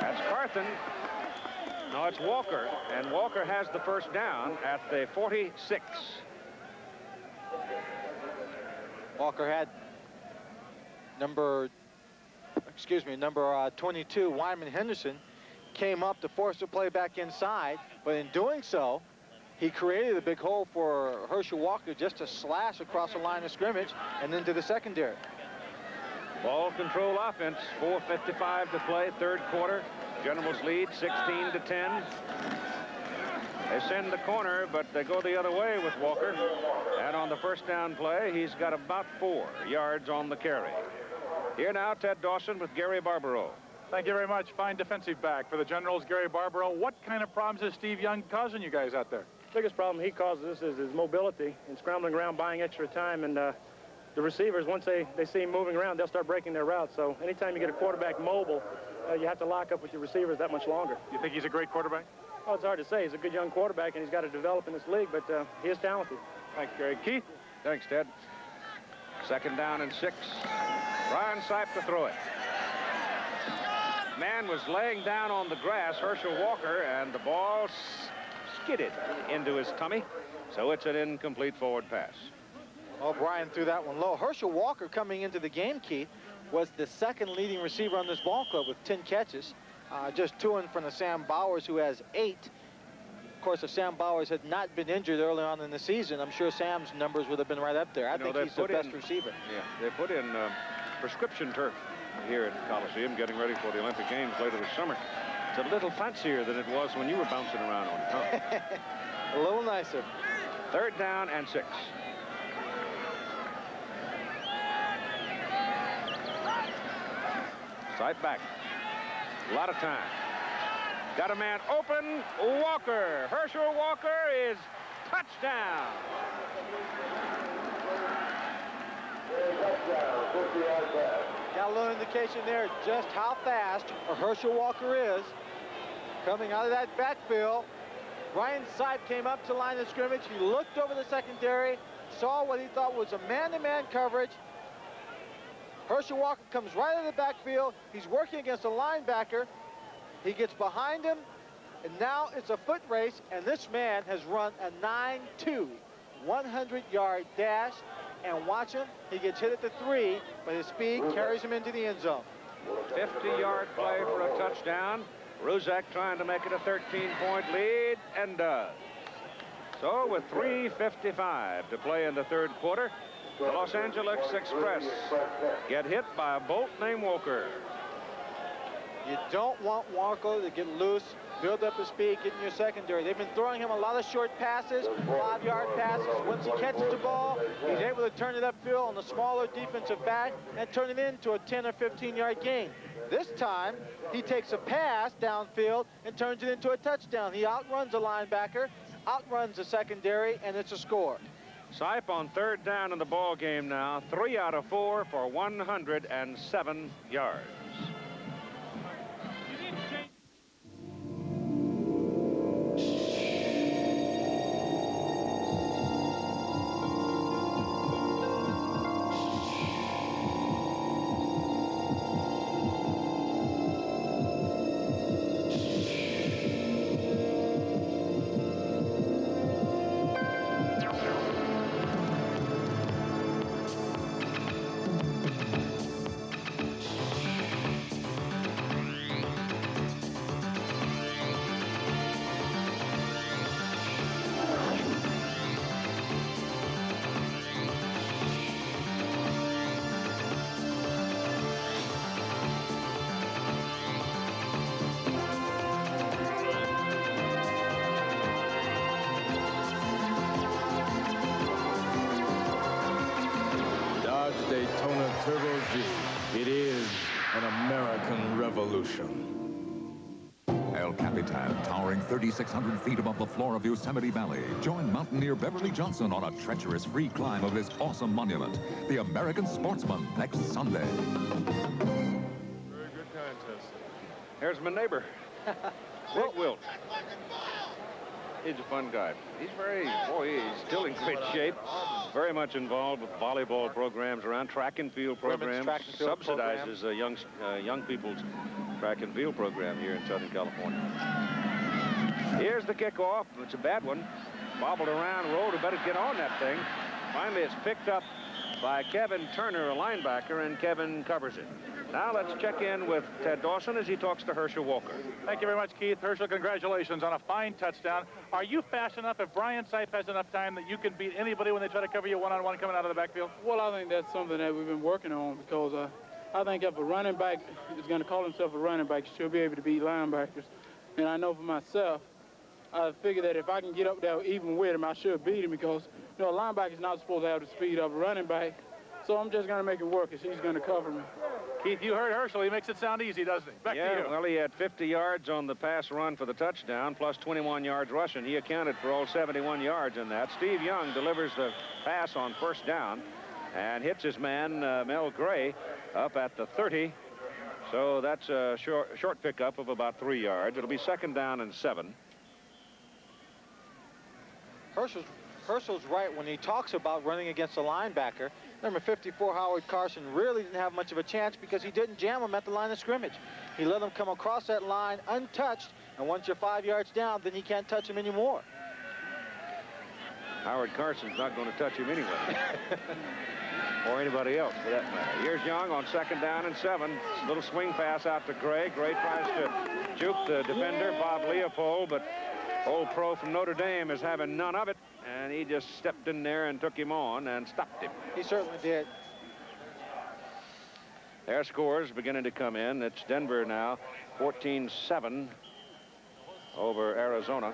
Speaker 3: That's Carthen. No, it's Walker, and Walker has the first down at the 46.
Speaker 15: Walker had number 22, Wyman Henderson, came up to force the play back inside, but in doing so, he created a big hole for Herschel Walker just to slash across the line of scrimmage and into the secondary.
Speaker 3: Ball control offense, 4:55 to play, third quarter. Generals lead 16-10. They send the corner, but they go the other way with Walker. And on the first down play, he's got about 4 yards on the carry. Here now, Ted Dawson with Gary Barbaro.
Speaker 11: Thank you very much. Fine defensive back for the Generals, Gary Barbaro. What kind of problems is Steve Young causing you guys out there?
Speaker 19: Biggest problem he causes us is his mobility and scrambling around, buying extra time. And the receivers, once they see him moving around, they'll start breaking their routes. So anytime you get a quarterback mobile, you have to lock up with your receivers that much longer.
Speaker 11: You think he's a great quarterback?
Speaker 19: Oh, it's hard to say. He's a good young quarterback, and he's got to develop in this league, but he is talented.
Speaker 3: Thanks, Gary. Keith? Thanks, Ted. Second down and 6. Ryan Sipe to throw it. Man was laying down on the grass, Herschel Walker, and the ball skidded into his tummy, so it's an incomplete forward pass.
Speaker 15: Well, Brian threw that one low. Herschel Walker, coming into the game, Keith, was the second leading receiver on this ball club with 10 catches. Just 2 in front of Sam Bowers, who has 8. Of course, if Sam Bowers had not been injured early on in the season, I'm sure Sam's numbers would have been right up there. I think he's the best receiver.
Speaker 3: Yeah, they put in prescription turf here at the Coliseum, getting ready for the Olympic Games later this summer. It's a little fancier than it was when you were bouncing around on it. Huh?
Speaker 15: A little nicer.
Speaker 3: Third down and 6. Sight back. A lot of time. Got a man open. Walker. Herschel Walker is touchdown.
Speaker 15: Got a little indication there just how fast Herschel Walker is. Coming out of that backfield, Brian Sipe came up to the line of scrimmage. He looked over the secondary, saw what he thought was a man-to-man coverage. Herschel Walker comes right out of the backfield. He's working against a linebacker. He gets behind him, and now it's a foot race, and this man has run a 9.2 100-yard dash. And watch him, he gets hit at the 3, but his speed carries him into the end zone.
Speaker 3: 50-yard play for a touchdown. Ruzek trying to make it a 13-point lead, and does. So with 3:55 to play in the third quarter, the Los Angeles Express get hit by a bolt named Walker.
Speaker 15: You don't want Walker to get loose, build up his speed, get in your secondary. They've been throwing him a lot of short passes, 5-yard passes. Once he catches the ball, he's able to turn it upfield on the smaller defensive back and turn it into a 10 or 15-yard gain. This time, he takes a pass downfield and turns it into a touchdown. He outruns a linebacker, outruns the secondary, and it's a score.
Speaker 3: Sipe on third down in the ball game now, 3 out of 4 for 107 yards.
Speaker 2: Daytona Turbo Z. It is an American revolution.
Speaker 16: El Capitan, towering 3,600 feet above the floor of Yosemite Valley. Join mountaineer Beverly Johnson on a treacherous free climb of this awesome monument, the American Sportsman, next Sunday.
Speaker 2: Very good contest.
Speaker 3: Here's my neighbor, Rick Wilt. He's a fun guy. He's he's still in great shape. Very much involved with volleyball programs around, track and field programs.
Speaker 15: Track and field
Speaker 3: subsidizes young people's track and field program here in Southern California. Here's the kickoff. It's a bad one. Bobbled around, rolled. I better get on that thing. Finally, it's picked up by Kevin Turner, a linebacker, and Kevin covers it. Now let's check in with Ted Dawson as he talks to Herschel Walker.
Speaker 11: Thank you very much, Keith. Herschel, congratulations on a fine touchdown. Are you fast enough, if Brian Sipe has enough time, that you can beat anybody when they try to cover you one-on-one coming out of the backfield?
Speaker 4: Well, I think that's something that we've been working on because I think if a running back is going to call himself a running back, he should be able to beat linebackers. And I know for myself, I figure that if I can get up there even with him, I should beat him because, a linebacker is not supposed to have the speed of a running back. So I'm just going to make it work as he's going to cover me.
Speaker 11: Keith, you heard Herschel. He makes it sound easy, doesn't he? Back to you.
Speaker 3: Well, he had 50 yards on the pass run for the touchdown, plus 21 yards rushing. He accounted for all 71 yards in that. Steve Young delivers the pass on first down and hits his man, Mel Gray, up at the 30. So that's a short pickup of about 3 yards. It'll be second down and 7.
Speaker 15: Herschel's right when he talks about running against a linebacker. Number 54, Howard Carson, really didn't have much of a chance because he didn't jam him at the line of scrimmage. He let him come across that line untouched, and once you're 5 yards down, then he can't touch him anymore.
Speaker 3: Howard Carson's not going to touch him anyway. Or anybody else, for that matter. Here's Young on second down and 7. Little swing pass out to Gray. Gray tries to juke the defender, Bob Leopold, but old pro from Notre Dame is having none of it, and he just stepped in there and took him on and stopped him.
Speaker 15: He certainly did.
Speaker 3: Their scores beginning to come in. It's Denver now, 14-7 over Arizona.